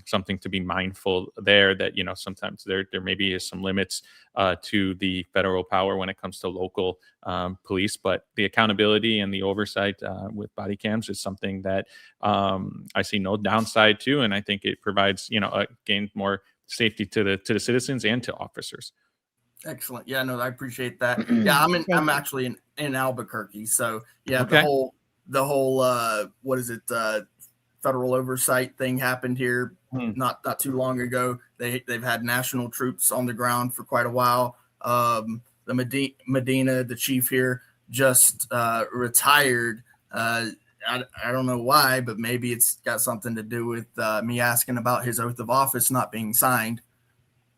something to be mindful there, that, sometimes there maybe is some limits to the federal power when it comes to local police. But the accountability and the oversight with body cams is something that I see no downside to, and I think it provides again more safety to the citizens and to officers. Excellent. Yeah, no, I appreciate that. Yeah, I'm actually in Albuquerque, so yeah, Okay. the whole what is it? Federal oversight thing happened here not too long ago. They've had national troops on the ground for quite a while. The Medina, the chief here, just retired. I don't know why, but maybe it's got something to do with me asking about his oath of office not being signed,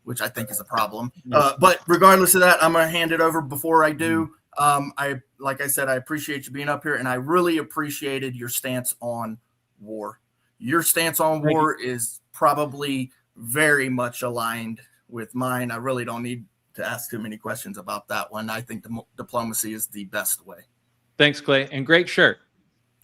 which I think is a problem. But regardless of that, I'm going to hand it over. Before I do, like I said, I appreciate you being up here, and I really appreciated your stance on war. Your stance on war is probably very much aligned with mine. I really don't need to ask too many questions about that one. I think diplomacy is the best way. Thanks, Clay, and great shirt.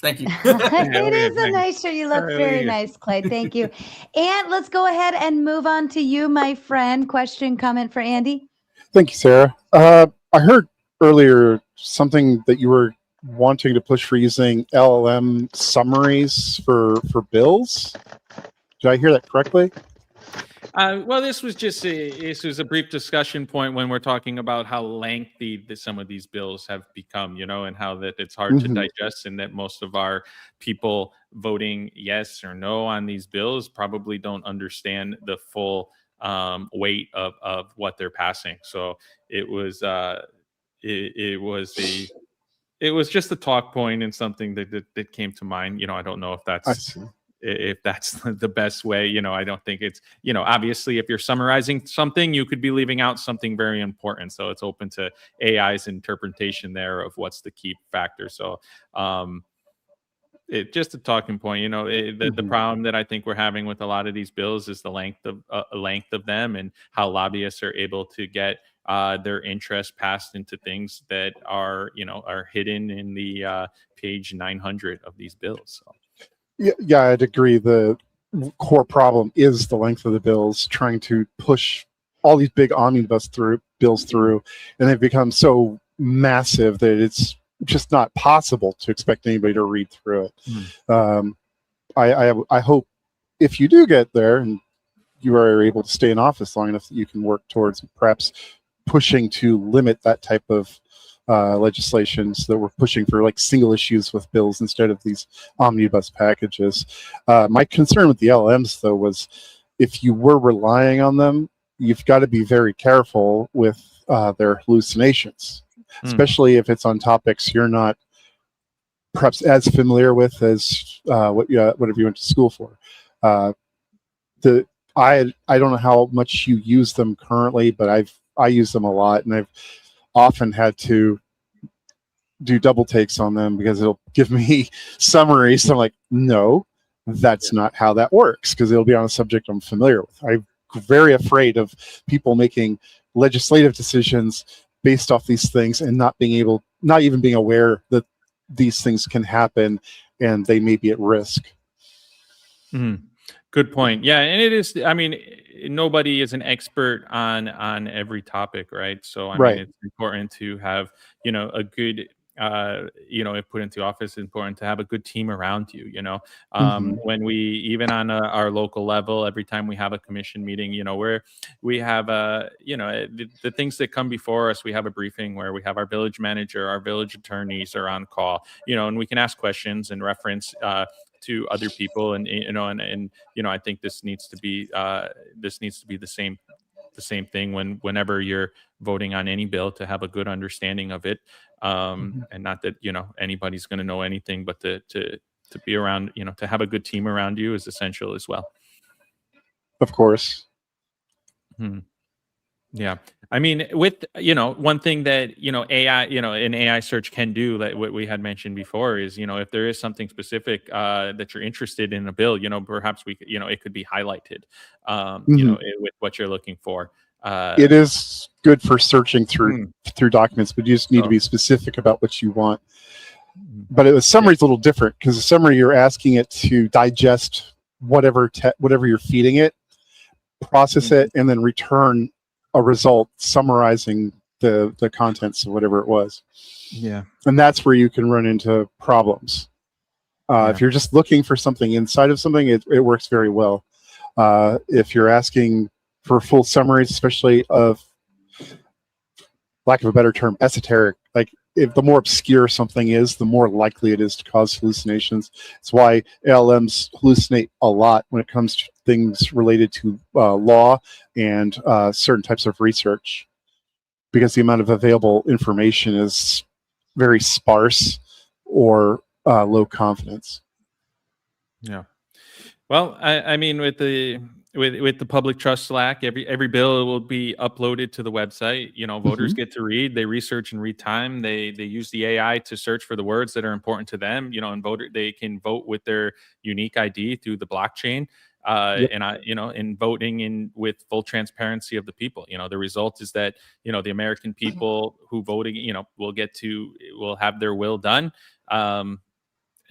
Thank you. It is a nice shirt. You look very nice, Clay. Thank you. And let's go ahead and move on to you, my friend. Question, comment for Andy? Thank you, Sarah. I heard earlier something that you were wanting to push for using LLM summaries for bills. Did I hear that correctly? Well, this was a brief discussion point when we're talking about how lengthy some of these bills have become, and how that it's hard to digest, and that most of our people voting yes or no on these bills probably don't understand the full weight of what they're passing. So it was just a talk point and something that came to mind. I don't know if that's the best way. I don't think it's, obviously if you're summarizing something, you could be leaving out something very important. So it's open to AI's interpretation there of what's the key factor. So just a talking point, the problem that I think we're having with a lot of these bills is the length of them, and how lobbyists are able to get their interest passed into things that are hidden in the page 900 of these bills. So. Yeah, I'd agree. The core problem is the length of the bills, trying to push all these big omnibus bills through, and they've become so massive that it's just not possible to expect anybody to read through it. I hope if you do get there and you are able to stay in office long enough that you can work towards perhaps pushing to limit that type of legislation, so that we're pushing for like single issues with bills instead of these omnibus packages. My concern with the LMs, though, was if you were relying on them, you've got to be very careful with their hallucinations, especially if it's on topics you're not perhaps as familiar with as whatever you went to school for. I don't know how much you use them currently, but I use them a lot, and I've often had to do double takes on them because it'll give me summaries. I'm like, no, that's not how that works, because it'll be on a subject I'm familiar with. I'm very afraid of people making legislative decisions based off these things and not even being aware that these things can happen and they may be at risk. Good point. Yeah, and it is. I mean, nobody is an expert on every topic, right? So I mean, it's important to have a good if put into office, it's important to have a good team around you. When we even on our local level, every time we have a commission meeting, where we have the things that come before us, we have a briefing where we have our village manager, our village attorneys are on call, and we can ask questions and reference to other people, and I think this needs to be the same thing whenever you're voting on any bill, to have a good understanding of it, and not that anybody's going to know anything, but to be around, to have a good team around you is essential as well. Of course. Yeah. I mean, with, one thing that, AI, an AI search can do, like what we had mentioned before, is, if there is something specific that you're interested in a bill, perhaps it could be highlighted, with what you're looking for. It is good for searching through documents, but you just need to be specific about what you want. But the summary is a little different, because the summary, you're asking it to digest whatever you're feeding it, process it, and then return a result summarizing the contents of whatever it was. Yeah. And that's where you can run into problems. If you're just looking for something inside of something, it works very well. If you're asking for full summaries, especially of, lack of a better term, esoteric, like if the more obscure something is, the more likely it is to cause hallucinations. It's why ALMs hallucinate a lot when it comes to things related to law and certain types of research, because the amount of available information is very sparse or low confidence. Yeah. Well, I mean, with the public trust Slack, every bill will be uploaded to the website. Voters get to read, they research in real time. They use the AI to search for the words that are important to them. And they can vote with their unique ID through the blockchain. In voting with full transparency of the people. The result is that the American people who voting will have their will done.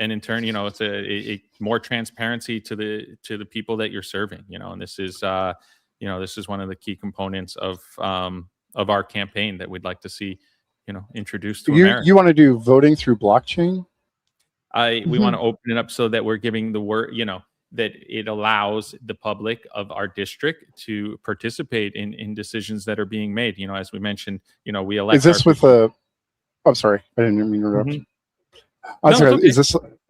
And in turn, it's a more transparency to the people that you're serving. And this is one of the key components of our campaign that we'd like to see, introduced to America. You want to do voting through blockchain? We want to open it up so that we're giving the word, that it allows the public of our district to participate in decisions that are being made. As we mentioned, we elect. Is this with a? I'm sorry, I didn't mean to interrupt. Okay. Is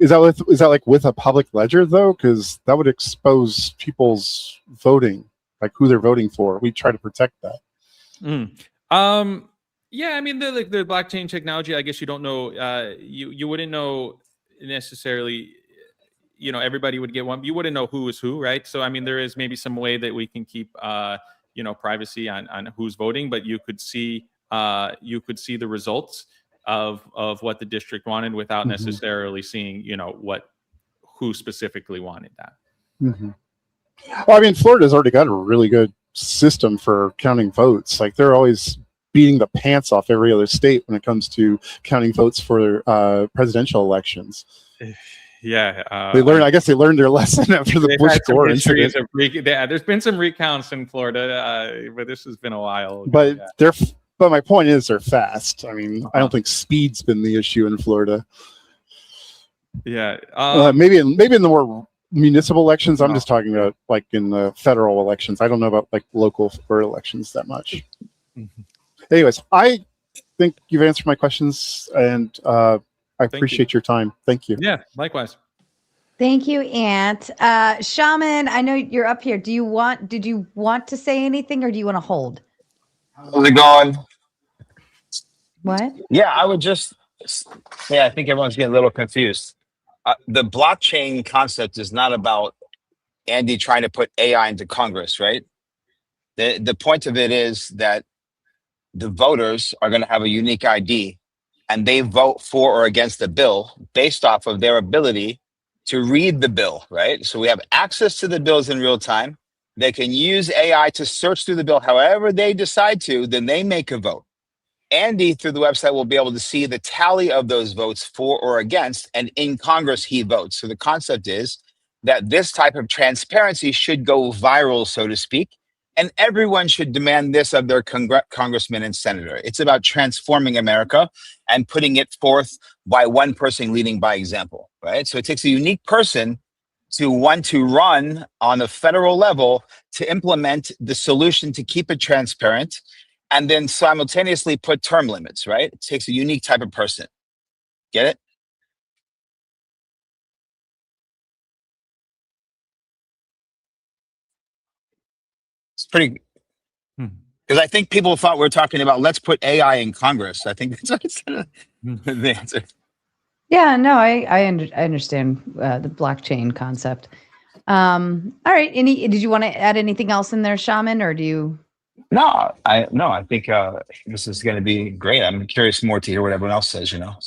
that like with a public ledger though? Because that would expose people's voting, like who they're voting for. We try to protect that. Yeah, I mean the blockchain technology. I guess you don't know. You wouldn't know necessarily. Everybody would get one. You wouldn't know who is who, right? So I mean, there is maybe some way that we can keep privacy on who's voting, but you could see the results of what the district wanted without necessarily seeing who specifically wanted that. Well, I mean, Florida's already got a really good system for counting votes. Like they're always beating the pants off every other state when it comes to counting votes for presidential elections. Yeah, I guess they learned their lesson after the Bush Gore incident. There's been some recounts in Florida, but this has been a while. But But my point is, they're fast. I mean, I don't think speed's been the issue in Florida. Yeah, maybe in the more municipal elections. I'm just talking about like in the federal elections. I don't know about like local elections that much. Anyways, I think you've answered my questions, and I appreciate your time. Thank you. Yeah, likewise. Thank you, Ant. Shaman, I know you're up here. Did you want to say anything, or do you want to hold? How's it going? What? Yeah, I think everyone's getting a little confused. The blockchain concept is not about Andy trying to put AI into Congress, right? The point of it is that the voters are going to have a unique ID, and they vote for or against the bill based off of their ability to read the bill, right? So we have access to the bills in real time. They can use AI to search through the bill however they decide to, then they make a vote. Andy, through the website, will be able to see the tally of those votes for or against, and in Congress, he votes. So the concept is that this type of transparency should go viral, so to speak, and everyone should demand this of their congressman and senator. It's about transforming America and putting it forth by one person leading by example, right? So it takes a unique person to want to run on a federal level to implement the solution to keep it transparent and then simultaneously put term limits, right? It takes a unique type of person. Get it? It's pretty, because I think people thought we were talking about let's put AI in Congress. I think that's the answer. Yeah, no, I understand the blockchain concept. All right. Did you want to add anything else in there, Shaman, or do you? No, I think this is going to be great. I'm curious more to hear what everyone else says, All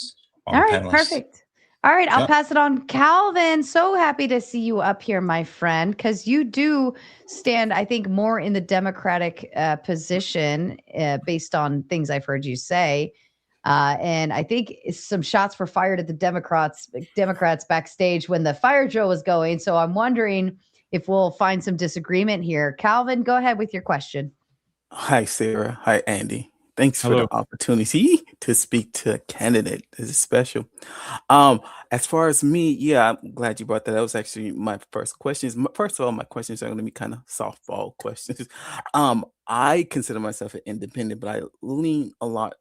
right, perfect. All right, I'll pass it on. Calvin, so happy to see you up here, my friend, because you do stand, I think, more in the Democratic position based on things I've heard you say. And I think some shots were fired at the Democrats backstage when the fire drill was going. So I'm wondering if we'll find some disagreement here. Calvin, go ahead with your question. Hi, Sarah. Hi, Andy. Thanks for Hello. the opportunity to speak to a candidate. This is special. As far as me, yeah, I'm glad you brought that. That was actually my first questions. First of all, my questions are going to be kind of softball questions. I consider myself an independent, but I lean a lot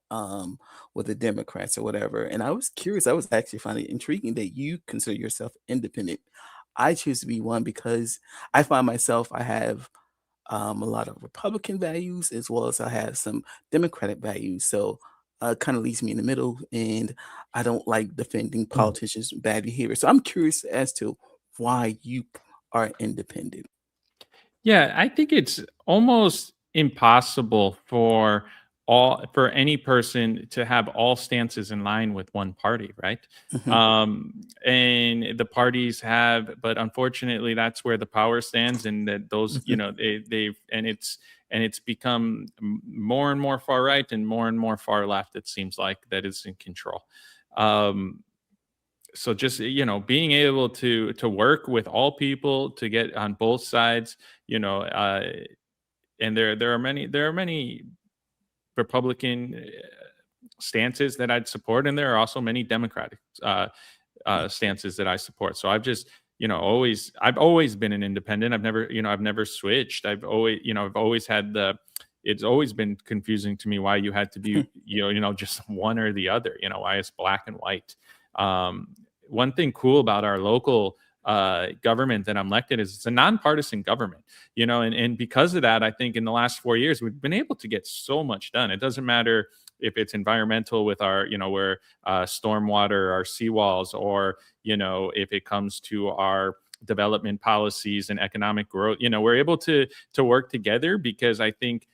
with the Democrats or whatever. And I was curious. I was actually finding it intriguing that you consider yourself independent. I choose to be one because I find myself. I have a lot of Republican values as well as I have some Democratic values. So kind of leaves me in the middle, and I don't like defending politicians' bad behavior. So I'm curious as to why you are independent. Yeah, I think it's almost impossible for any person to have all stances in line with one party, right? Mhm. And the parties have, but unfortunately, that's where the power stands, and that those, Mhm. they've and it's become more and more far right and more far left. It seems like that is in control. Um, so just being able to work with all people to get on both sides, you know uh and there are many Republican stances that I'd support, and there are also many Democratic stances that I support. So I've always been an independent. I've never switched. I've always had the it's always been confusing to me why you had to be just one or the other. Why it's black and white. One thing cool about our local government that I'm elected is it's a nonpartisan government, and because of that, I think in the last 4 years we've been able to get so much done. It doesn't matter if it's environmental with our, where stormwater, our seawalls, or if it comes to our development policies and economic growth. We're able to work together because I think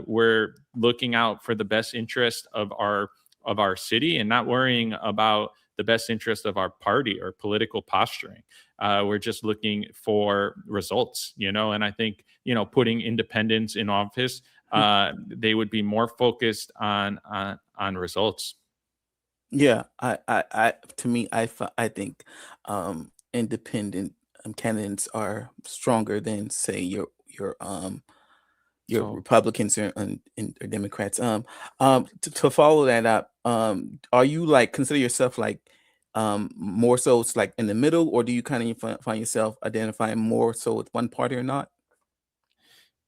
we're looking out for the best interest of our city and not worrying about the best interest of our party or political posturing. We're just looking for results, and I think, putting independents in office, they would be more focused on results. Yeah, to me, I think independent candidates are stronger than say your So Republicans or Democrats. To follow that up, are you like consider yourself like more so it's like in the middle, or do you kind of find yourself identifying more so with one party or not?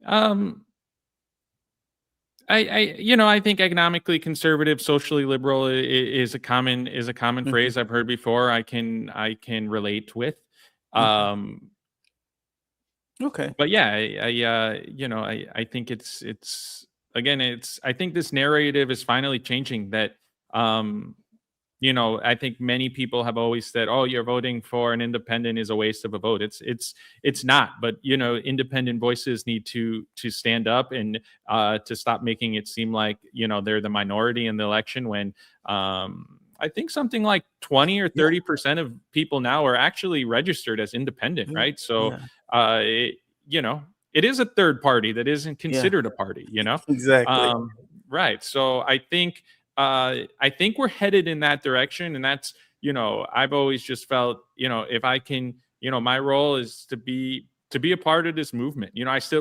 um, I think economically conservative, socially liberal is a common Mhm. phrase I've heard before. I can relate with. Mhm. Um, Okay. but yeah, I think it's again, I think this narrative is finally changing that. um I think many people have always said, "Oh, you're voting for an independent is a waste of a vote." It's not, but independent voices need to stand up and to stop making it seem like they're the minority in the election when I think something like 20 or Yeah. 30% of people now are actually registered as independent, Yeah. right? So Yeah. uh, it, it is a third party that isn't Yeah. considered a party. Exactly. Right. So I think we're headed in that direction, and that's I've always just felt if I can, my role is to be a part of this movement.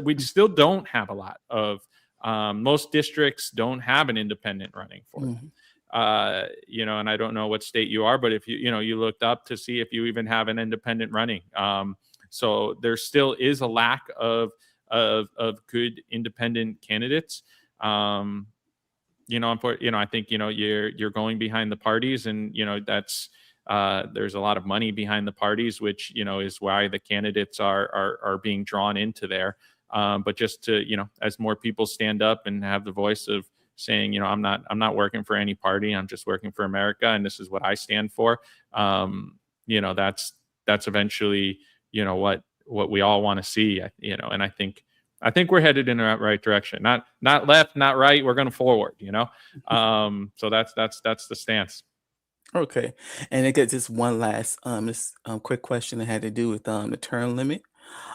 We still don't have a lot of most districts don't have an independent running for them. Mhm. And I don't know what state you are, but if you looked up to see if you even have an independent running. So there still is a lack of good independent candidates. Um, I think you're going behind the parties, and that's there's a lot of money behind the parties, which is why the candidates are being drawn into there. But just to as more people stand up and have the voice of saying, I'm not working for any party, I'm just working for America, and this is what I stand for. That's eventually what we all want to see. And I think we're headed in the right direction. Not left, not right. We're going forward. So that's the stance. Okay. And I got just one last this quick question that had to do with the term limit.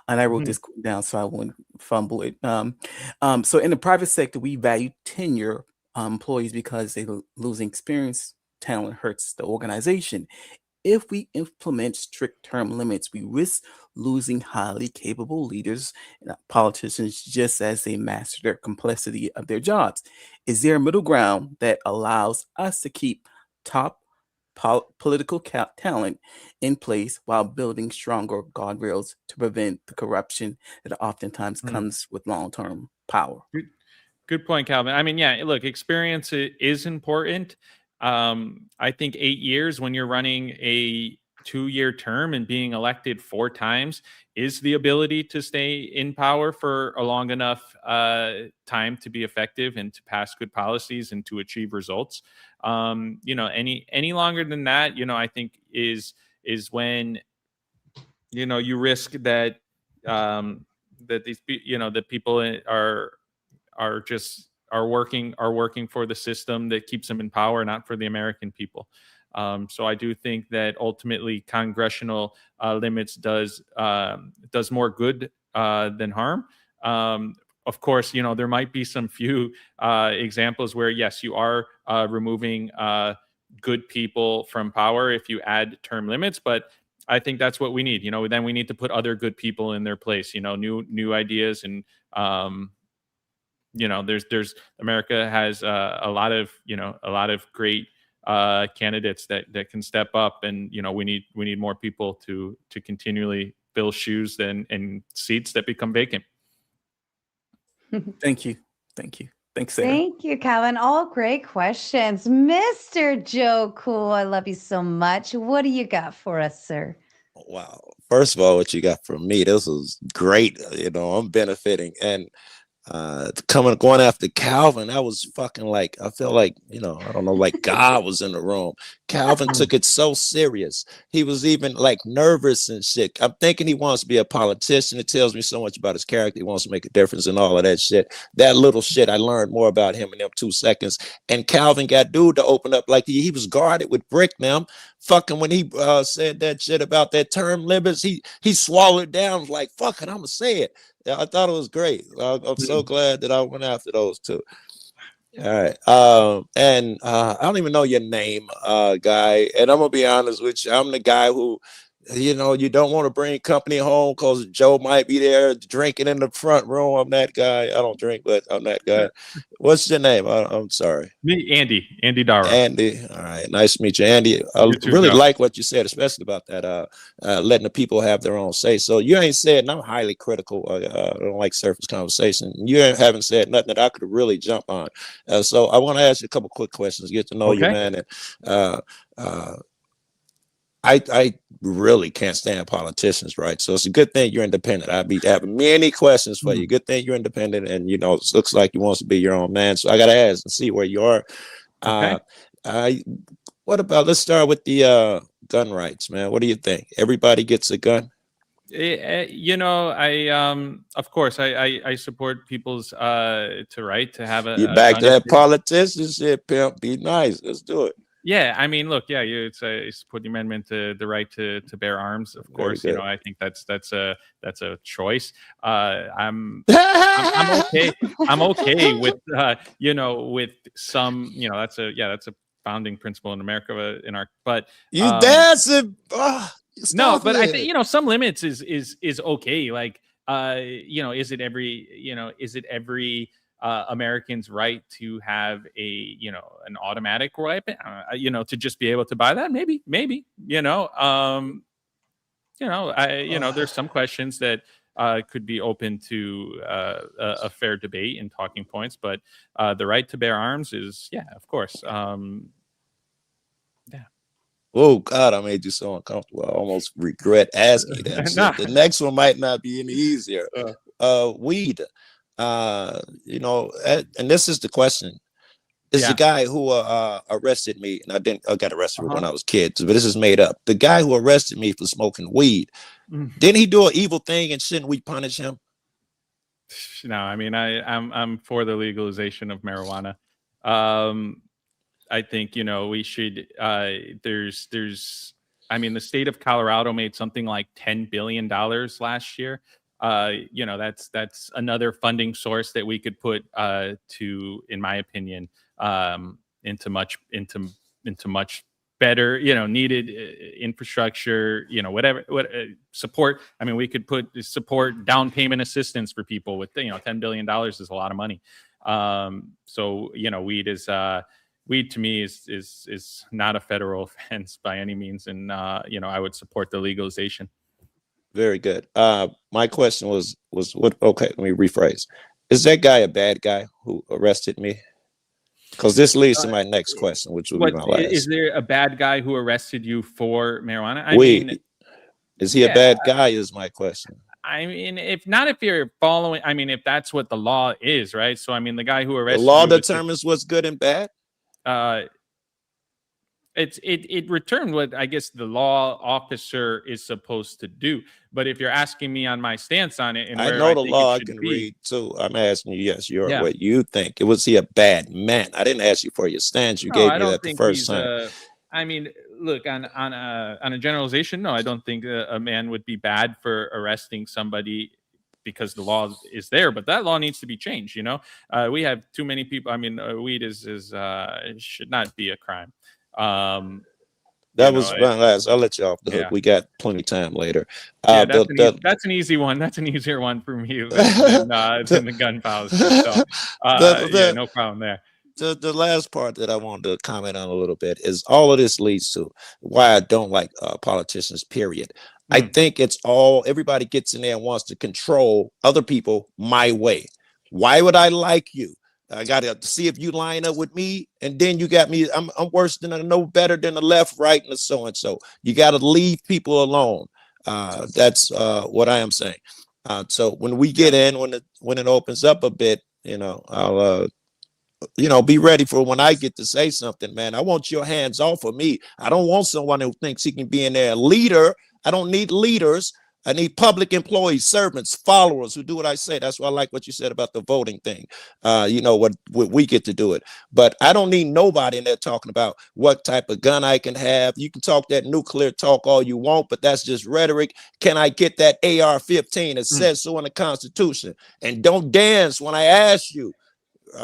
And I wrote Mhm. this down so I wouldn't fumble it. So in the private sector, we value tenure employees because they losing experience, talent hurts the organization. If we implement strict term limits, we risk losing highly capable leaders and politicians just as they master their complexity of their jobs. Is there a middle ground that allows us to keep top political talent in place while building stronger guardrails to prevent the corruption that oftentimes comes with long-term power? Good point, Calvin. I mean, yeah, look, experience is important. I think 8 years when you're running a 2-year term and being elected 4 times is the ability to stay in power for a long enough time to be effective and to pass good policies and to achieve results. Any longer than that, I think is when you risk that that these that people are working for the system that keeps them in power, not for the American people. So I do think that ultimately congressional limits does more good than harm. Of course, there might be some few examples where, yes, you are removing good people from power if you add term limits, but I think that's what we need. Then we need to put other good people in their place. New ideas, and there's America has a lot of great candidates that can step up, and we need more people to continually fill shoes and seats that become vacant. Thank you. Thanks, Sarah. Thank you, Calvin. All great questions. Mr. Joe Cool, I love you so much. What do you got for us, sir? Wow. First of all, what you got from me, this was great. I'm benefiting. And going after Calvin, that was fucking like, I feel like, I don't know, like God was in the room. Calvin took it so serious. He was even like nervous and shit. I'm thinking he wants to be a politician. It tells me so much about his character. He wants to make a difference and all of that shit. That little shit, I learned more about him in them 2 seconds. And Calvin got dude to open up like he was guarded with brick now. Fucking when he said that shit about that term limits, he swallowed down like, fuck it, I'm gonna say it. Yeah, I thought it was great. I'm so glad that I went after those two. All right. And I don't even know your name, guy. And I'm gonna be honest with you. I'm the guy who, you don't want to bring company home because Joe might be there drinking in the front room. I'm that guy. I don't drink, but I'm that guy. What's your name? I'm sorry. Me, Andy Daro. Andy. All right. Nice to meet you, Andy. I really like what you said, especially about that letting the people have their own say. So you ain't said, and I'm highly critical. I don't like surface conversation. You haven't said nothing that I could really jump on. So I want to ask you a couple quick questions, get to know you, man. And I really can't stand politicians, right? So it's a good thing you're independent. I'd be having many questions for you. Good thing you're independent, and it looks like you want to be your own man. So I gotta ask and see where you are. What about? Let's start with the gun rights, man. What do you think? Everybody gets a gun? Of course, I support people's right to have a. You back to that politician shit, pimp. Be nice. Let's do it. Yeah, I mean, look, yeah, you support the amendment to the right to bear arms. Of course, I think that's a choice. I'm okay. I'm okay with with some, that's a founding principle in America but you dancing. No, but I think some limits is okay. Like is it every Americans' right to have an automatic weapon, to just be able to buy that? Maybe, there's some questions that could be open to a fair debate and talking points, but the right to bear arms is, of course. Oh God, I made you so uncomfortable. I almost regret asking you that. Nah. The next one might not be any easier. Weed. And this is the question. Is the guy who arrested me, and I got arrested when I was kids, but this is made up. The guy who arrested me for smoking weed, didn't he do an evil thing, and shouldn't we punish him? No, I mean, I'm for the legalization of marijuana. I think we should. There's. I mean, the state of Colorado made something like $10 billion last year. That's another funding source that we could put to, in my opinion, into much better, needed infrastructure, whatever, support. I mean, we could support down payment assistance for people with, $10 billion is a lot of money. So, weed to me is not a federal offense by any means. And, I would support the legalization. Very good. My question was what? Okay, let me rephrase. Is that guy a bad guy who arrested me? Because this leads to my next question, which will be my last. Is there a bad guy who arrested you for marijuana? Is he a bad guy? Is my question. I mean, if you're following, I mean, if that's what the law is, right? So, I mean, the guy who arrested the law you determines what's good and bad. It returned what I guess the law officer is supposed to do. But if you're asking me on my stance on it, and I know the law, I can read too. I'm asking you, yes, what you think. Was he a bad man? I didn't ask you for your stance. You gave me that the first time. I mean, look, on a generalization, no, I don't think a man would be bad for arresting somebody because the law is there, but that law needs to be changed. We have too many people. I mean, weed should not be a crime. That was my last. I'll let you off the hook. We got plenty of time later. That's an easy one. That's an easier one for me than the gun policy. So, no problem there. The last part that I wanted to comment on a little bit is all of this leads to why I don't like politicians, period. I think it's everybody gets in there and wants to control other people my way. Why would I like you? I got to see if you line up with me, and then you got me. I'm worse than no better than the left, right, and so and so. You got to leave people alone. That's what I am saying. So when we get in, when it opens up a bit, I'll be ready for when I get to say something, man. I want your hands off of me. I don't want someone who thinks he can be in there a leader. I don't need leaders. I need public employees, servants, followers who do what I say. That's why I like what you said about the voting thing. What we get to do it. But I don't need nobody in there talking about what type of gun I can have. You can talk that nuclear talk all you want, but that's just rhetoric. Can I get that AR-15? It says so in the Constitution. And don't dance when I ask you.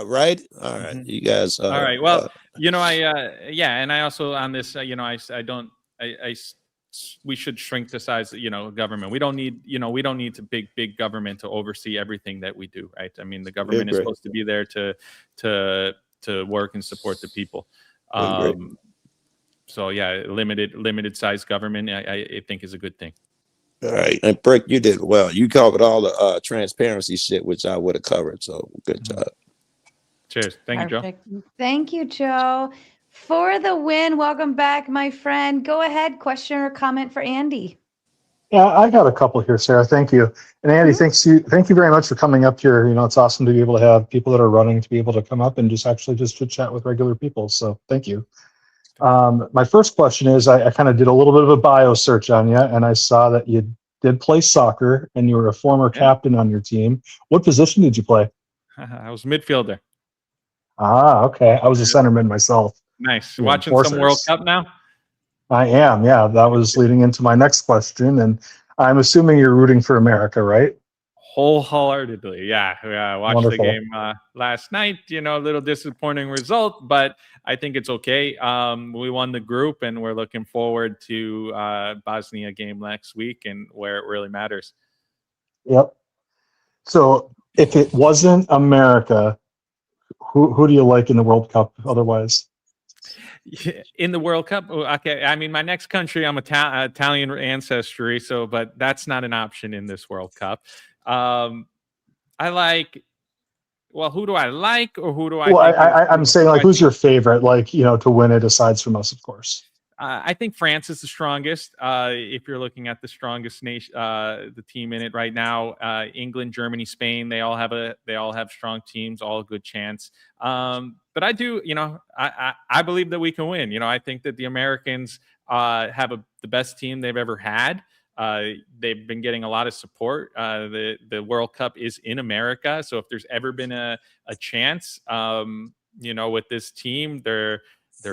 Right? All right. You guys. All right. Well, and I also on this, we should shrink the size of, government. We don't need to big government to oversee everything that we do, right? I mean, the government is supposed to be there to work and support the people. So yeah, limited size government, I think is a good thing. All right. And Brick, you did well. You covered all the transparency shit, which I would have covered. So good job. Cheers. Thank you, Joe. Thank you, Joe. For the win. Welcome back, my friend. Go ahead. Question or comment for Andy. Yeah, I got a couple here, Sarah. Thank you. And Andy, thank you very much for coming up here. It's awesome to be able to have people that are running to be able to come up and just chit chat with regular people. So thank you. My first question is, I kind of did a little bit of a bio search on you, and I saw that you did play soccer and you were a former captain on your team. What position did you play? I was midfielder. Ah, okay. I was a centerman myself. Nice. Watching some World Cup now? I am, yeah. That was leading into my next question, and I'm assuming you're rooting for America, right? Wholeheartedly, yeah. Watched Wonderful. the game last night. A little disappointing result, but I think it's okay. We won the group, and we're looking forward to Bosnia game next week, and where it really matters. Yep. So if it wasn't America, who do you like in the World Cup otherwise? In the World Cup? Okay. I mean, my next country, I'm Italian ancestry, but that's not an option in this World Cup. Who do I like, or who do I? Well, I'm saying, who's your favorite, to win it aside from us, of course? I think France is the strongest. If you're looking at the strongest nation, the team in it right now, England, Germany, Spain, they all have strong teams, all a good chance. But I do, I believe that we can win. I think that the Americans have the best team they've ever had. They've been getting a lot of support. The World Cup is in America, so if there's ever been a chance, with this team, they're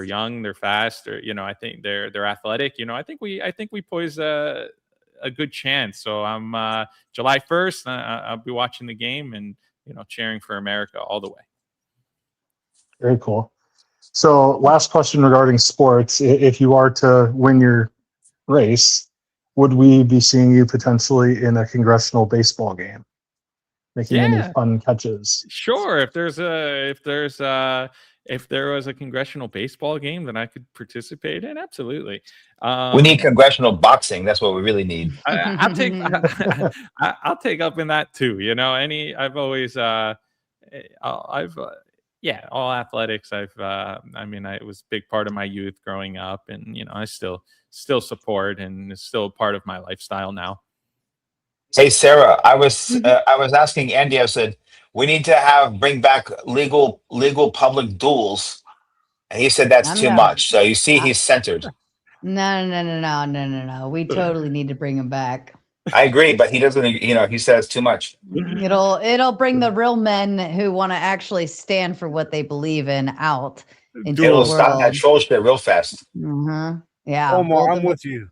young, they're fast, I think they're athletic. I think we pose a good chance. So I'm July 1st. I'll be watching the game and cheering for America all the way. Very cool. So last question regarding sports. If you are to win your race, would we be seeing you potentially in a congressional baseball game? Making any Yeah. fun catches? Sure. If there was a congressional baseball game that I could participate in, absolutely. We need congressional boxing. That's what we really need. I'll I'll take up in that too. You know, I've always yeah, all athletics. I mean, it was a big part of my youth growing up, and you know, I still support, and it's still a part of my lifestyle now. Hey, Sarah, I was asking Andy. I said we need to bring back legal public duels, and he said that's too much. So you see, he's centered. No. We totally need to bring him back. I agree, but he doesn't. You know, he says too much. It'll bring the real men who want to actually stand for what they believe in out into the It'll world. stop that troll shit real fast. Yeah, Omar, I'm with you.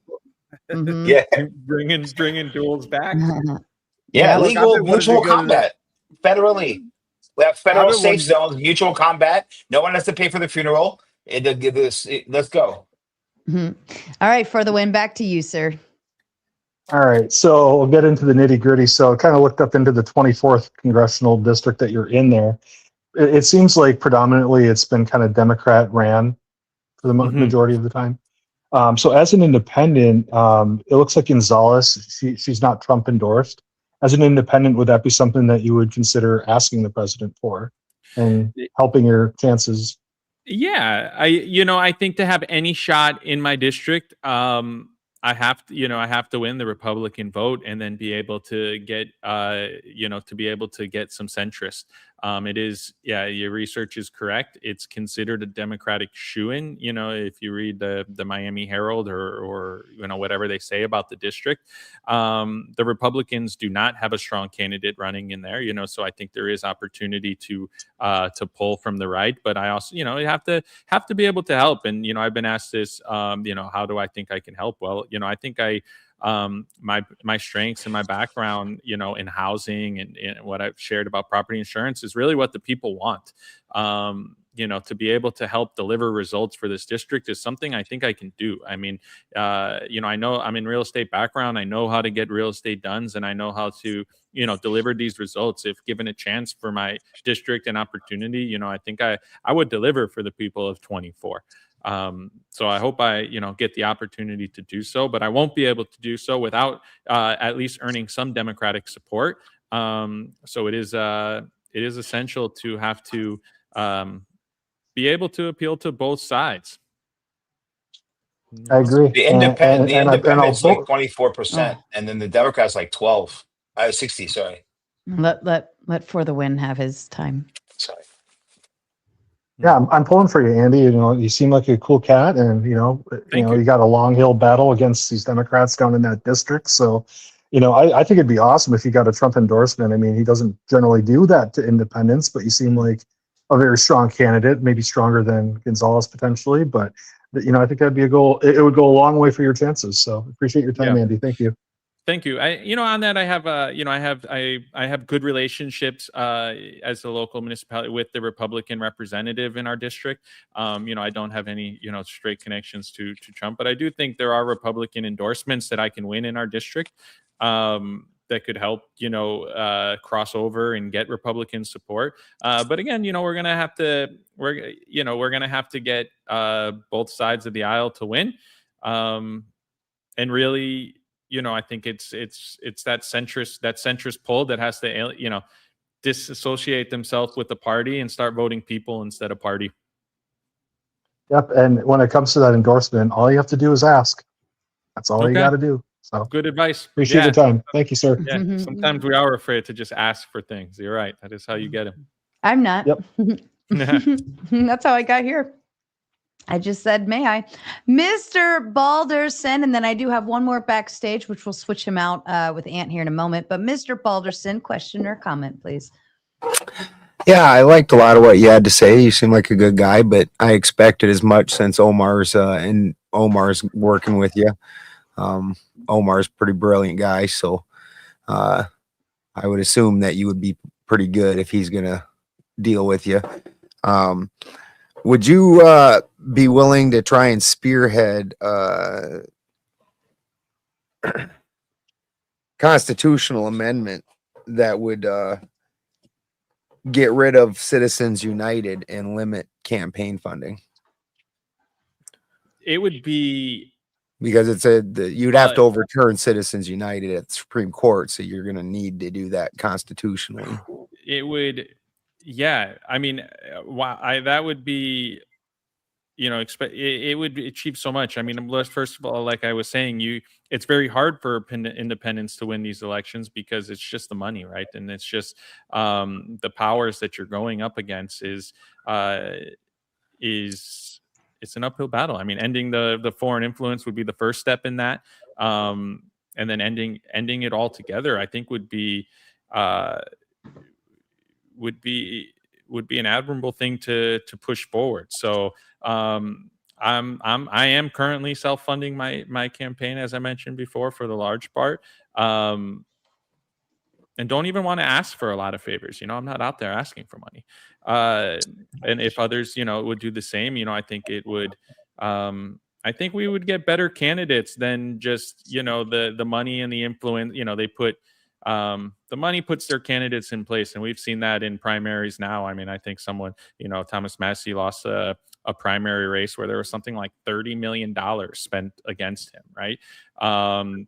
Yeah, bringing duels back. Yeah, Look, legal I've been wanting to mutual go to combat federally. We have federal I've been safe wanting- zones, mutual combat. No one has to pay for the funeral. Let's go. All right, for the win, back to you, sir. All right, so we'll get into the nitty gritty. So I kind of looked up into the 24th congressional district that you're in there. It seems like predominantly it's been kind of Democrat ran for the majority of the time. So as an independent, it looks like Gonzalez, she's not Trump endorsed. As an independent, would that be something that you would consider asking the president for and helping your chances? Yeah, I think to have any shot in my district, I have to win the Republican vote and then be able to get, some centrist. It is, your research is correct. It's considered a Democratic shoo-in. You know, if you read the Miami Herald or whatever they say about the district, the Republicans do not have a strong candidate running in there. You know, so I think there is opportunity to pull from the right. But I also, you have to be able to help. And I've been asked this. How do I think I can help? Well, I think my strengths and my background, in housing and what I've shared about property insurance is really what the people want. To be able to help deliver results for this district is something I think I can do. I mean, I know I'm in real estate background. I know how to get real estate done, and I know how to, deliver these results. If given a chance for my district and opportunity, I think I would deliver for the people of 24. So I hope I, get the opportunity to do so, but I won't be able to do so without at least earning some Democratic support. So it is essential to have to be able to appeal to both sides. I agree. The independent's like 24%, and then the Democrats like 60. Sorry. Let For the Win have his time. Sorry. Yeah, I'm pulling for you, Andy. You seem like a cool cat, and you got a long hill battle against these Democrats down in that district. So, I think it'd be awesome if you got a Trump endorsement. I mean, he doesn't generally do that to independents, but you seem like a very strong candidate, maybe stronger than Gonzalez potentially. But I think that'd be a goal. It would go a long way for your chances. So appreciate your time, Andy. Thank you. Thank you. On that, I have good relationships as a local municipality with the Republican representative in our district. I don't have any, straight connections to Trump, but I do think there are Republican endorsements that I can win in our district that could help, cross over and get Republican support. But again, we're gonna have to get both sides of the aisle to win, and really. I think it's that centrist pull that has to, disassociate themselves with the party and start voting people instead of party. Yep. And when it comes to that endorsement, all you have to do is ask. That's all you got to do. So good advice. Appreciate your time. Thank you, sir. Yeah. Sometimes we are afraid to just ask for things. You're right. That is how you get them. I'm not. Yep. That's how I got here. I just said, may I? Mr. Balderson, and then I do have one more backstage, which we'll switch him out with Ant here in a moment. But Mr. Balderson, question or comment, please. Yeah, I liked a lot of what you had to say. You seem like a good guy, but I expected as much since Omar's working with you. Omar's a pretty brilliant guy, so I would assume that you would be pretty good if he's going to deal with you. would you be willing to try and spearhead constitutional amendment that would get rid of Citizens United and limit campaign funding? It would be, because it said that you'd have to overturn Citizens United at the Supreme Court, so you're going to need to do that constitutionally. it would, yeah. I mean, that would be, you know, it would achieve so much. I mean, first of all, like I was saying, it's very hard for independents to win these elections because it's just the money, right? And it's just the powers that you're going up against is it's an uphill battle. I mean, ending the foreign influence would be the first step in that, and then ending it altogether, I think would be an admirable thing to push forward. So I am currently self-funding my campaign, as I mentioned before, for the large part, and don't even want to ask for a lot of favors. You know, I'm not out there asking for money. And if others, you know, would do the same, you know, I think it would. I think we would get better candidates than just, you know, the money and the influence. You know, they put the money puts their candidates in place, and we've seen that in primaries now. I mean, I think someone, you know, Thomas Massey lost a primary race where there was something like $30 million spent against him, right?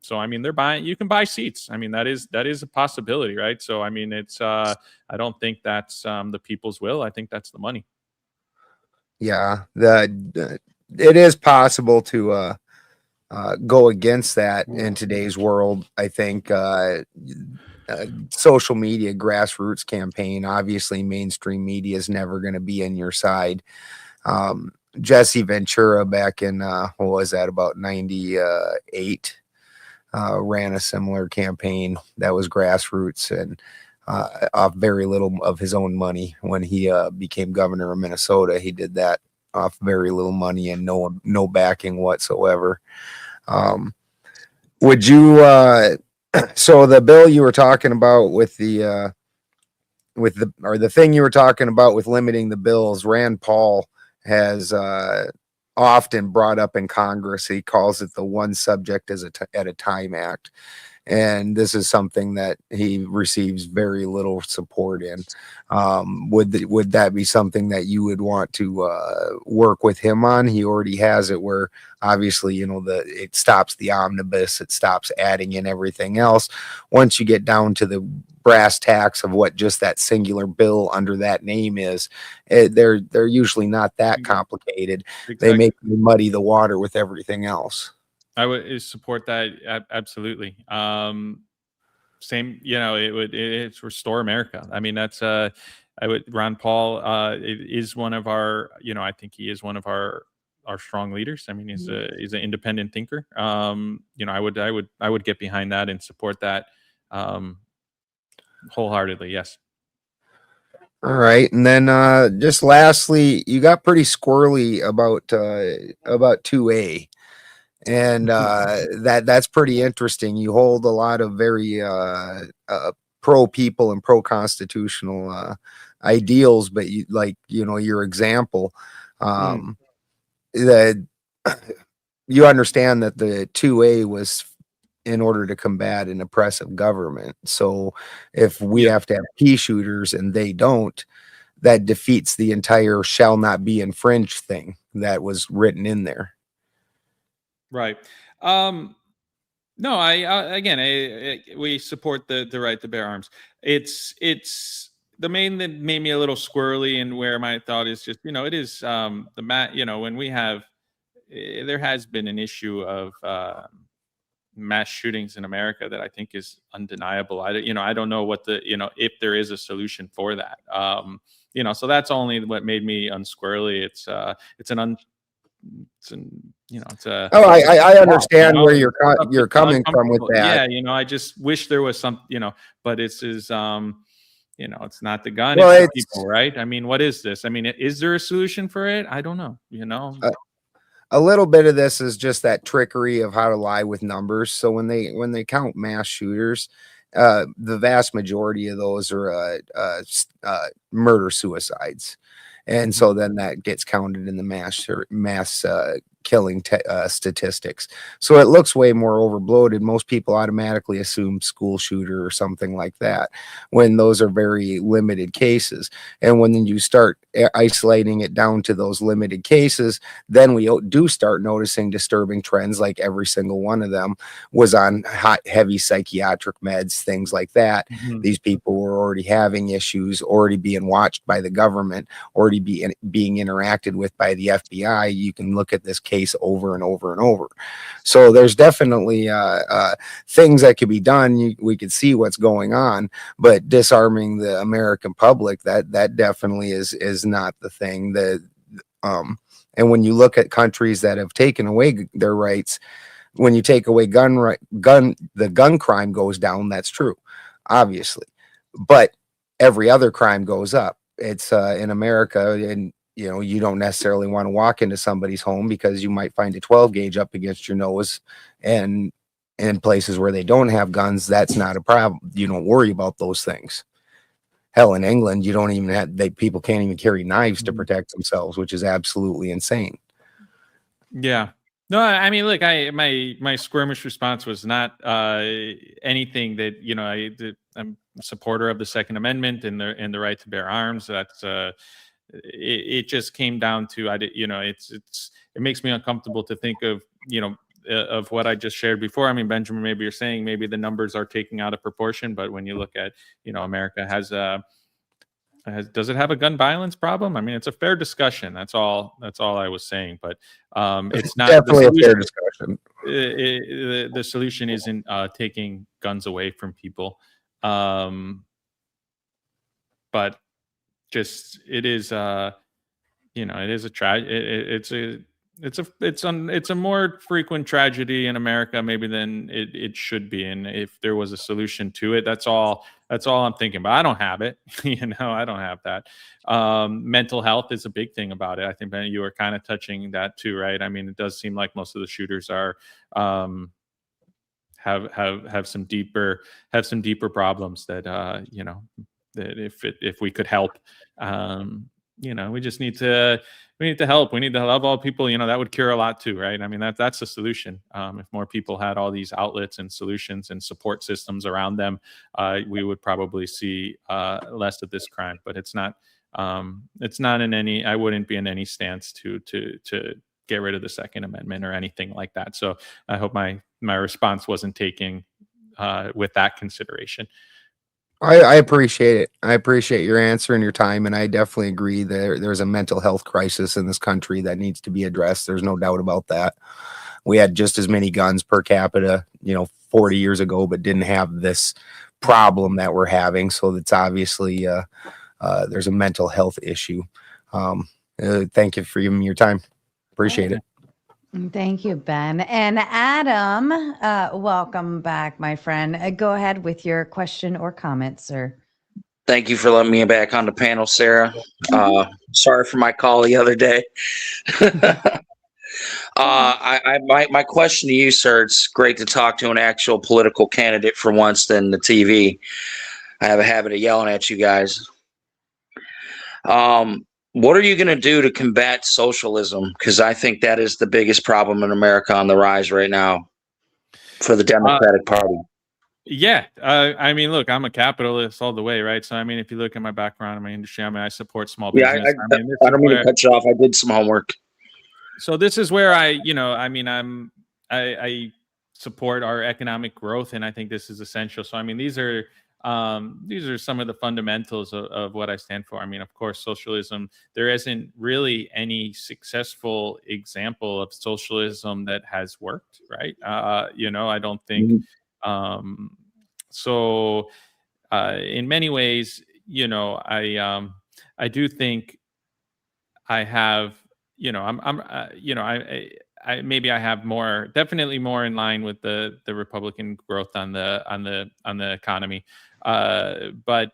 So I mean, you can buy seats. I mean, that is a possibility, right? So I mean, it's I don't think that's the people's will. I think that's the money. Yeah, it is possible to go against that in today's world. I think social media, grassroots campaign, obviously mainstream media is never going to be on your side. Jesse Ventura back in what was that, about 98, ran a similar campaign that was grassroots and off very little of his own money. When he became governor of Minnesota, he did that off very little money and no backing whatsoever. Would you so the bill you were talking about with the thing you were talking about with limiting the bills, Rand Paul has often brought up in Congress. He calls it the One Subject at a Time Act. And this is something that he receives very little support in. Would that be something that you would want to work with him on? He already has it where obviously, you know, it stops the omnibus, it stops adding in everything else. Once you get down to the brass tacks of what just that singular bill under that name is, they're usually not that complicated. Exactly. They make you muddy the water with everything else. I would support that absolutely. Same, you know, it's restore America. I mean, that's Ron Paul is one of our, you know, I think he is one of our strong leaders. I mean, he's an independent thinker. You know, I would get behind that and support that wholeheartedly. Yes. All right, and then just lastly, you got pretty squirrely about 2A. And that's pretty interesting. You hold a lot of very pro people and pro constitutional ideals, but you, like, you know, your example, that you understand that the 2A was in order to combat an oppressive government. So if we have to have pea shooters and they don't, that defeats the entire shall not be infringed thing that was written in there. Right. No, we support the right to bear arms. It's the main that made me a little squirrely, and where my thought is just, you know, it is you know, when we have there has been an issue of mass shootings in America that I think is undeniable. I don't know what if there is a solution for that. You know, so that's only what made me unsquirrely. It's I understand where you're coming from with that. Yeah, you know, I just wish there was some, you know, but it's you know, it's not the gun, well, it's the people, right? I mean, what is this? I mean, is there a solution for it? I don't know, you know. A little bit of this is just that trickery of how to lie with numbers. So when they count mass shooters, the vast majority of those are murder suicides. and so then that gets counted in the mass killing statistics. So it looks way more overbloated. Most people automatically assume school shooter or something like that, when those are very limited cases. And when you start isolating it down to those limited cases, then we do start noticing disturbing trends, like every single one of them was on heavy psychiatric meds, things like that. These people were already having issues, already being watched by the government, already being interacted with by the FBI. You can look at this case over and over and over. So there's definitely things that could be done. We could see what's going on, but disarming the American public, that definitely is not the thing. And when you look at countries that have taken away their rights, when you take away the gun crime goes down. That's true, obviously, but every other crime goes up. It's in America, and you don't necessarily want to walk into somebody's home because you might find a 12 gauge up against your nose, and in places where they don't have guns, that's not a problem. You don't worry about those things. Hell, in England, you don't even have, people can't even carry knives to protect themselves, which is absolutely insane. Yeah. No, I mean, look, my squirmish response was not anything that, I'm a supporter of the Second Amendment and the right to bear arms. That's it just came down to, it makes me uncomfortable to think of, of what I just shared before. I mean, Benjamin, maybe you're saying maybe the numbers are taking out of proportion, but when you look at, America does it have a gun violence problem? I mean, it's a fair discussion. That's all I was saying, but it's not definitely a fair discussion. The solution isn't taking guns away from people. But just, it is, it is a tragedy. It's a more frequent tragedy in America maybe than it should be. And if there was a solution to it, that's all I'm thinking. But I don't have it. I don't have that. Mental health is a big thing about it. I think, Ben, you were kind of touching that too, right? I mean, it does seem like most of the shooters are have some deeper problems that that if we could help, we just need to help. We need to love all people. That would cure a lot too, right? I mean, that's the solution. If more people had all these outlets and solutions and support systems around them, we would probably see less of this crime. But it's not. It's not in any. I wouldn't be in any stance to get rid of the Second Amendment or anything like that. So I hope my response wasn't taking with that consideration. I appreciate it. I appreciate your answer and your time, and I definitely agree there's a mental health crisis in this country that needs to be addressed. There's no doubt about that. We had just as many guns per capita, 40 years ago, but didn't have this problem that we're having. So that's obviously there's a mental health issue. Thank you for giving me your time. Appreciate it. Thank you, Ben. And Adam, welcome back, my friend. Go ahead with your question or comment, sir. Thank you for letting me back on the panel, Sarah. Sorry for my call the other day. My question to you, sir, it's great to talk to an actual political candidate for once than the TV. I have a habit of yelling at you guys. What are you going to do to combat socialism? Because I think that is the biggest problem in America on the rise right now for the Democratic Party. Yeah. I mean, look, I'm a capitalist all the way, right? So, I mean, if you look at my background in my industry, I support small business. I don't mean to cut you off. I did some homework. So this is where I support our economic growth, and I think this is essential. So, I mean, these are some of the fundamentals of what I stand for. I mean, of course, socialism, there isn't really any successful example of socialism that has worked, right? I don't think so. In many ways, I do think I have, I maybe I have definitely more in line with the Republican growth on the economy. But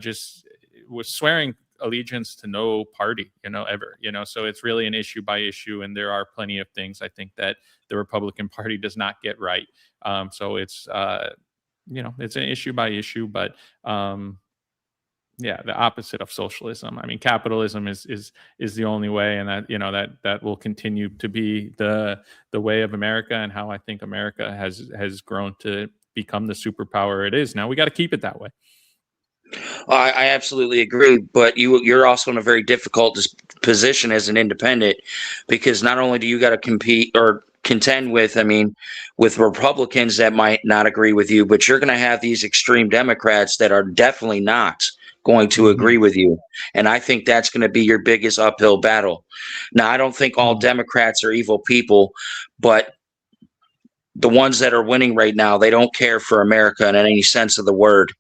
just was swearing allegiance to no party, ever, so it's really an issue by issue. And there are plenty of things I think that the Republican Party does not get right. So it's, it's an issue by issue, but the opposite of socialism. I mean, capitalism is the only way, and that will continue to be the way of America, and how I think America has grown to become the superpower it is now. We got to keep it that way. I absolutely agree, but you're also in a very difficult position as an independent, because not only do you got to compete or contend with, with Republicans that might not agree with you, but you're going to have these extreme Democrats that are definitely not going to agree with you. And I think that's going to be your biggest uphill battle. Now, I don't think all Democrats are evil people, but the ones that are winning right now, they don't care for America in any sense of the word.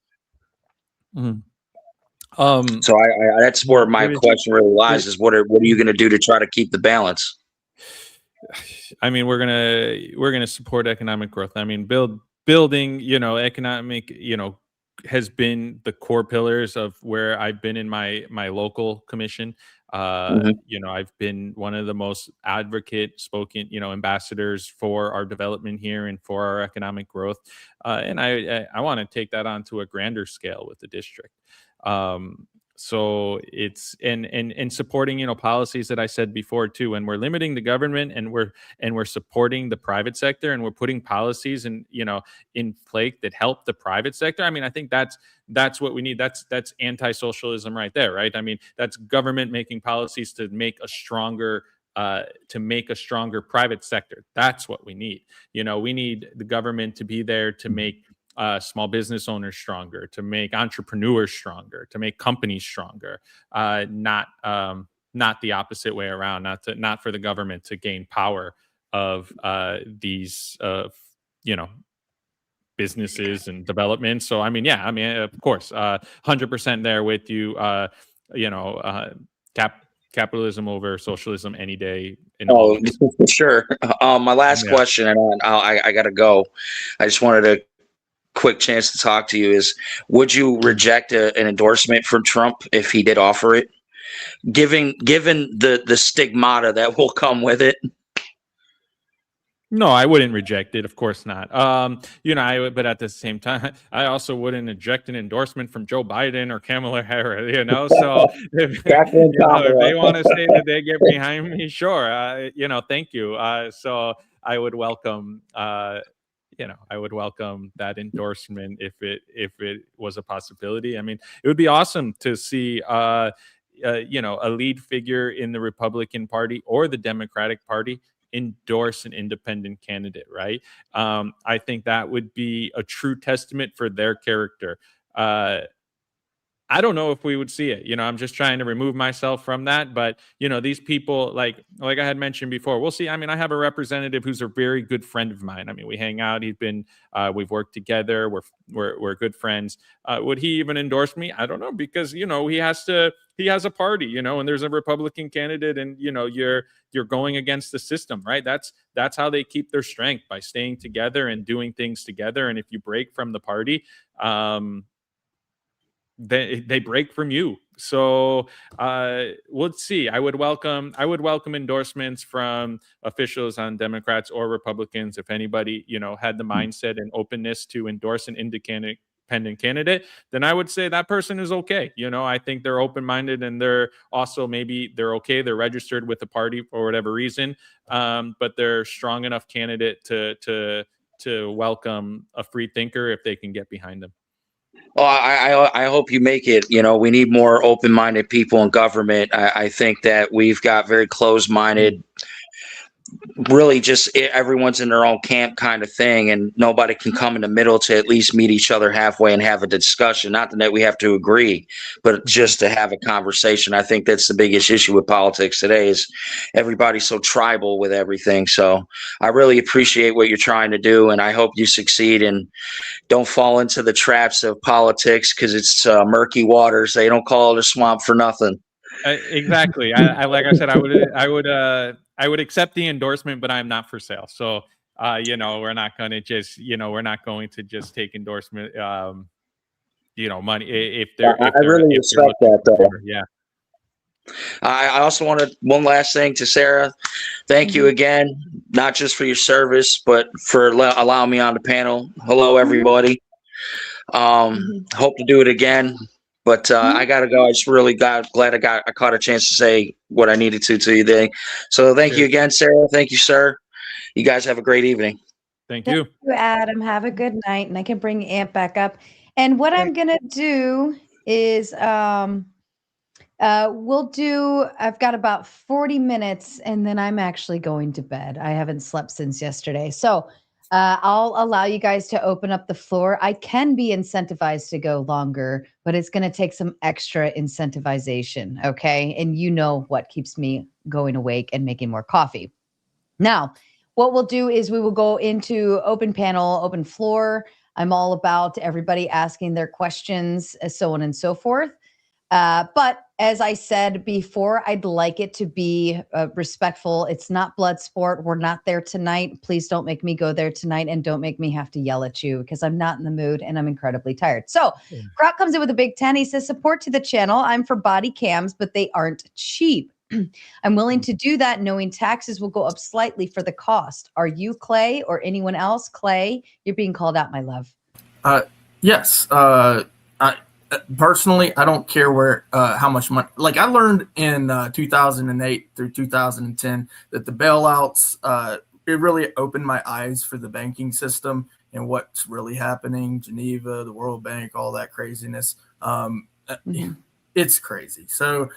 So that's where my question really lies: is what are you going to do to try to keep the balance? I mean, we're gonna support economic growth. I mean, building, economic, has been the core pillars of where I've been in my local commission. I've been one of the most spoken, ambassadors for our development here and for our economic growth. And I want to take that on to a grander scale with the district. So it's and supporting, policies that I said before too, and we're limiting the government, and we're supporting the private sector, and we're putting policies in place that help the private sector. I mean, I think that's what we need. That's anti-socialism right there, right? I mean, that's government making policies to make a stronger private sector. That's what we need. We need the government to be there to make small business owners stronger, to make entrepreneurs stronger, to make companies stronger, not the opposite way around, not for the government to gain power of these businesses and development. So of course, 100% there with you. Capitalism over socialism any day. For sure. My last question, and I gotta go. I just wanted a quick chance to talk to you. Is would you reject an endorsement from Trump if he did offer it, given the stigmata that will come with it? No, I wouldn't reject it. Of course not. But at the same time, I also wouldn't reject an endorsement from Joe Biden or Kamala Harris. So if they want to say that they get behind me, sure. Thank you. So I would welcome. I would welcome that endorsement if it was a possibility. I mean, it would be awesome to see a lead figure in the Republican Party or the Democratic Party endorse an independent candidate, right? I think that would be a true testament for their character. I don't know if we would see it. I'm just trying to remove myself from that. But, these people, like I had mentioned before, we'll see. I mean, I have a representative who's a very good friend of mine. I mean, we hang out. We've worked together. We're good friends. Would he even endorse me? I don't know, because, he has a party, and there's a Republican candidate, and, you're going against the system, right? That's how they keep their strength, by staying together and doing things together. And if you break from the party, they break from you. So let's see. I would welcome endorsements from officials on Democrats or Republicans. If anybody, had the mindset and openness to endorse an independent candidate, then I would say that person is okay. I think they're open-minded, and they're also, maybe they're okay. They're registered with the party for whatever reason, but they're strong enough candidate to welcome a free thinker if they can get behind them. Well, I hope you make it. We need more open-minded people in government. I think that we've got very closed-minded, really just everyone's in their own camp kind of thing, and nobody can come in the middle to at least meet each other halfway and have a discussion. Not that we have to agree, but just to have a conversation. I think that's the biggest issue with politics today, is everybody's so tribal with everything. So I really appreciate what you're trying to do, and I hope you succeed and don't fall into the traps of politics, because it's murky waters. They don't call it a swamp for nothing. Exactly. I like I said, I would accept the endorsement, but I'm not for sale. So, we're not going to just, take endorsement, money. If they're, I really respect that, though. Yeah. I also wanted one last thing to Sarah. Thank you again, not just for your service, but for allowing me on the panel. Hello, everybody. Hope to do it again. But I gotta go. I just really glad I caught a chance to say what I needed to you today. So thank you again, Sarah. Thank you, sir. You guys have a great evening. Thank Thank you, Adam. Have a good night, and I can bring Ant back up. And what I'm gonna do is I've got about 40 minutes and then I'm actually going to bed. I haven't slept since yesterday. So I'll allow you guys to open up the floor. I can be incentivized to go longer, but it's going to take some extra incentivization. Okay. And you know what keeps me going awake and making more coffee. Now, what we'll do is we will go into open panel, open floor. I'm all about everybody asking their questions, so on and so forth. But as I said before, I'd like it to be respectful. It's not blood sport. We're not there tonight. Please don't make me go there tonight, and don't make me have to yell at you because I'm not in the mood and I'm incredibly tired. So Croc comes in with a big 10. He says, support to the channel. I'm for body cams, but they aren't cheap. I'm willing to do that knowing taxes will go up slightly for the cost. Are you, Clay, or anyone else? Clay, you're being called out, my love. Yes. Personally, I don't care how much money. Like I learned in 2008 through 2010 that the bailouts, it really opened my eyes for the banking system and what's really happening. Geneva, the World Bank, all that craziness. It's crazy. So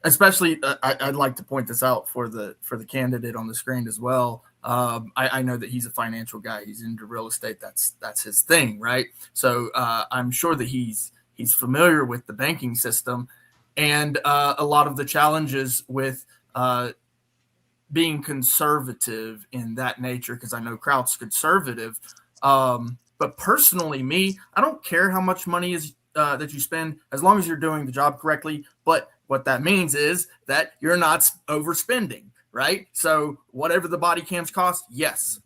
especially I'd like to point this out for the candidate on the screen as well. I know that he's a financial guy. He's into real estate. That's his thing, right? So I'm sure that he's familiar with the banking system and a lot of the challenges with being conservative in that nature, because I know Kraut's conservative. But personally, I don't care how much money is that you spend as long as you're doing the job correctly. But what that means is that you're not overspending. Right. So whatever the body cams cost, yes,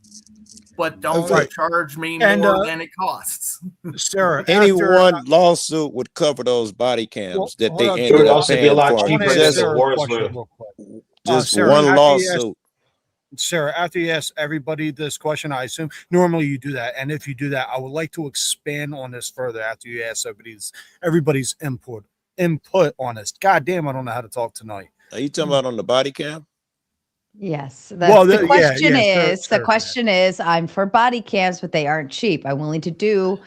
but don't charge me more than it costs. Sarah, any one lawsuit would cover those body cams that they ended it would up also be a paying lot for. cheaper than the wars were. Just Sarah, one lawsuit. Sarah, after you ask everybody this question, I assume normally you do that, and if you do that, I would like to expand on this further after you ask everybody's input on this. God damn, I don't know how to talk tonight. Are you talking about on the body cam? Yes. The question is, I'm for body cams, but they aren't cheap. I'm willing to do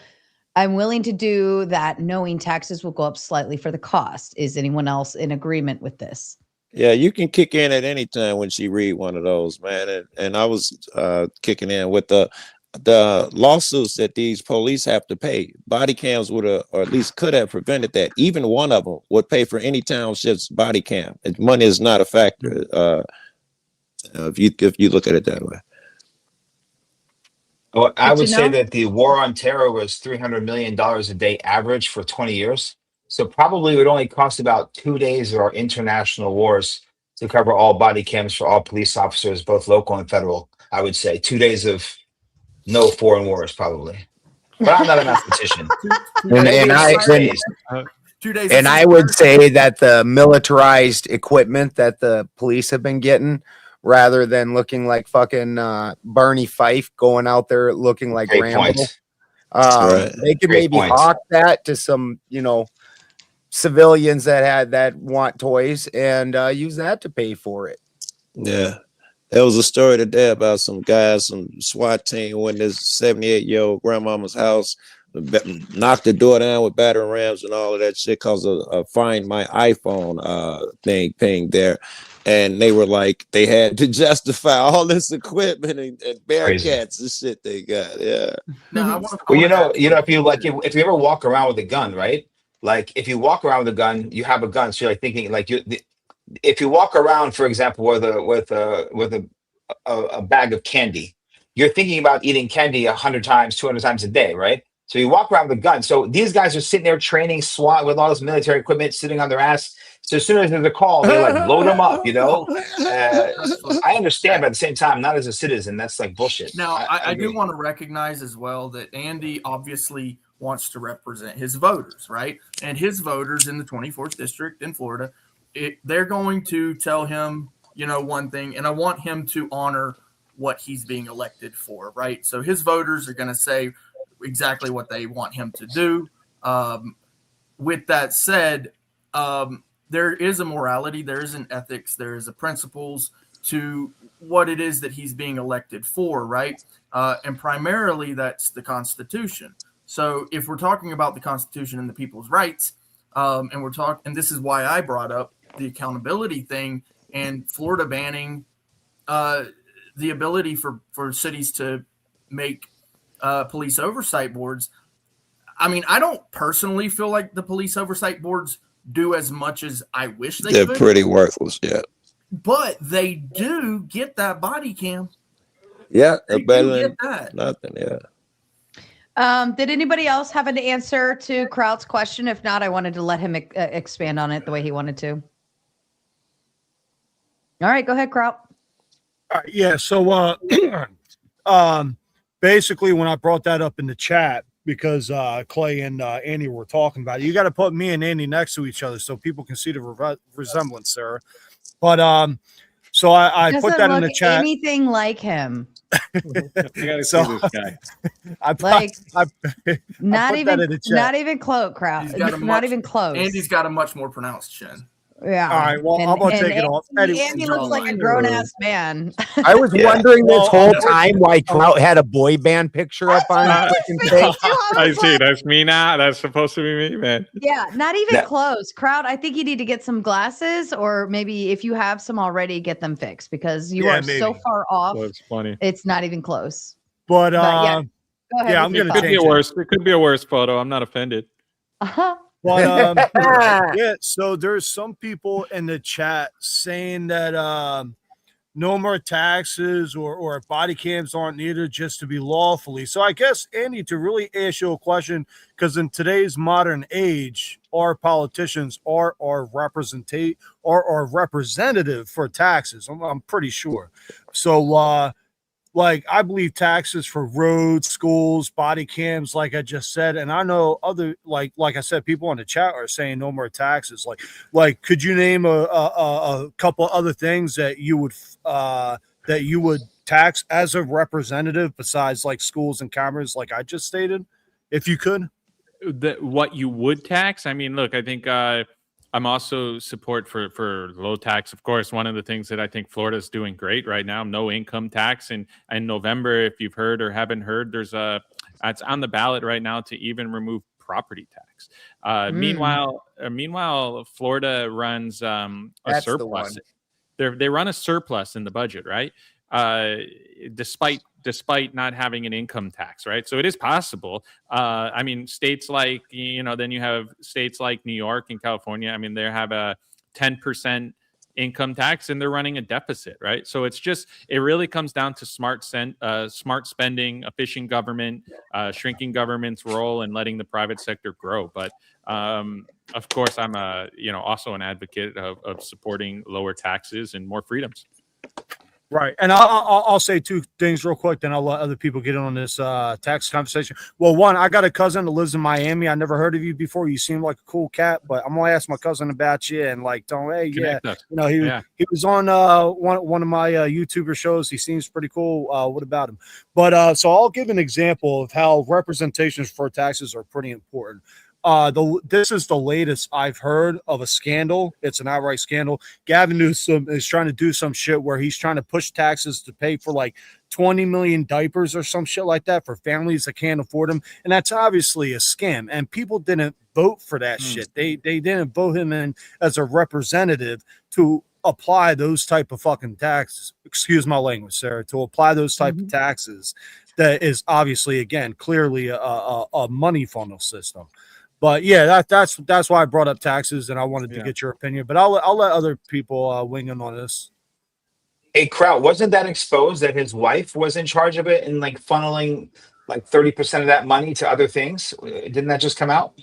that knowing taxes will go up slightly for the cost. Is anyone else in agreement with this? Yeah, you can kick in at any time when she read one of those, man. And I was kicking in with the lawsuits that these police have to pay. Body cams would have, or at least could have prevented that. Even one of them would pay for any township's body cam. Money is not a factor. If you look at it that way. Well, I would say that the war on terror was $300 million a day average for 20 years. So probably it would only cost about 2 days of our international wars to cover all body cams for all police officers, both local and federal. I would say 2 days of no foreign wars, probably. But I'm not a mathematician. And I would say that the militarized equipment that the police have been getting, rather than looking like fucking Barney Fife going out there looking like Rambo, they could maybe hawk that to some, civilians that want toys and use that to pay for it. Yeah. There was a story today about some guys, some SWAT team went to this 78-year-old grandmama's house, knocked the door down with battering rams and all of that shit because of Find My iPhone thing pinged there. And they were like, they had to justify all this equipment and Bearcats and shit they got. Yeah. No, if you ever walk around with a gun, right? Like if you walk around with a gun, you have a gun. So you're like thinking like if you walk around, for example, with a bag of candy, you're thinking about eating candy 100 times, 200 times a day, right? So you walk around with a gun. So these guys are sitting there training SWAT with all this military equipment, sitting on their ass. So as soon as there's a call, they like load them up, I understand, but at the same time, not as a citizen, that's like bullshit. Now, I do want to recognize as well that Andy obviously wants to represent his voters, right? And his voters in the 24th district in Florida, they're going to tell him, one thing, and I want him to honor what he's being elected for, right? So his voters are going to say exactly what they want him to do. with that said, there is a morality, there is an ethics, there is a principles to what it is that he's being elected for, right? And primarily that's the Constitution. So if we're talking about the Constitution and the people's rights, and this is why I brought up the accountability thing and Florida banning the ability for cities to make police oversight boards. I mean, I don't personally feel like the police oversight boards do as much as I wish they could. They're pretty worthless, yeah. But they do get that body cam. Yeah, They better do than get that. nothing, yeah. Did anybody else have an answer to Kraut's question? If not, I wanted to let him expand on it the way he wanted to. All right, go ahead, Kraut. Yeah, so basically when I brought that up in the chat, because Clay and Andy were talking about it, you got to put me and Andy next to each other so people can see the resemblance, Sarah. But so I put that in the chat. Anything like him? So not even close, Kraut. Not even close. Andy's got a much more pronounced chin. Yeah. All right. Well, I'm gonna take it off. Andy looks like a grown ass man. I was wondering this whole time why Kraut had a boy band picture up on his freaking face. I see. That's me now. That's supposed to be me, man. Yeah, not even close. Kraut, I think you need to get some glasses, or maybe if you have some already, get them fixed because you are so far off. That's funny. It's not even close. But go ahead. I'm gonna It could be a worse. It could be a worse photo. I'm not offended. But yeah, so there's some people in the chat saying that no more taxes or body cams aren't needed just to be lawfully. So I guess, Andy, to really ask you a question, because in today's modern age, our politicians are representative for taxes. I'm pretty sure. So like I believe taxes for roads, schools, body cams, like I just said, and I know other like I said, people in the chat are saying no more taxes. Like could you name a couple other things that you would tax as a representative besides like schools and cameras, like I just stated, if you could? What you would tax? I mean, look, I think I'm also support for low tax. Of course, one of the things that I think Florida is doing great right now, no income tax. And in November, if you've heard or haven't heard, it's on the ballot right now to even remove property tax. Meanwhile, Florida runs a surplus. They run a surplus in the budget, right? Despite not having an income tax, right? So it is possible. I mean, states like, then you have states like New York and California. I mean, they have a 10% income tax and they're running a deficit, right? So it really comes down to smart spending, efficient government, shrinking government's role, and letting the private sector grow. But of course, I'm also an advocate of supporting lower taxes and more freedoms. Right. And I'll say two things real quick, then I'll let other people get in on this tax conversation. Well, one, I got a cousin that lives in Miami. I never heard of you before. You seem like a cool cat, but I'm going to ask my cousin about you and like, tell him, hey, he was on one of my YouTuber shows. He seems pretty cool. What about him? But so I'll give an example of how representations for taxes are pretty important. This is the latest I've heard of a scandal. It's an outright scandal. Gavin Newsom is trying to do some shit where he's trying to push taxes to pay for like 20 million diapers or some shit like that for families that can't afford them. And that's obviously a scam. And people didn't vote for that shit. They didn't vote him in as a representative to apply those type of fucking taxes. Excuse my language, Sarah. To apply those type of taxes that is obviously, again, clearly a money funnel system. But yeah, that's why I brought up taxes, and I wanted to get your opinion. But I'll let other people wing in on this. Hey, Kraut, wasn't that exposed that his wife was in charge of it and like funneling like 30% of that money to other things? Didn't that just come out?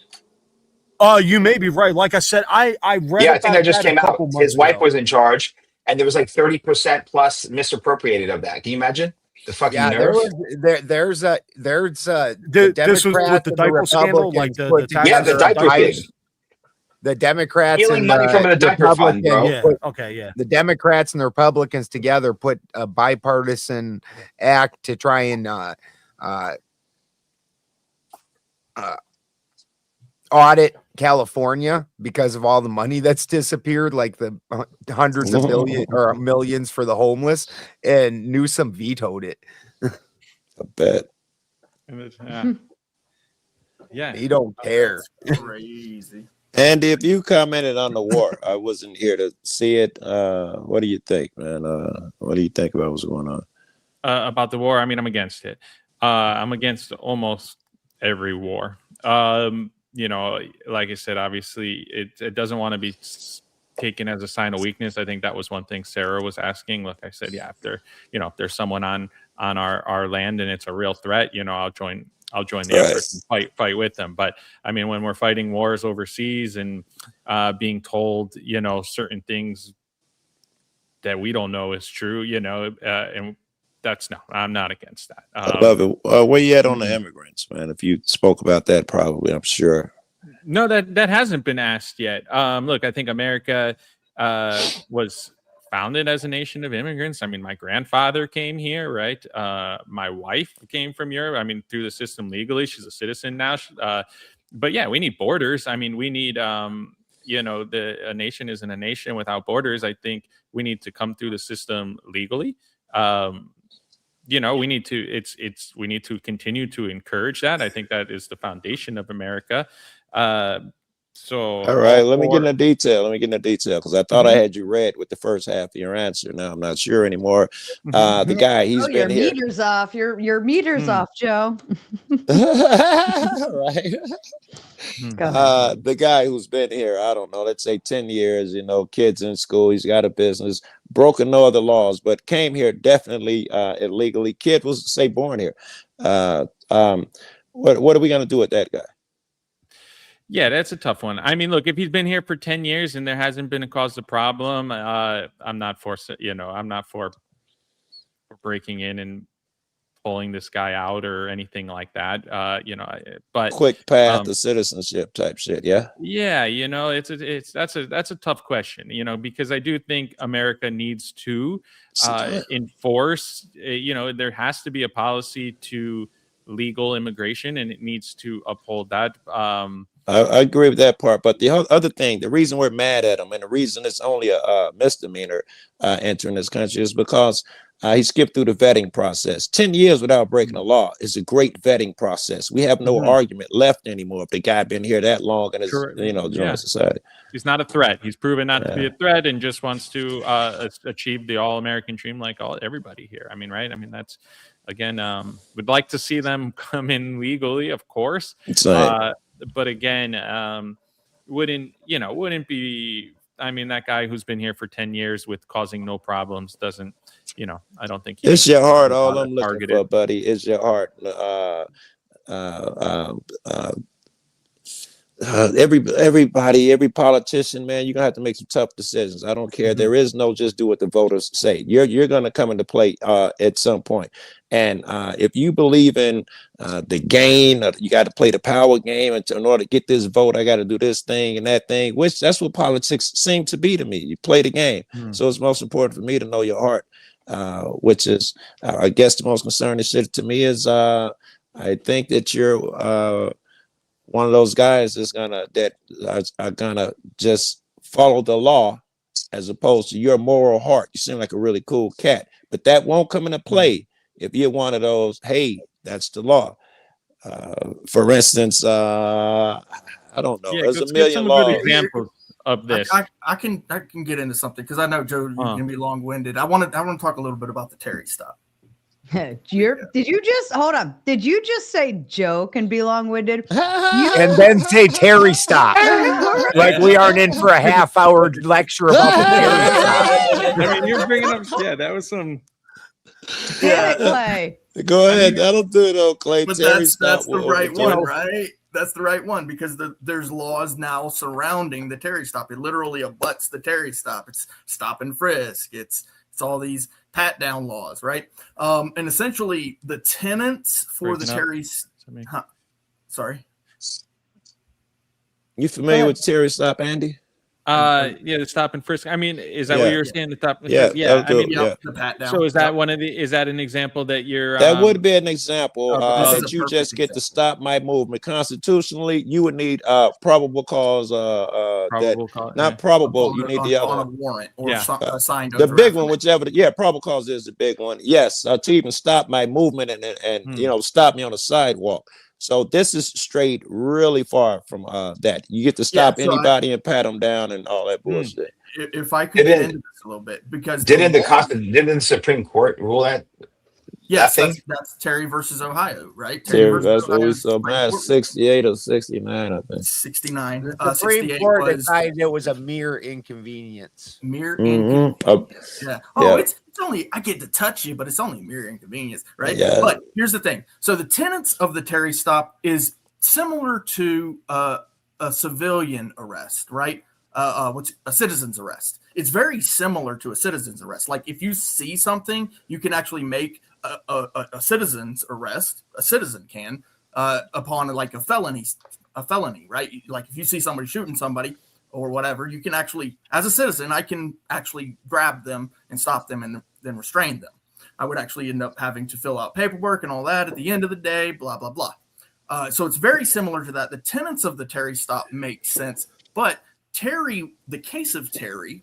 You may be right. Like I said, I read. Yeah, I think that just came out. His wife was in charge, and there was like 30% plus misappropriated of that. Can you imagine? The fucking nerve. There's the this was with the diaper scandal, like the diaper thing. The Democrats stealing and money from a diaper fund, bro. The Democrats and the Republicans together put a bipartisan act to try and audit California because of all the money that's disappeared, like the hundreds of billions or millions for the homeless, and Newsom vetoed it. I bet. Yeah, he don't care. Crazy. Andy, if you commented on the war, I wasn't here to see it. What do you think, man? What do you think about what's going on? About the war, I mean, I'm against it. I'm against almost every war. You know, like I said, obviously, it doesn't want to be taken as a sign of weakness. I think that was one thing Sarah was asking. Like I said, yeah, if there's someone on our land and it's a real threat, you know, I'll join the effort and fight with them. But I mean, when we're fighting wars overseas and being told, you know, certain things that we don't know is true, you know, and I'm not against that. I love it. Where you at on the immigrants, man? If you spoke about that, probably, I'm sure. No, that hasn't been asked yet. Look, I think America was founded as a nation of immigrants. I mean, my grandfather came here, right? My wife came from Europe. I mean, through the system legally, she's a citizen now. But yeah, we need borders. I mean, we need, you know, a nation isn't a nation without borders. I think we need to come through the system legally. You know, we need to continue to encourage that. I think that is the foundation of America. So all right, let me get into detail because I thought I had you read with the first half of your answer. Now I'm not sure anymore. The guy, he's been here. Your meter's off. Your meter's off, Joe. Right. The guy who's been here, I don't know, let's say 10 years, you know, kids in school, he's got a business, broken no other laws, but came here definitely illegally. Kid was, say, born here. What are we going to do with that guy? Yeah, that's a tough one. I mean, look, if he's been here for 10 years and there hasn't been a cause of problem, I'm not for breaking in and pulling this guy out or anything like that. You know, but quick path to citizenship type shit. Yeah. Yeah. You know, that's a tough question, you know, because I do think America needs to enforce, you know, there has to be a policy to legal immigration and it needs to uphold that. I agree with that part, but the other thing, the reason we're mad at him and the reason it's only a misdemeanor entering this country is because he skipped through the vetting process. 10 years without breaking the law is a great vetting process. We have no argument left anymore if the guy been here that long and is, you know, joining society. He's not a threat. He's proven not to be a threat and just wants to achieve the all-American dream like everybody here. I mean, right? I mean, that's, again, would like to see them come in legally, of course. But again, wouldn't be, I mean, that guy who's been here for 10 years with causing no problems doesn't, you know, I don't think it's your heart. All I'm looking for, buddy, is your heart. Everybody, every politician, man, you're gonna have to make some tough decisions. I don't care. There is no just do what the voters say. You're gonna come into play at some point. And if you believe in the game, you got to play the power game. And in order to get this vote, I got to do this thing and that thing, which that's what politics seem to be to me. You play the game. So it's most important for me to know your heart, which is, I guess, the most concerning shit to me is I think that you're one of those guys that are gonna just follow the law as opposed to your moral heart. You seem like a really cool cat, but that won't come into play if you're one of those, hey, that's the law. For instance, I don't know. There's a million laws. Good examples of this. I can get into something because I know Joe, you're gonna be long-winded. I want to talk a little bit about the Terry stop. Did you just say Joe can be long-winded? And then say Terry stop. Like we aren't in for a half-hour lecture about the Terry stop. I mean, you're bringing up, that was some. Clay. Go ahead. That'll do it, though, Clay. But that's the right one, right? That's the right one because there's laws now surrounding the Terry stop. It literally abuts the Terry stop. It's stop and frisk. It's all these pat down laws, right? And essentially the tenants for the Terry. Sorry. You familiar with Terry stop, Andy? Yeah, the stop and frisk. I mean, is that what you're saying? The stop and Yeah, frisk? Yeah, I mean, the pat down. so is that one of the? Is that an example that you're? That would be an example of that you just get to stop my movement. Constitutionally, you would need probable cause. Probable cause, not probable. You need the other on a one. warrant or signed. The big one, whichever. Probable cause is the big one. Yes, to even stop my movement and stop me on the sidewalk. So this is straight really far from that. You get to stop anybody and pat them down and all that bullshit. If I could get into this a little bit, because didn't the Supreme Court rule that? Yes, that's Terry versus Ohio, right? Terry versus Ohio, 68 or 69, I think. 69. The Supreme Court decided it was a mere inconvenience. Mere inconvenience. Yeah. Oh, it's only, I get to touch you, but it's only mere inconvenience, right? Yeah. But here's the thing. So the tenets of the Terry stop is similar to a civilian arrest, right? What's a citizen's arrest. It's very similar to a citizen's arrest. Like if you see something, you can actually make a citizen's arrest. A citizen can upon like a felony, right? Like if you see somebody shooting somebody or whatever, you can actually, as a citizen, I can actually grab them and stop them and then restrain them. I would actually end up having to fill out paperwork and all that at the end of the day, blah, blah, blah. So it's very similar to that. The tenets of the Terry stop make sense, but the case of Terry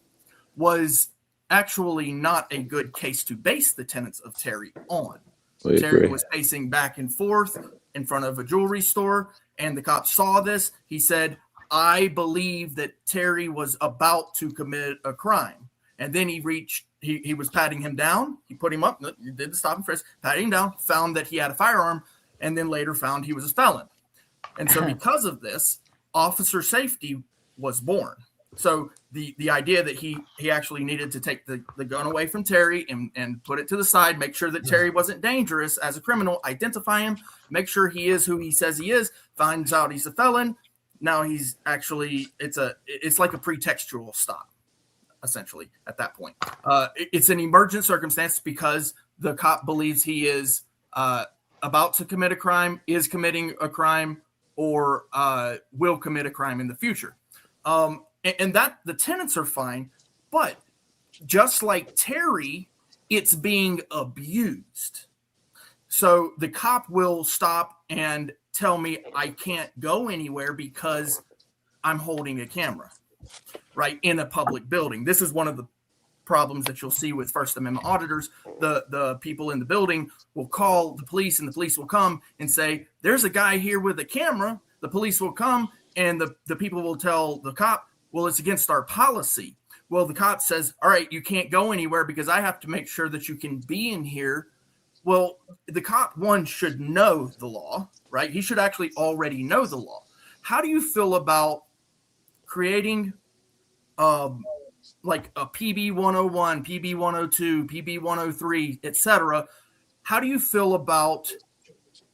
was actually not a good case to base the tenets of Terry on. Terry was pacing back and forth in front of a jewelry store, and the cop saw this. He said, I believe that Terry was about to commit a crime. And then he was patting him down. He put him up, he did the stop and frisk, patted him down, found that he had a firearm, and then later found he was a felon. And so because of this, officer safety was born. So the idea that he actually needed to take the gun away from Terry and put it to the side, make sure that Terry wasn't dangerous as a criminal, identify him, make sure he is who he says he is, finds out he's a felon. Now he's actually, it's like a pretextual stop, essentially, at that point. It's an emergent circumstance because the cop believes he is about to commit a crime, is committing a crime, or will commit a crime in the future. And that the tenets are fine, but just like Terry, it's being abused. So the cop will stop and tell me I can't go anywhere because I'm holding a camera, right, in a public building. This is one of the problems that you'll see with First Amendment auditors. The people in the building will call the police, and the police will come and say, there's a guy here with a camera. The police will come, and the people will tell the cop, well, it's against our policy. Well, the cop says, all right, you can't go anywhere because I have to make sure that you can be in here. Well, the cop, one, should know the law, right? He should actually already know the law. How do you feel about creating like a PB 101, PB 102, PB 103, etc.? How do you feel about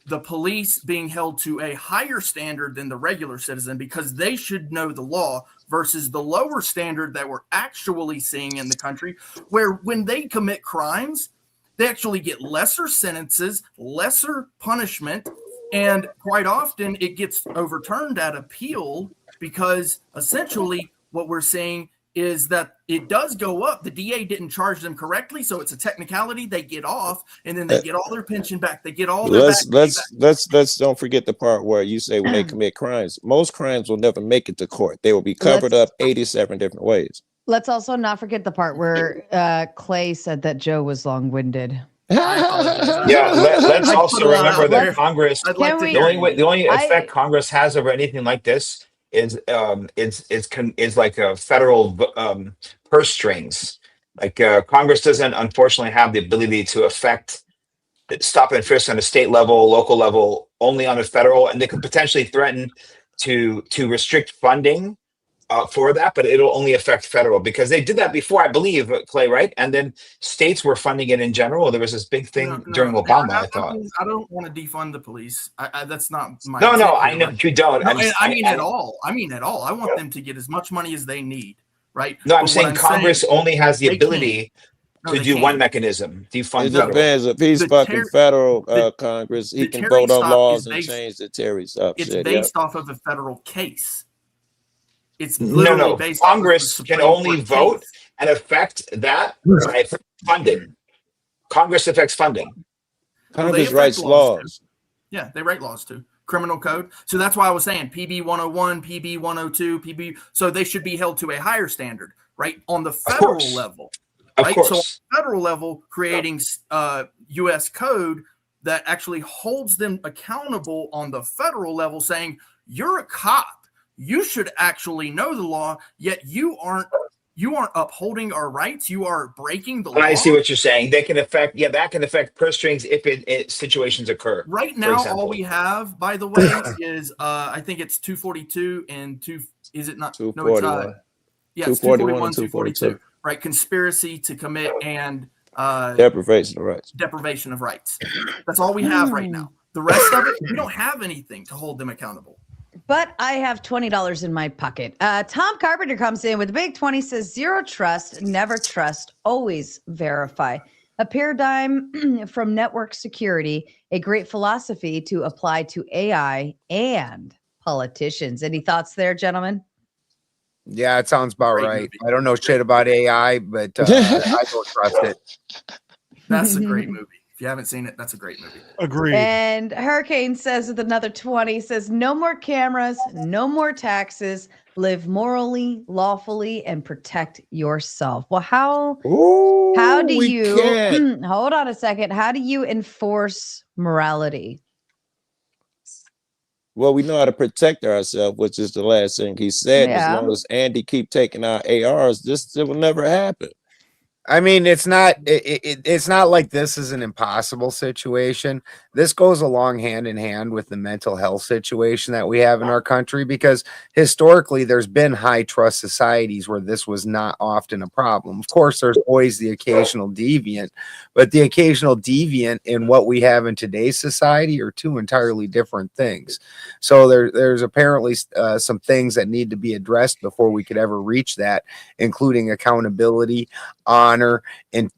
the police being held to a higher standard than the regular citizen because they should know the law versus the lower standard that we're actually seeing in the country, where when they commit crimes, they actually get lesser sentences, lesser punishment, and quite often it gets overturned at appeal because essentially what we're seeing is that it does go up. The DA didn't charge them correctly, so it's a technicality. They get off, and then they get all their pension back. They get all their let's don't forget the part where you say when they commit crimes. Most crimes will never make it to court. They will be covered up 87 different ways. Let's also not forget the part where Clay said that Joe was long-winded. Yeah, let's also remember that Congress, the only effect Congress has over anything like this is like a federal purse strings. Like Congress doesn't unfortunately have the ability to affect stop and frisk on a state level, local level, only on a federal, and they could potentially threaten to restrict funding for that, but it'll only affect federal because they did that before, I believe, Clay, right? And then states were funding it in general. There was this big thing during Obama, I thought. I don't want to defund the police. That's not my No, I know you don't. No, I mean at all. I want them to get as much money as they need, right? No, I'm saying Congress only has the ability to do one mechanism, defund. It depends. If he's fucking federal Congress, he can vote on laws and change the Terry stuff. It's based off of a federal case. It's No, literally no. based on Congress can only vote and affect that by funding. Congress affects funding. Congress writes laws. Yeah, they write laws too. Criminal code. So that's why I was saying PB 101, PB 102, PB. So they should be held to a higher standard, right? On the federal level. Right. So on the federal level, creating U.S. code that actually holds them accountable on the federal level, saying you're a cop. You should actually know the law, yet you aren't upholding our rights. You are breaking the law. I see what you're saying. They can affect, that can affect purse strings if situations occur. Right now, all we have, by the way, is I think it's 242 and is it not? 241. No, it's yes, 241, 242. Right, conspiracy to commit and deprivation of rights. Deprivation of rights. That's all we have right now. The rest of it, we don't have anything to hold them accountable. But I have $20 in my pocket. Tom Carpenter comes in with a big 20, says zero trust, never trust, always verify. A paradigm from network security, a great philosophy to apply to AI and politicians. Any thoughts there, gentlemen? Yeah, it sounds about right. I don't know shit about AI, but I don't trust it. That's a great movie. If you haven't seen it, that's a great movie. Agreed. And Hurricane says with another 20, says no more cameras, no more taxes, live morally, lawfully, and protect yourself. Well, how do you hold on a second? How do you enforce morality? Well, we know how to protect ourselves, which is the last thing he said. Yeah. As long as Andy keep taking our ARs, this will never happen. I mean, it's not like this is an impossible situation. This goes along hand in hand with the mental health situation that we have in our country, because historically there's been high trust societies where this was not often a problem. Of course, there's always the occasional deviant, but the occasional deviant and what we have in today's society are two entirely different things. So there's apparently some things that need to be addressed before we could ever reach that, including accountability, honor, and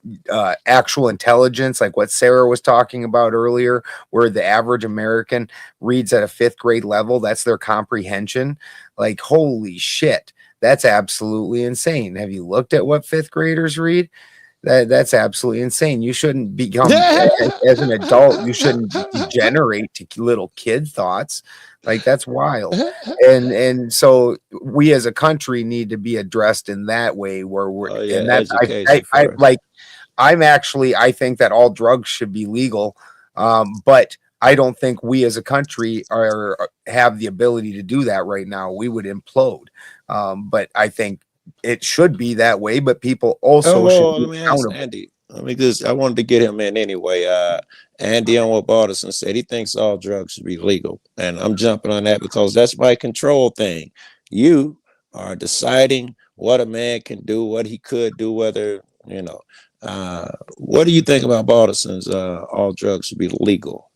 actual intelligence, like what Sarah was talking about earlier, where the average American reads at a 5th grade level. That's their comprehension. Like, holy shit, that's absolutely insane. Have you looked at what 5th graders read? That's absolutely insane. You shouldn't become as an adult, you shouldn't degenerate to little kid thoughts. Like, that's wild. And so we as a country need to be addressed in that way, where we're and that's I think that all drugs should be legal. But I don't think we as a country have the ability to do that right now. We would implode. But I think it should be that way, but people also should be accountable. Andy. I wanted to get him in anyway. Andy on what Balderson said, he thinks all drugs should be legal. And I'm jumping on that because that's my control thing. You are deciding what a man can do, what he could do, whether, what do you think about Balderson's all drugs should be legal?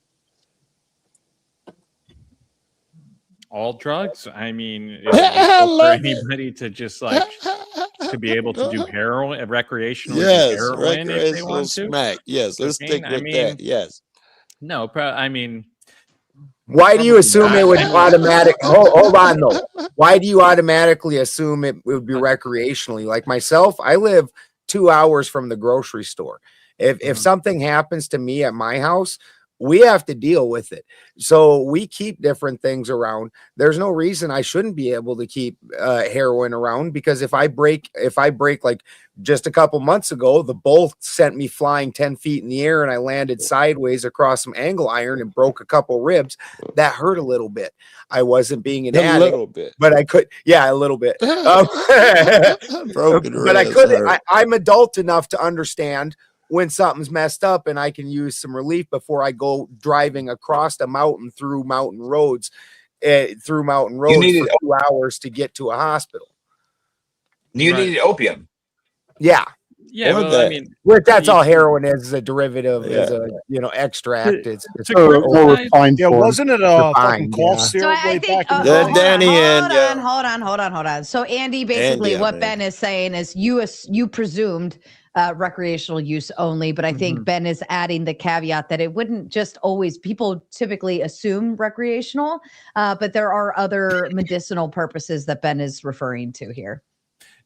All drugs? I mean, is it for anybody to just to be able to do heroin, recreational heroin if they want to? Smack. Yes, let's stick with that. Yes. No, I mean, why do you assume it would automatic? Hold on though. Why do you automatically assume it would be recreationally? Like myself, I live 2 hours from the grocery store. If something happens to me at my house, we have to deal with it. So we keep different things around. There's no reason I shouldn't be able to keep heroin around, because if I break, like just a couple months ago, the bolt sent me flying 10 feet in the air and I landed sideways across some angle iron and broke a couple ribs. That hurt a little bit. I wasn't being an addict, little bit, but I could, a little bit. Broken but I ribs couldn't. I'm adult enough to understand when something's messed up and I can use some relief before I go driving across the mountain through mountain roads for 2 hours to get to a hospital. You needed opium. Yeah. Yeah, well, I mean, that's all heroin is a derivative, is a extract. It's wasn't it a fucking cough syrup way back in hold on. So Andy, basically what Ben is saying is you presumed recreational use only, but I think Ben is adding the caveat that it wouldn't just always, people typically assume recreational, but there are other medicinal purposes that Ben is referring to here.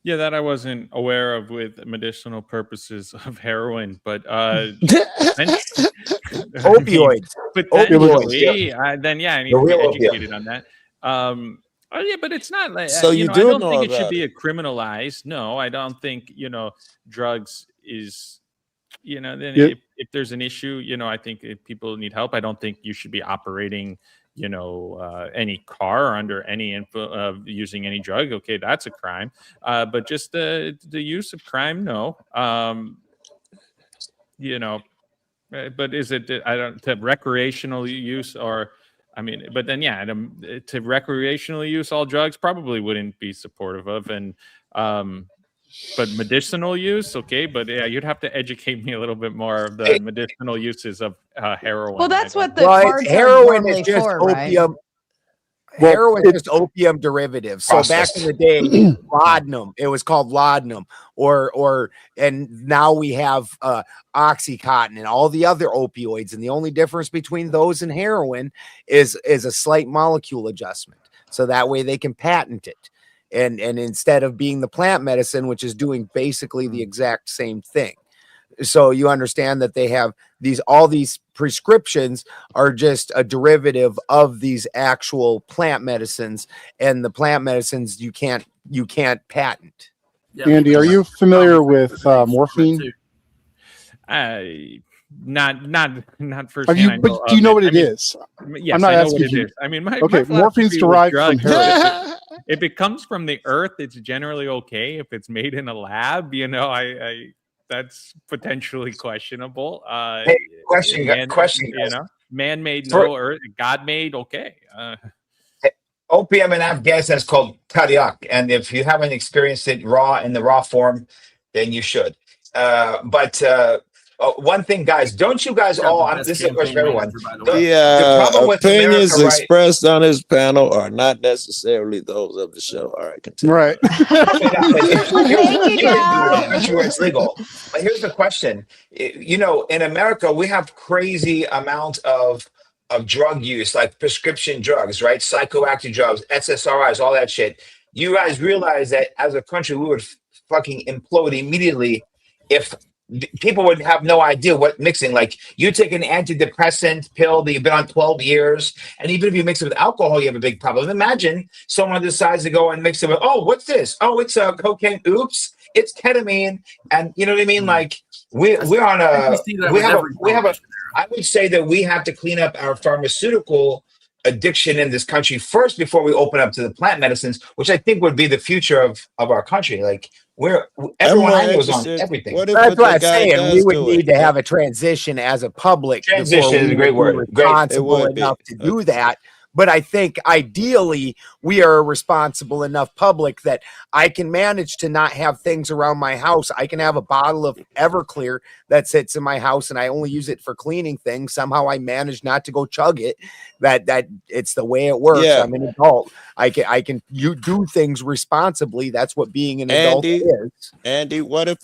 Yeah, that I wasn't aware of with medicinal purposes of heroin, but Opioids. Potentially, then yeah, I need The to be real educated on that. Oh yeah, but it's not like So you I do don't know think it should about be it. criminalized. No, I don't think drugs is then Yeah. if there's an issue, I think if people need help, I don't think you should be operating any car under any info of using any drug. Okay, that's a crime. But just the use of crime, no. But is it to recreational use or? I mean, but then yeah, to recreational use, all drugs probably wouldn't be supportive of, and but medicinal use, okay. But yeah, you'd have to educate me a little bit more of the medicinal uses of heroin. Well, that's what the cards are heroin normally is just for, right? opium. Well, Heroin is just opium derivatives. So back in the day, laudanum, it was called laudanum, and now we have Oxycontin and all the other opioids. And the only difference between those and heroin is a slight molecule adjustment. So that way they can patent it. And instead of being the plant medicine, which is doing basically the exact same thing. So you understand that they have all these prescriptions are just a derivative of these actual plant medicines, and the plant medicines you can't patent. Andy, are you familiar with morphine? Not first. Do you know what it is? Yes, I'm not I know asking what it you. is. I mean, Okay, morphine's derived from heroin. If it comes from the earth, it's generally okay. If it's made in a lab, that's potentially questionable. Question, guys. Man-made, For- no earth, God-made, okay. Opium in Afghanistan is called Tariq, and if you haven't experienced it in the raw form, then you should. But one thing, guys, don't you guys all? This is a question for everyone. The problem with opinions America, right? expressed on this panel are not necessarily those of the show. All right, continue. Right. It's legal. But here's the question. In America, we have crazy amount of drug use, like prescription drugs, right? Psychoactive drugs, SSRIs, all that shit. You guys realize that as a country, we would fucking implode immediately if people would have no idea what mixing. Like, you take an antidepressant pill that you've been on 12 years, and even if you mix it with alcohol, you have a big problem. Imagine someone decides to go and mix it with, oh, what's this? Oh, it's cocaine. Oops, it's ketamine. And you know what I mean? Like, we're on I would say that we have to clean up our pharmaceutical addiction in this country first before we open up to the plant medicines, which I think would be the future of our country. Like, everyone I know is on everything. That's what I'm saying. We would need to have a transition as a public. Transition is a great word. Responsible enough to do that. But I think ideally we are a responsible enough public that I can manage to not have things around my house. I can have a bottle of Everclear that sits in my house and I only use it for cleaning things. Somehow I manage not to go chug it. That it's the way it works. Yeah. I'm an adult. You do things responsibly. That's what being an adult is. Andy, what if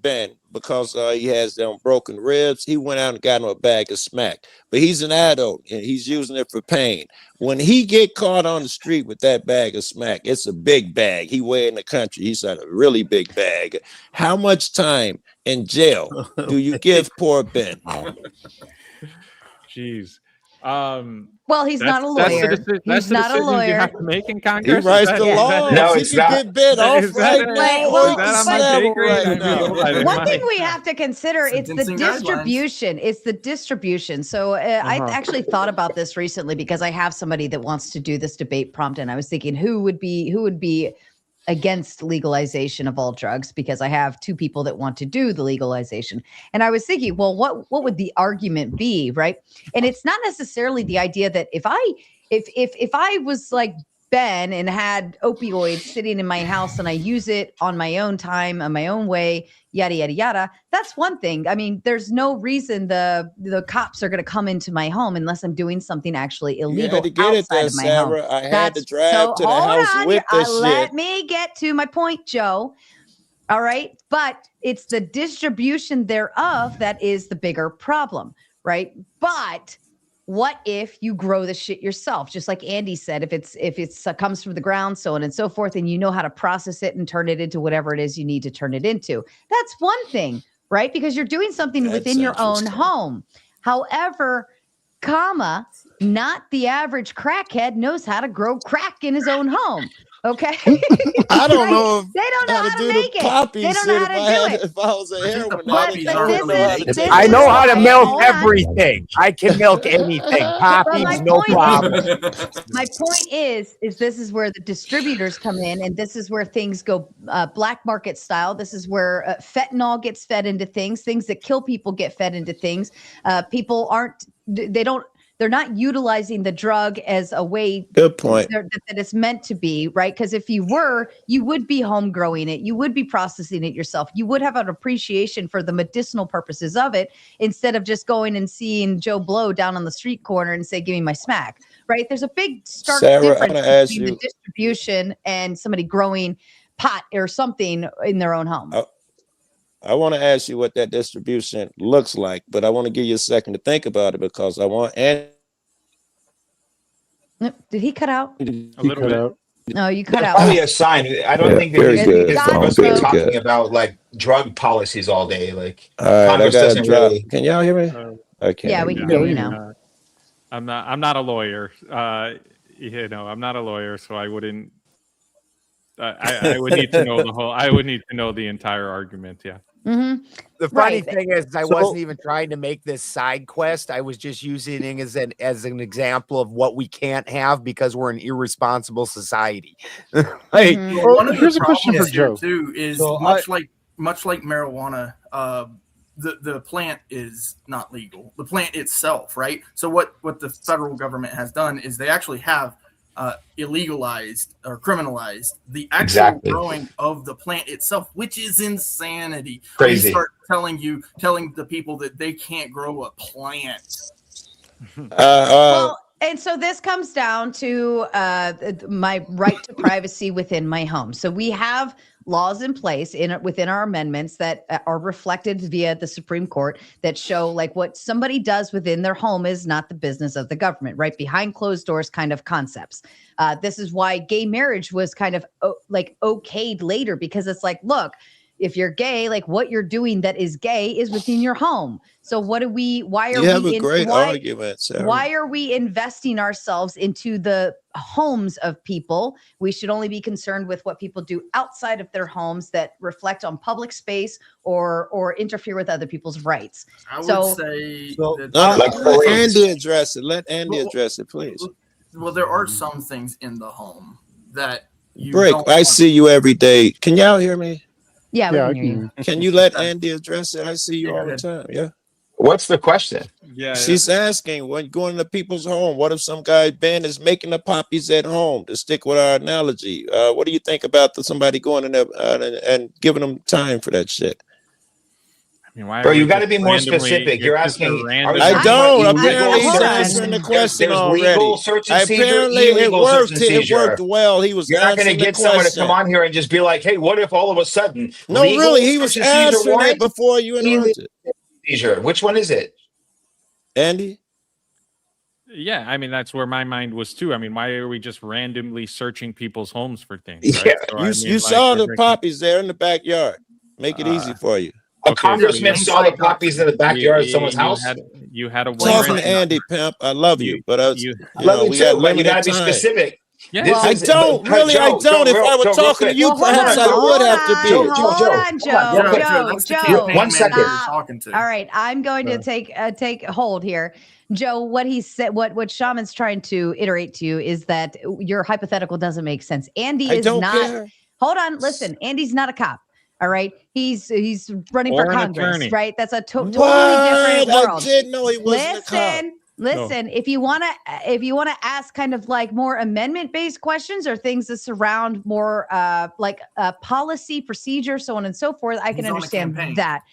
Ben, because he has them broken ribs, he went out and got him a bag of smack, but he's an adult and he's using it for pain. When he get caught on the street with that bag of smack, it's a big bag. He way in the country. He's got a really big bag. How much time in jail do you give poor Ben? Jeez. Well, he's not a lawyer. He's not a lawyer. You have to make in Congress. He writes the law. No, he it's can not. get bit off right now. Well, Or he can slap him right now. One thing we have to consider, it's the distribution. It's the distribution. So I actually thought about this recently because I have somebody that wants to do this debate prompt, and I was thinking who would be against legalization of all drugs, because I have two people that want to do the legalization. And I was thinking, well, what would the argument be, right? And it's not necessarily the idea that if I was like Ben and had opioids sitting in my house and I use it on my own time, on my own way, yada, yada, yada, that's one thing. I mean, there's no reason the cops are going to come into my home unless I'm doing something actually illegal outside of my home. I had to drive to the house with this shit. Let me get to my point, Joe. All right. But it's the distribution thereof that is the bigger problem, right? But what if you grow the shit yourself? Just like Andy said, if it's comes from the ground, so on and so forth, and you know how to process it and turn it into whatever it is you need to turn it into. That's one thing, right? Because you're doing something within your own home. However, not the average crackhead knows how to grow crack in his own home. Okay. I don't know. They don't know how to make it. Poppy They don't know how to do it. If I was a heroin I know how to milk everything. I can milk anything. Poppies, no problem. My point is this is where the distributors come in, and this is where things go black market style. This is where fentanyl gets fed into things that kill people get fed into things. People they're not utilizing the drug as a way Good point. that it's meant to be, right? Because if you were, you would be home growing it. You would be processing it yourself. You would have an appreciation for the medicinal purposes of it instead of just going and seeing Joe Blow down on the street corner and say, give me my smack, right? There's a big stark Sarah, difference between the distribution and somebody growing pot or something in their own home. I want to ask you what that distribution looks like, but I want to give you a second to think about it because I want Andy. Did he cut out? A little bit. No, you cut out. Probably a sign. I don't think that very he's good. supposed to be Very talking good. about like drug policies all day. Like All right, I Congress gotta doesn't drop. really. Can y'all hear me? Okay. Yeah, we can hear you now. I'm not a lawyer. I'm not a lawyer, so I wouldn't. I would need to know the whole. I would need to know the entire argument. Yeah. Mm-hmm. The funny thing is, I wasn't even trying to make this side quest. I was just using it as an example of what we can't have because we're an irresponsible society. Well, one of here's the a question for problems here Joe. too is So much like marijuana. The plant is not legal. The plant itself, right? So what the federal government has done is they actually have illegalized or criminalized the actual growing of the plant itself, which is insanity. Crazy. They start telling the people that they can't grow a plant. Well, and so this comes down to my right to privacy within my home. So we have laws in place within our amendments that are reflected via the Supreme Court that show like what somebody does within their home is not the business of the government, right? Behind closed doors kind of concepts. This is why gay marriage was kind of okayed later, because it's like, look, if you're gay, like what you're doing that is gay is within your home. So why are we argument, Sarah. Why are we investing ourselves into the homes of people? We should only be concerned with what people do outside of their homes that reflect on public space or interfere with other people's rights. I would say let Andy address it. Let Andy address it, please. Well, there are some things in the home that you Brick, don't I want. see you every day. Can y'all hear me? Yeah, we can hear you. Can you let Andy address it? I see you all the time. Yeah. What's the question? Yeah. She's asking when going to people's home, what if some guy Ben is making the poppies at home? To stick with our analogy, what do you think about somebody going in there and giving them time for that shit? I mean, why Bro, are you we got to just be more randomly- specific. You're asking. I don't. Apparently, he's answering the question There's already. legal search and seizure, Apparently, it illegal worked. search and It seizure. worked well. He was. You're not going to answering the get someone to question. come on here and just be like, "Hey, what if all of a sudden?" No, legal really, he was search and seizure answering it warrant, before you interrupted. illegal seizure. Which one is it? Andy? Yeah, I mean that's where my mind was too. I mean, why are we just randomly searching people's homes for things? Right? Yeah, So, I mean, you saw the poppies there in the backyard. Make it easy for you. A congressman saw the poppies in the backyard of someone's house. You had a Talking to Andy Pimp, I love you, but love you too, but you gotta be specific. Yeah, I don't. If I were talking to you, perhaps I would have to be. Joe. 1 second. All right, I'm going to take hold here. Joe, what he said, what Shaman's trying to iterate to you is that your hypothetical doesn't make sense. Andy is not. Care. Hold on, listen. Andy's not a cop. All right, he's running for Congress, attorney. right? That's a totally different world. I didn't know he wasn't a cop. Listen, if you want to ask kind of like more amendment based questions or things that surround more policy, procedure, so on and so forth, I can understand that.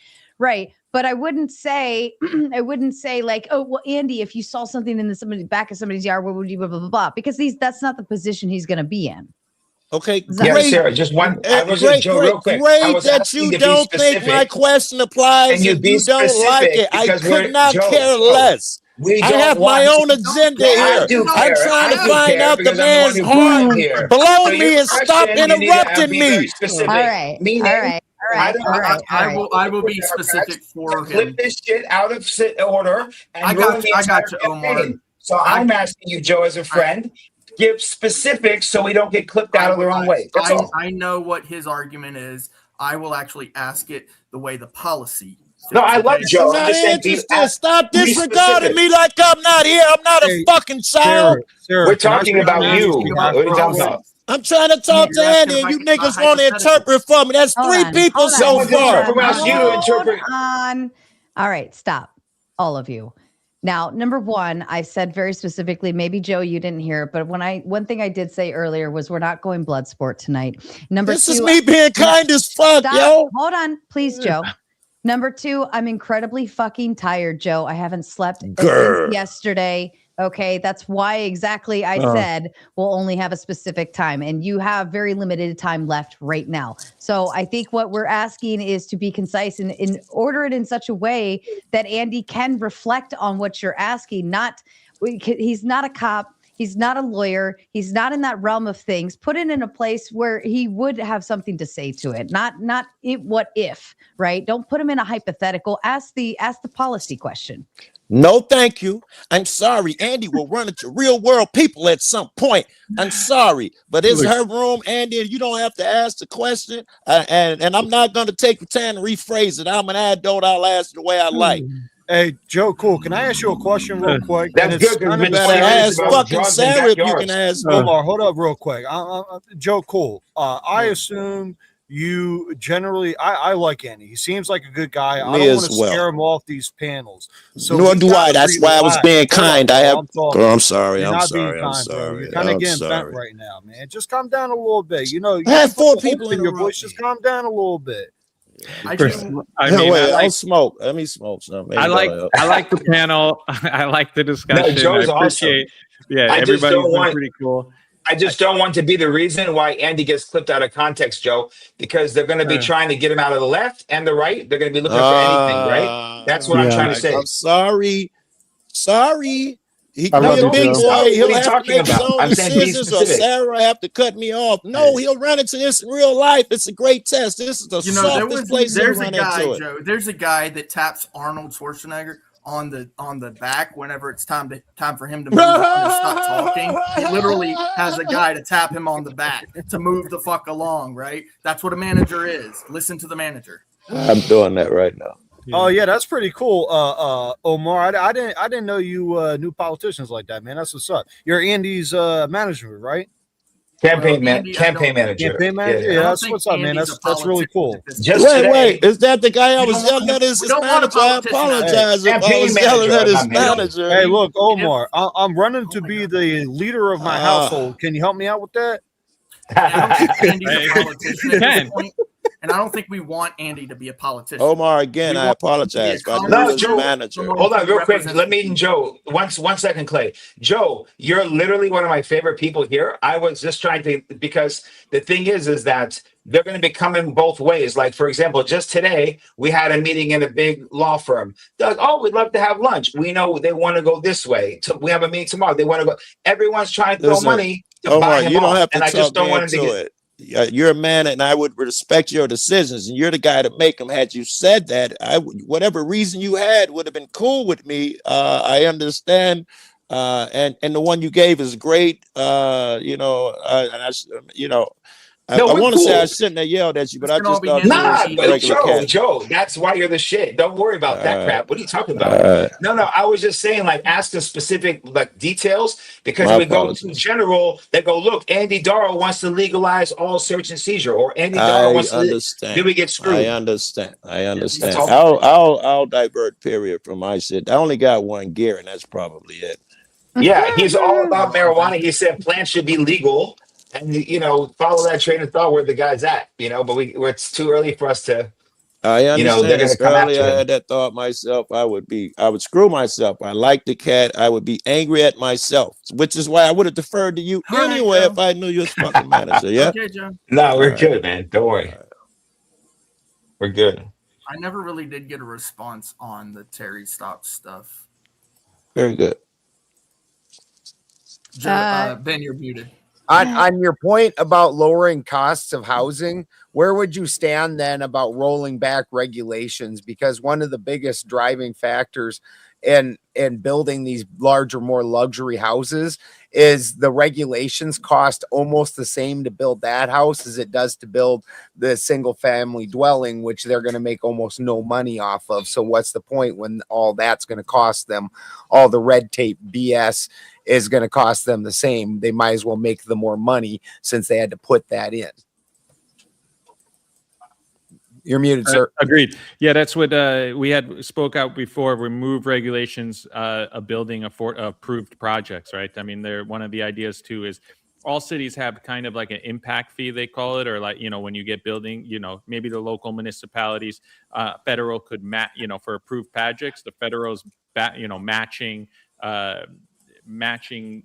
Right. But I wouldn't say like, oh, well, Andy, if you saw something in the back of somebody's yard, what would you blah, blah, blah, blah, because that's not the position he's going to be in. Okay, that- Yeah, great. Sarah, just one. I was Great, Joe, great, real quick. I great was that asking you to be don't think my specific. question Can applies you and be you don't like specific? it. I Because could we're not care less. We I don't have my want. own agenda I here. do I'm care. trying I to do find care out the because I'm the one man's who brought him heart here. below So your me and stop question, you need to interrupting be very me. specific. all right. Meaning, All right. All right. All right. All right. I will be specific for clip him. this shit out of order and I ruin got the you. I entire got you, Omar. campaign. So I'm asking you, Joe, as a friend, give specifics so we don't get clipped out of the wrong way. That's all. I know what his argument is. I will actually ask it the way the policy. No, I love Joe. I'm I'm not just saying, interested. Stop be disregarding specific. me like I'm not here. I'm not a fucking child. We're talking about you. about What are you talking policy. about? I'm trying to talk to You're asking Andy, if and I you can- niggas want to interpret for me. That's Hold three on, people hold so on, far. hold on, you to interpret. hold on. All right, stop, all of you. Now, number one, I said very specifically, maybe Joe, you didn't hear it, but one thing I did say earlier was we're not going blood sport tonight. Number This two, is me being kind as fuck, stop. yo. Hold on, please, Joe. Number two, I'm incredibly fucking tired, Joe. I haven't slept since yesterday. Okay, that's why exactly I said we'll only have a specific time, and you have very limited time left right now. So I think what we're asking is to be concise and order it in such a way that Andy can reflect on what you're asking. He's not a cop. He's not a lawyer. He's not in that realm of things. Put it in a place where he would have something to say to it. Not what if, right? Don't put him in a hypothetical. Ask the policy question. No, thank you. I'm sorry. Andy will run into real world people at some point. I'm sorry, but it's her room, Andy, and you don't have to ask the question. And I'm not going to take the time to rephrase it. I'm an adult. I'll ask the way I like. Hey, Joe, cool. Can I ask you a question real quick? That's And it's good, 'cause kind we've of been the Better serious ask about fucking drugs in Sarah if you backyards. can ask. Omar, hold up real quick. Joe, cool. I assume you generally, I like Andy. He seems like a good guy. I Me don't as want to well. scare him off these panels. So Nor we do gotta I. That's why I was relax. being Hold up, kind. bro. I have. I'm talking. Oh, I'm sorry. You're I'm not sorry. being I'm kind, bro. sorry. You're kind of I'm getting bent sorry. right now, man. Just calm down a little bit. You know, you I had put 4 the people oomph in your interrupt voice. Just calm down a little bit. I Chris, do. I mean, Wait, I I'll smoke. Let me smoke some. Maybe I like that'll help. I like the panel. I like the discussion. Joe's I awesome. appreciate. Yeah, I just everybody's don't been want. pretty cool. I just don't want to be the reason why Andy gets clipped out of context, Joe, because they're going to be trying to get him out of the left and the right. They're going to be looking for anything, right? That's what I'm trying to say. I'm sorry. Sorry. He I can love be a you, big Joe. boy. What are He'll you have to talking make his about? own I'm saying be decisions, or specific. Sarah have to cut me off. No, he'll run into this in real life. It's a great test. This is the softest place he'll there's a run guy, into it. Joe. There's a guy that taps Arnold Schwarzenegger on the back whenever it's time for him to move on and stop talking. He literally has a guy to tap him on the back to move the fuck along, right? That's what a manager is. Listen to the manager. I'm doing that right now. Oh yeah, that's pretty cool, Omar. I didn't know you knew politicians like that, man. That's what's up. You're Andy's manager, right? Campaign manager. Campaign manager. Yeah, that's what's up, man. That's really cool. Wait, is that the guy I was yelling at as his manager? I apologize if I was yelling at his manager. Hey, look, Omar, I'm running to be the leader of my household. Can you help me out with that? I don't think Andy's a politician at this point, and I don't think we want Andy to be a politician. Omar, again, We I want apologize. him to be a No, Joe, manager. hold on real quick. Let me and Joe. One second, Clay. Joe, you're literally one of my favorite people here. I was just trying to, because the thing is that they're going to be coming both ways. Like, for example, just today, we had a meeting in a big law firm. They're like, oh, we'd love to have lunch. We know they want to go this way. We have a meeting tomorrow. They want to go. Everyone's trying to throw money to buy Omar, him you don't off, have to and I talk just don't me want him to into get it. You're a man, and I would respect your decisions, and you're the guy to make them. Had you said that, whatever reason you had would have been cool with me. I understand, and the one you gave is great. I want to say I shouldn't have yelled at you, but I just thought but Joe, that's why you're the shit. Don't worry about that crap. What are you talking about? No, I was just saying, like, ask the specific details, because if we go to general, they go, look, Andy Daro wants to legalize all search and seizure, or Andy Daro wants to. Then we get screwed. I understand. I'll divert period from my shit. I only got one gear, and that's probably it. Yeah, he's all about marijuana. He said plants should be legal. And follow that train of thought where the guy's at, but it's too early for us to I understand. You know, they're going to come Earlier, after I him. had that thought myself. I would screw myself. I like the cat. I would be angry at myself, which is why I would have deferred to you anyway if I knew you was fucking manager. Yeah. Okay, Joe. No, we're All good, man. Don't worry. We're good. I never really did get a response on the Terry Stop stuff. Very good. Joe, Ben, you're muted. On your point about lowering costs of housing, where would you stand then about rolling back regulations? Because one of the biggest driving factors in building these larger, more luxury houses is the regulations cost almost the same to build that house as it does to build the single family dwelling, which they're going to make almost no money off of. So what's the point when all that's going to cost them? All the red tape BS is going to cost them the same. They might as well make the more money since they had to put that in. You're muted, sir. Agreed. Yeah, that's what we had spoke out before. Remove regulations of building approved projects, right? I mean, one of the ideas too is all cities have kind of like an impact fee, they call it, or like, you know, when you get building, you know, maybe the local municipalities, federal could for approved projects, the federal's matching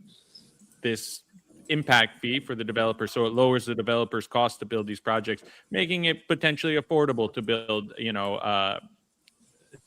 this impact fee for the developer, so it lowers the developer's cost to build these projects, making it potentially affordable to build, to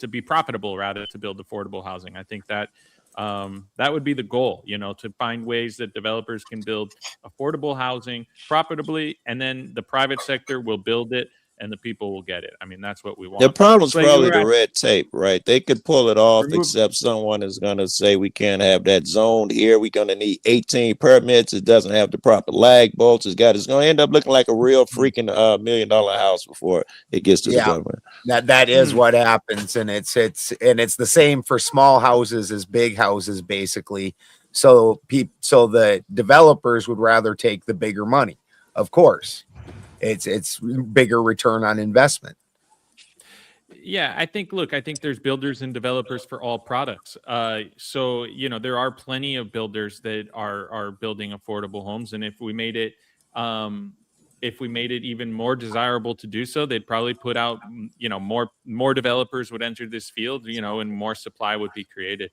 be profitable rather to build affordable housing. I think that that would be the goal, to find ways that developers can build affordable housing profitably, and then the private sector will build it and the people will get it. I mean, that's what we want. The problem's But probably you're the right. red tape, right? They could pull it off, except someone is going to say we can't have that zoned here. We're going to need 18 permits. It doesn't have the proper lag bolts. It's going to end up looking like a real freaking $1 million house before it gets to the government. That is what happens, and it's the same for small houses as big houses, basically. So the developers would rather take the bigger money, of course. It's bigger return on investment. Yeah, I think there's builders and developers for all products. So, there are plenty of builders that are building affordable homes. And if we made it even more desirable to do so, they'd probably put out, more developers would enter this field, and more supply would be created.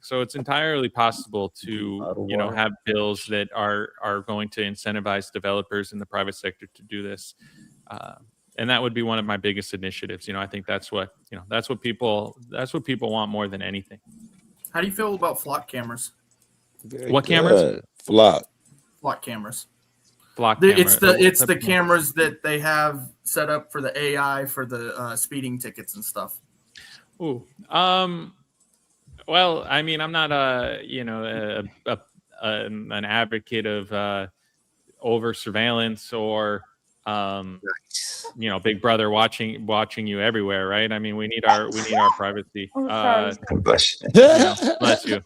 So it's entirely possible to, have bills that are going to incentivize developers in the private sector to do this. And that would be one of my biggest initiatives. I think that's what people want more than anything. How do you feel about flock cameras? What cameras? Flock cameras. Flock It's camera. the cameras that they have set up for the AI for the speeding tickets and stuff. Ooh. Well, I mean, I'm not an advocate of over surveillance or Big Brother watching you everywhere, right? I mean, we need our privacy. Bless you.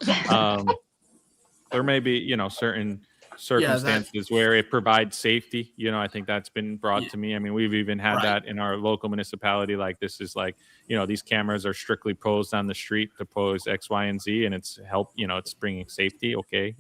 There may be certain circumstances where it provides safety. I think that's been brought to me. I mean, we've even had that in our local municipality. Like, this is like, these cameras are strictly posed on the street to pose X, Y, and Z, and it's it's bringing safety. Okay.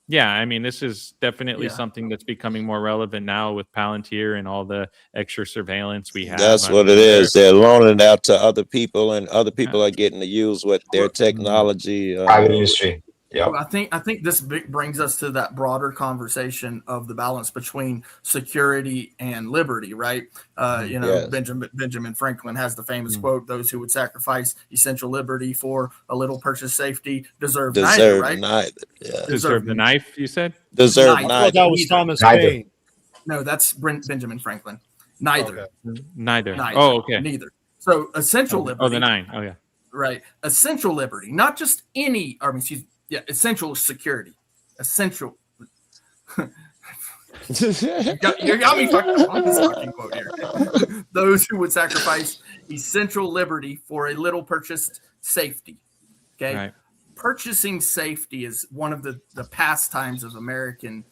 Yeah, I mean, this is definitely something that's becoming more relevant now with Palantir and all the extra surveillance we have. That's what it is. They're loaning it out to other people, and other people are getting to use what their technology. Private industry. Yeah, I think this brings us to that broader conversation of the balance between security and liberty, right? Yes. Benjamin Franklin has the famous quote: "Those who would sacrifice essential liberty for a little purchased safety deserve neither." Right? Yeah. Deserve the knife. You said deserve I thought that was Thomas Neither. Paine. No, that's Benjamin Franklin. Neither. Okay. Neither. Oh, okay. Neither. So essential liberty. Oh, the 9. Oh, yeah. Right. Essential liberty, not just any. Essential security. Essential. You got me fucking on this fucking quote here. Those who would sacrifice essential liberty for a little purchased safety. Okay. Right. Purchasing safety is one of the pastimes of American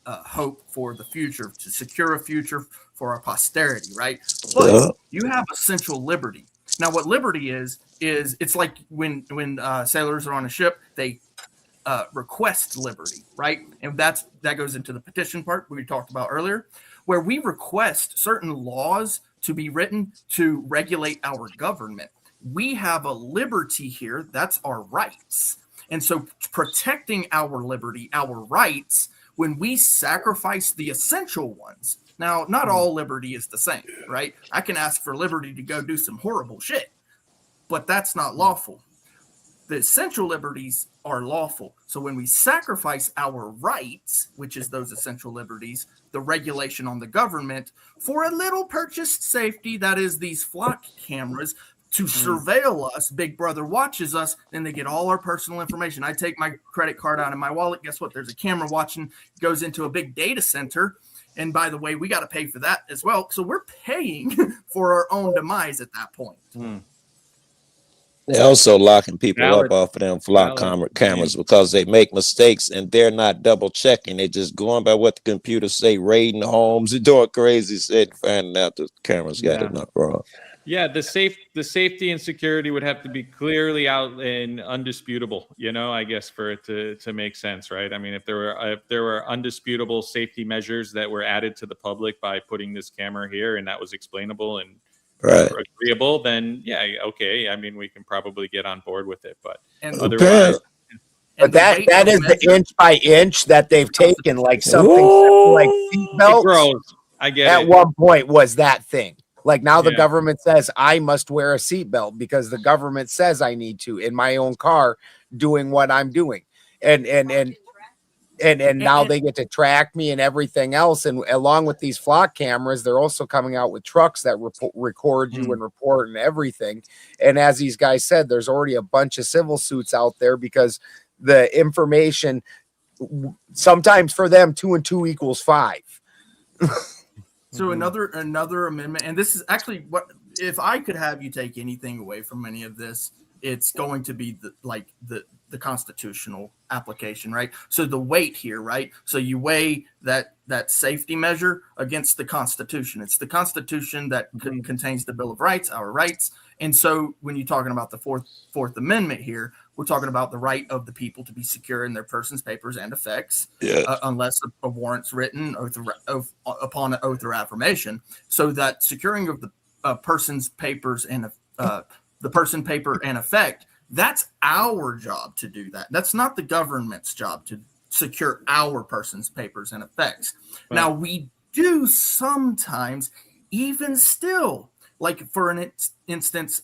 hope for the future, to secure a future for our posterity, right? But you have essential liberty. Now, what liberty is it's like when sailors are on a ship, they request liberty, right? And that goes into the petition part we talked about earlier. where we request certain laws to be written to regulate our government. We have a liberty here. That's our rights. And so protecting our liberty, our rights, when we sacrifice the essential ones. Now, not all liberty is the same, right? I can ask for liberty to go do some horrible shit, but that's not lawful. The essential liberties are lawful. So when we sacrifice our rights, which is those essential liberties, the regulation on the government, for a little purchased safety, that is these flock cameras, to surveil us, Big Brother watches us, then they get all our personal information. I take my credit card out of my wallet. Guess what? There's a camera watching, goes into a big data center. And by the way, we got to pay for that as well. So we're paying for our own demise at that point. They're also locking people up off of them flock cameras because they make mistakes and they're not double checking. They're just going by what the computers say, raiding homes and doing crazy shit, finding out the cameras got enough wrong. Yeah, the safety and security would have to be clearly out and undisputable, I guess, for it to make sense, right? I mean, if there were undisputable safety measures that were added to the public by putting this camera here and that was explainable and agreeable, then yeah, okay. I mean, we can probably get on board with it, but otherwise. But that is the inch by inch that they've taken, like something like seatbelts. I get at it. one point was that thing. Like now the government says I must wear a seatbelt because the government says I need to in my own car doing what I'm doing. And now they get to track me and everything else. And along with these flock cameras, they're also coming out with trucks that record you and report and everything. And as these guys said, there's already a bunch of civil suits out there because the information, sometimes for them, 2 and 2 equals 5. So another amendment, and this is actually what, if I could have you take anything away from any of this, it's going to be the constitutional application, right? So the weight here, right? So you weigh that safety measure against the Constitution. It's the Constitution that contains the Bill of Rights, our rights. And so when you're talking about the Fourth Amendment here, we're talking about the right of the people to be secure in their persons, papers, and effects, unless a warrant's written upon an oath or affirmation. So that securing of the person's papers and the person, paper, and effect, that's our job to do that. That's not the government's job to secure our person's papers and effects. Right. Now, we do sometimes, even still, like for an instance,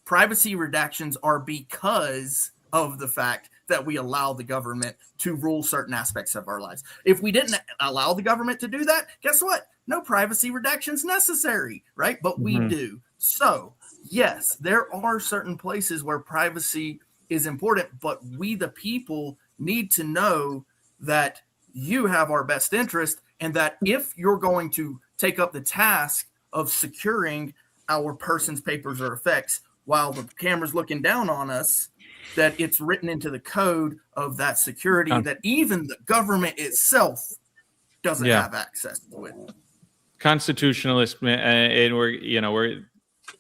privacy redactions are because of the fact that we allow the government to rule certain aspects of our lives. If we didn't allow the government to do that, guess what? No privacy redactions necessary, right? But we do. So, yes, there are certain places where privacy is important, but we, the people, need to know that you have our best interest and that if you're going to take up the task of securing our person's papers or effects while the camera's looking down on us, that it's written into the code of that security that even the government itself doesn't have access to it. Constitutionalist, and we're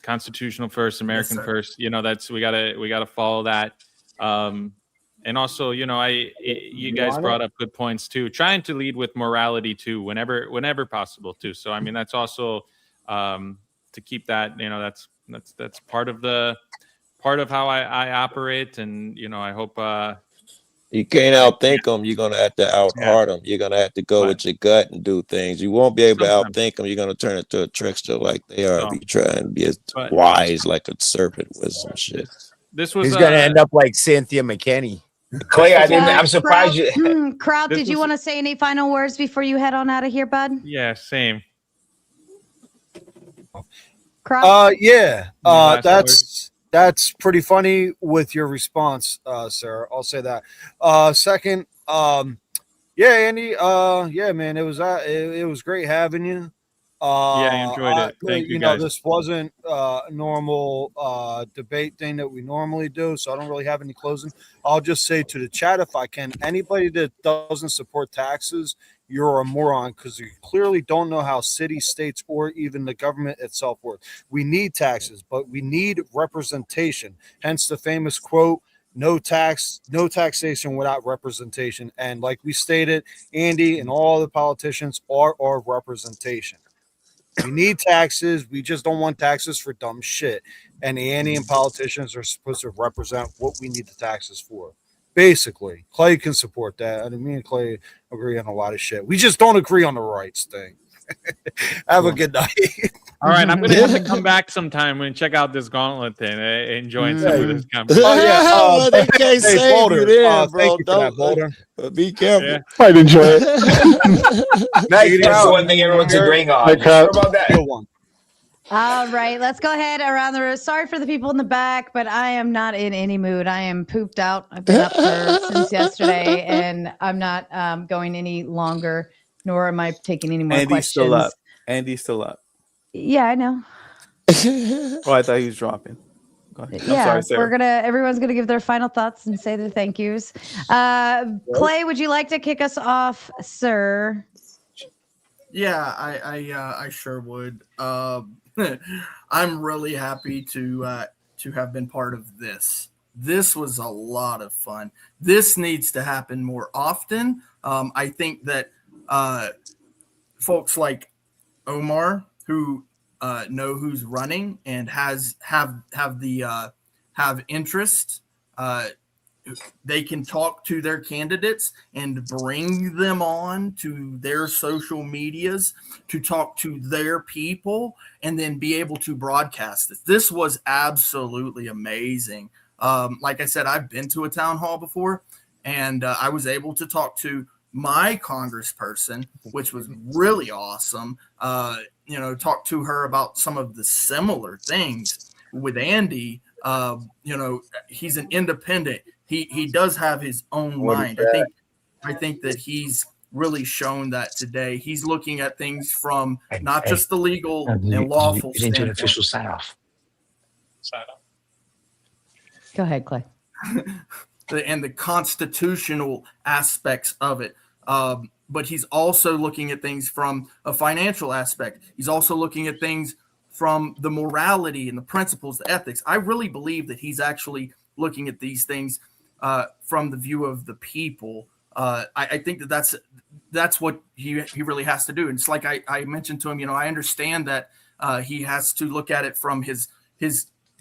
constitutional first, American first. That's we gotta follow that. And also, you guys brought up good points too. Trying to lead with morality too, whenever possible too. So I mean, that's also to keep that. That's part of how I operate, and I hope. You can't outthink them. You're gonna have to outheart them. You're gonna have to go with your gut and do things. You won't be able to outthink them. You're gonna turn into a trickster like they are. Be trying to be as wise like a serpent with some shit. This was. He's gonna end up like Cynthia McKinney. Clay, I'm surprised you. Crowd, did you want to say any final words before you head on out of here, bud? Yeah, same. Crowd? That's pretty funny with your response, Sarah. I'll say that. Second, Andy. Man, it was great having you. I enjoyed it. Thank you, guys. This wasn't a normal debate thing that we normally do, so I don't really have any closing. I'll just say to the chat, if I can, anybody that doesn't support taxes, you're a moron because you clearly don't know how cities, states, or even the government itself works. We need taxes, but we need representation. Hence the famous quote, no taxation without representation. And like we stated, Andy and all the politicians are our representation. We need taxes. We just don't want taxes for dumb shit. And Andy and politicians are supposed to represent what we need the taxes for. Basically, Clay can support that. And me and Clay agree on a lot of shit. We just don't agree on the rights thing. Have a good night. All right, I'm gonna have to come back sometime and check out this gauntlet thing. Enjoying some of this conversation. Oh yeah, Well, they can't save Boulder, you there, bro. thank you for that, Don't Boulder. be careful. Yeah. I'd enjoy it. That's the one thing everyone's agreeing on. Like, Sure about that? Good one. All right, let's go ahead around the room. Sorry for the people in the back, but I am not in any mood. I am pooped out. I've been up since yesterday, and I'm not going any longer, nor am I taking any more Andy's questions. still up. Andy's still up. Yeah, I know. Oh, I thought he was dropping. Go ahead. I'm Yeah, sorry, Sarah. everyone's gonna give their final thoughts and say their thank yous. Clay, would you like to kick us off, sir? Yeah, I sure would. I'm really happy to have been part of this. This was a lot of fun. This needs to happen more often. I think that folks like Omar, who know who's running and have interest, they can talk to their candidates and bring them on to their social medias to talk to their people and then be able to broadcast it. This was absolutely amazing. Like I said, I've been to a town hall before, and I was able to talk to my congressperson, which was really awesome. Talk to her about some of the similar things with Andy. He's an independent. He does have his own mind. I think that he's really shown that today. He's looking at things from not just the legal and lawful standpoint. Official sign off. Go ahead, Clay. And the constitutional aspects of it. But he's also looking at things from a financial aspect. He's also looking at things from the morality and the principles, the ethics. I really believe that he's actually looking at these things from the view of the people. I think that's what he really has to do. And it's like I mentioned to him, I understand that he has to look at it from his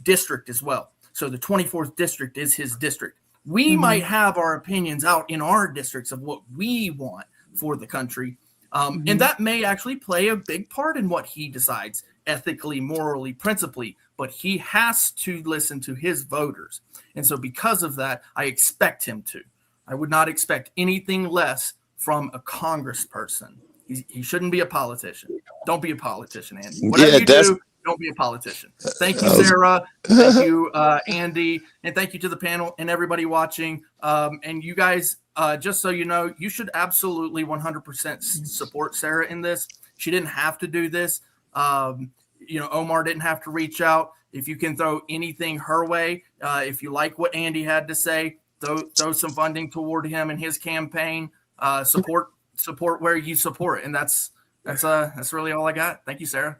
district as well. So the 24th district is his district. We might have our opinions out in our districts of what we want for the country. And that may actually play a big part in what he decides ethically, morally, principally, but he has to listen to his voters. And so because of that, I expect him to. I would not expect anything less from a congressperson. He shouldn't be a politician. Don't be a politician, Andy. Whatever you do, don't be a politician. Thank you, Sarah. Thank you, Andy. And thank you to the panel and everybody watching. And you guys, just so you know, you should absolutely 100% support Sarah in this. She didn't have to do this. Omar didn't have to reach out. If you can throw anything her way, if you like what Andy had to say, throw some funding toward him and his campaign. Support where you support. And that's really all I got. Thank you, Sarah.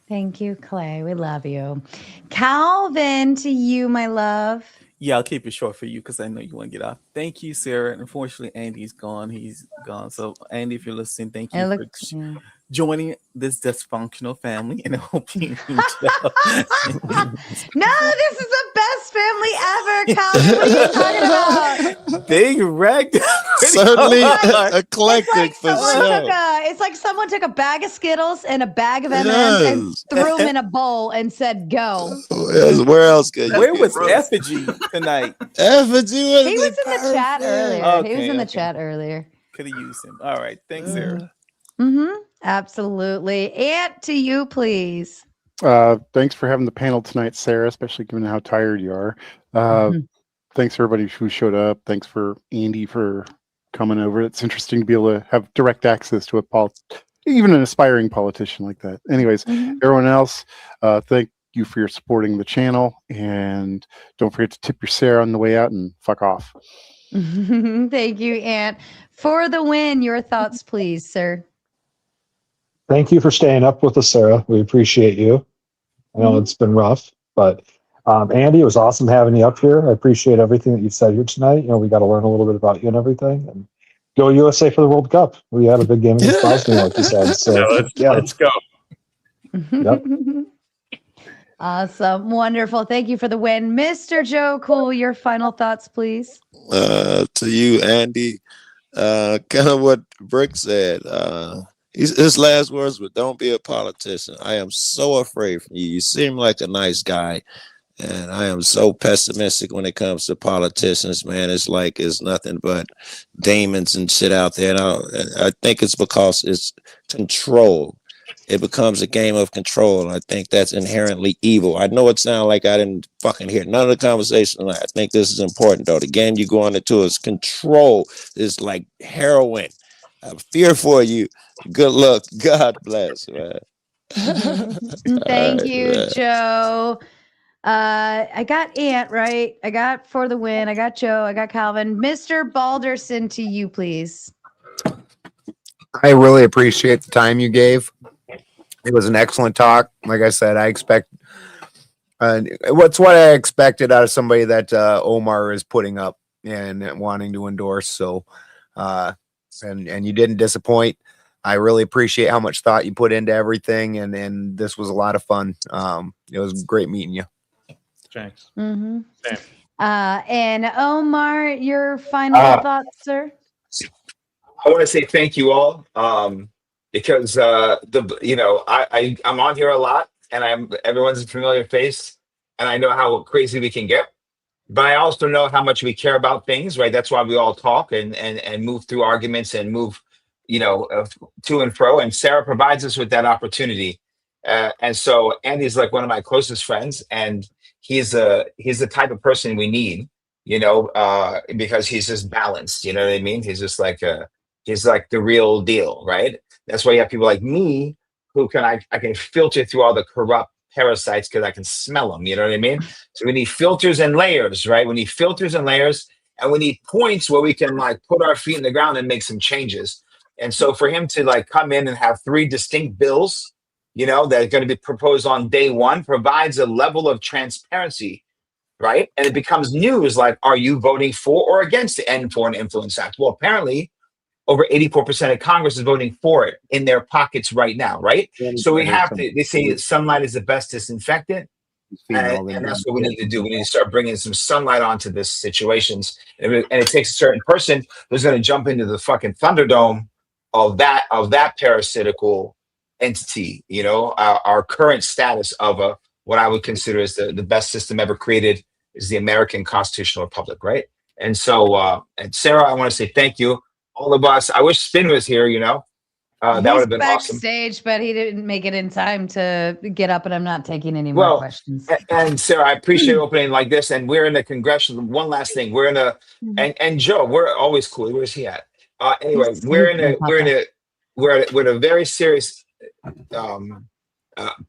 Thank you, Clay. We love you. Calvin, to you, my love. Yeah, I'll keep it short for you because I know you want to get off. Thank you, Sarah. Unfortunately, Andy's gone. He's gone. So, Andy, if you're listening, thank you for joining this dysfunctional family, and I hope you enjoy. No, this is the best family ever, Calvin. What are you talking about? Big wreck. Certainly eclectic for sure. It's like someone took a bag of Skittles and a bag of M&Ms and threw them in a bowl and said, "Go." Where else could you? Where was Effigy tonight? Effigy he was in the chat earlier. Okay, he was in the chat earlier. Could have used him. All right. Thanks, Sarah. Absolutely. And to you, please. Thanks for having the panel tonight, Sarah, especially given how tired you are. Thanks everybody who showed up. Thanks for Andy for coming over. It's interesting to be able to have direct access to even an aspiring politician like that. Anyways, everyone else, thank you for your supporting the channel, and don't forget to tip your Sarah on the way out and fuck off. Thank you, Ant. For the win, your thoughts, please, sir. Thank you for staying up with us, Sarah. We appreciate you. I know it's been rough, but Andy, it was awesome having you up here. I appreciate everything that you've said here tonight. We got to learn a little bit about you and everything. And go USA for the World Cup. We had a big game against Bosnia, like you said. So let's go. Yep. Awesome. Wonderful. Thank you for the win. Mr. Joe Cool, your final thoughts, please. To you, Andy, kind of what Brick said. His last words were, "Don't be a politician. I am so afraid from you. You seem like a nice guy, and I am so pessimistic when it comes to politicians, man. It's like it's nothing but demons and shit out there. And I think it's because it's control. It becomes a game of control. And I think that's inherently evil. I know it sounds like I didn't fucking hear none of the conversation. I think this is important, though. The game you're going into is control. It's like heroin. I fear for you. Good luck. God bless, man." Thank you, man. Joe. I got Ant right. I got for the win. I got Joe. I got Calvin. Mr. Balderson, to you, please. I really appreciate the time you gave. It was an excellent talk. Like I said, I expect what's what I expected out of somebody that Omar is putting up and wanting to endorse. So, and you didn't disappoint. I really appreciate how much thought you put into everything, and this was a lot of fun. It was great meeting you. Thanks. Mm-hmm. Same. And Omar, your final thoughts, sir? I want to say thank you all, because I'm on here a lot, and everyone's a familiar face, and I know how crazy we can get. But I also know how much we care about things, right? That's why we all talk and move through arguments and move, to and fro. And Sarah provides us with that opportunity. And so Andy's like one of my closest friends, and he's the type of person we need, because he's just balanced. You know what I mean? He's just like he's like the real deal, right? That's why you have people like me who I can filter through all the corrupt parasites because I can smell them. You know what I mean? So we need filters and layers, right? We need filters and layers, and we need points where we can put our feet in the ground and make some changes. And so for him to come in and have 3 distinct bills, that are going to be proposed on day one provides a level of transparency, right? And it becomes news are you voting for or against the End Foreign Influence Act? Well, apparently over 84% of Congress is voting for it in their pockets right now, right? So we have to, they say sunlight is the best disinfectant. And that's what we need to do. We need to start bringing some sunlight onto this situations. And it takes a certain person who's going to jump into the fucking Thunderdome of that parasitical entity, our current status of what I would consider as the best system ever created is the American constitutional republic, right? And so, and Sarah, I want to say thank you. All of us. I wish Spin was here, that would have been awesome. Backstage, but he didn't make it in time to get up, and I'm not taking any more questions. And Sarah, I appreciate opening like this. And we're in the Congressional. One last thing, we're in a and Joe, we're always cool. Where's he at? Anyway, we're at a very serious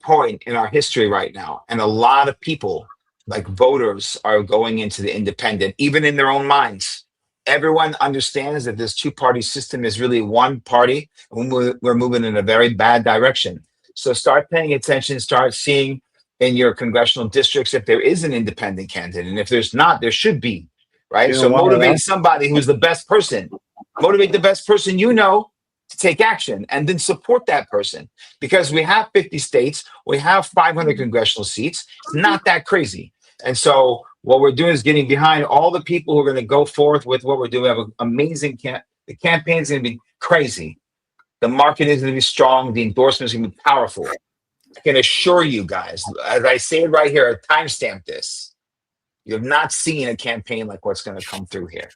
point in our history right now, and a lot of people, voters, are going into the independent, even in their own minds. Everyone understands that this 2-party system is really one party, and we're moving in a very bad direction. So start paying attention, start seeing in your congressional districts if there is an independent candidate. And if there's not, there should be, right? So motivate somebody who's the best person. Motivate the best person to take action, and then support that person. Because we have 50 states, we have 500 congressional seats. It's not that crazy. And so what we're doing is getting behind all the people who are going to go forth with what we're doing. We have an amazing the campaign is going to be crazy. The market is going to be strong. The endorsement is going to be powerful. I can assure you guys, as I say it right here, timestamp this. You have not seen a campaign like what's going to come through here.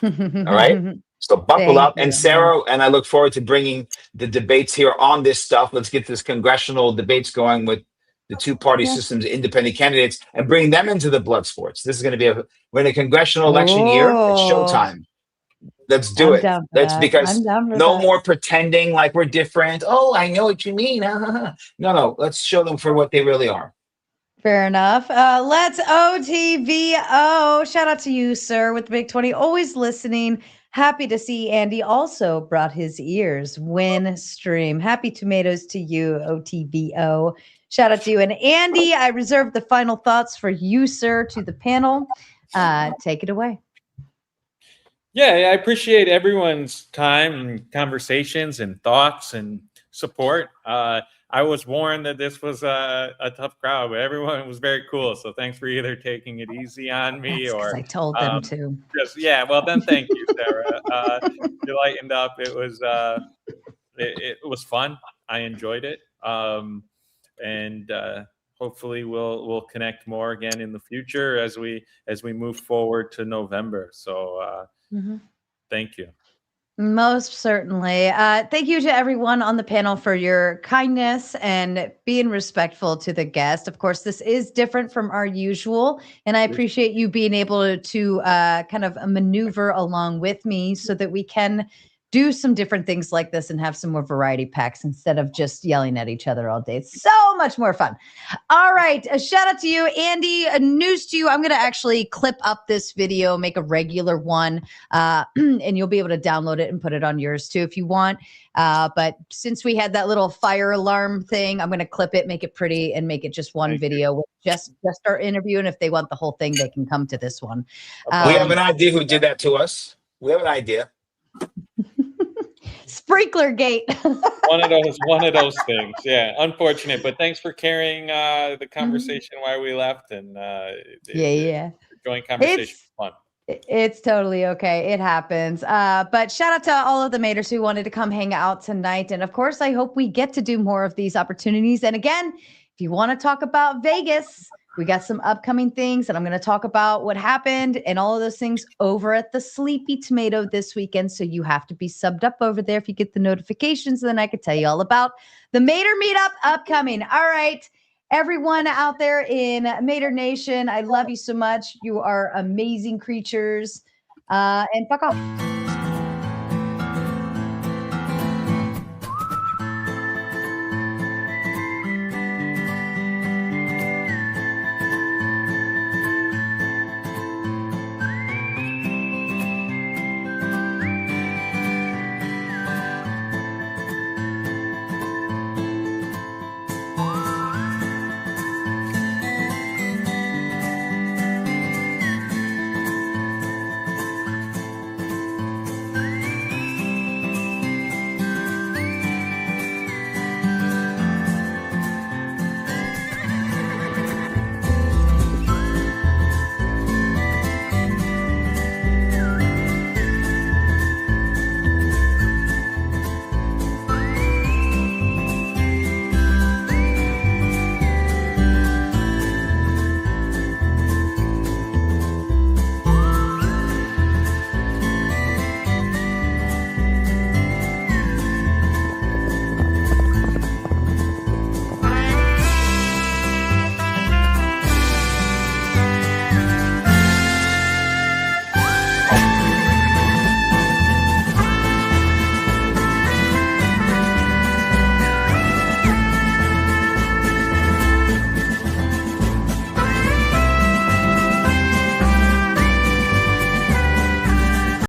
All right? So buckle up. And Sarah, and I look forward to bringing the debates here on this stuff. Let's get this congressional debates going with the 2-party systems, independent candidates, and bring them into the blood sports. This is going to be we're in a congressional election year. It's showtime. Let's do it. Let's because no more pretending like we're different. Oh, I know what you mean. No. Let's show them for what they really are. Fair enough. Let's OTVO. Shout out to you, sir, with the Big 20. Always listening. Happy to see Andy also brought his ears. Win stream. Happy tomatoes to you, OTVO. Shout out to you. And Andy, I reserve the final thoughts for you, sir, to the panel. Take it away. Yeah, I appreciate everyone's time and conversations and thoughts and support. I was warned that this was a tough crowd, but everyone was very cool. So thanks for either taking it easy on me or I told them to. just, yeah, well then thank you, Sarah. You lightened up. It was it was fun. I enjoyed it. And hopefully we'll connect more again in the future as we move forward to November. So thank you. Most certainly. Thank you to everyone on the panel for your kindness and being respectful to the guest. Of course, this is different from our usual, and I appreciate you being able to kind of maneuver along with me so that we can do some different things like this and have some more variety packs instead of just yelling at each other all day. It's so much more fun. All right. A shout out to you, Andy. News to you. I'm going to actually clip up this video, make a regular one, and you'll be able to download it and put it on yours too if you want. But since we had that little fire alarm thing, I'm going to clip it, make it pretty, and make it just one video with just our interview. And if they want the whole thing, they can come to this one. We have an idea who did that to us. We have an idea. Sprinkler gate. one of those things. Yeah, unfortunate, but thanks for carrying the conversation while we left, and joint conversation was fun. It's totally okay. It happens. But shout out to all of the Maters who wanted to come hang out tonight. And of course, I hope we get to do more of these opportunities. And again, if you want to talk about Vegas, we got some upcoming things, and I'm going to talk about what happened and all of those things over at the Sleepy Tomato this weekend. So you have to be subbed up over there if you get the notifications, and then I could tell you all about the Mater meetup upcoming. All right, everyone out there in Mater Nation, I love you so much. You are amazing creatures. And fuck off.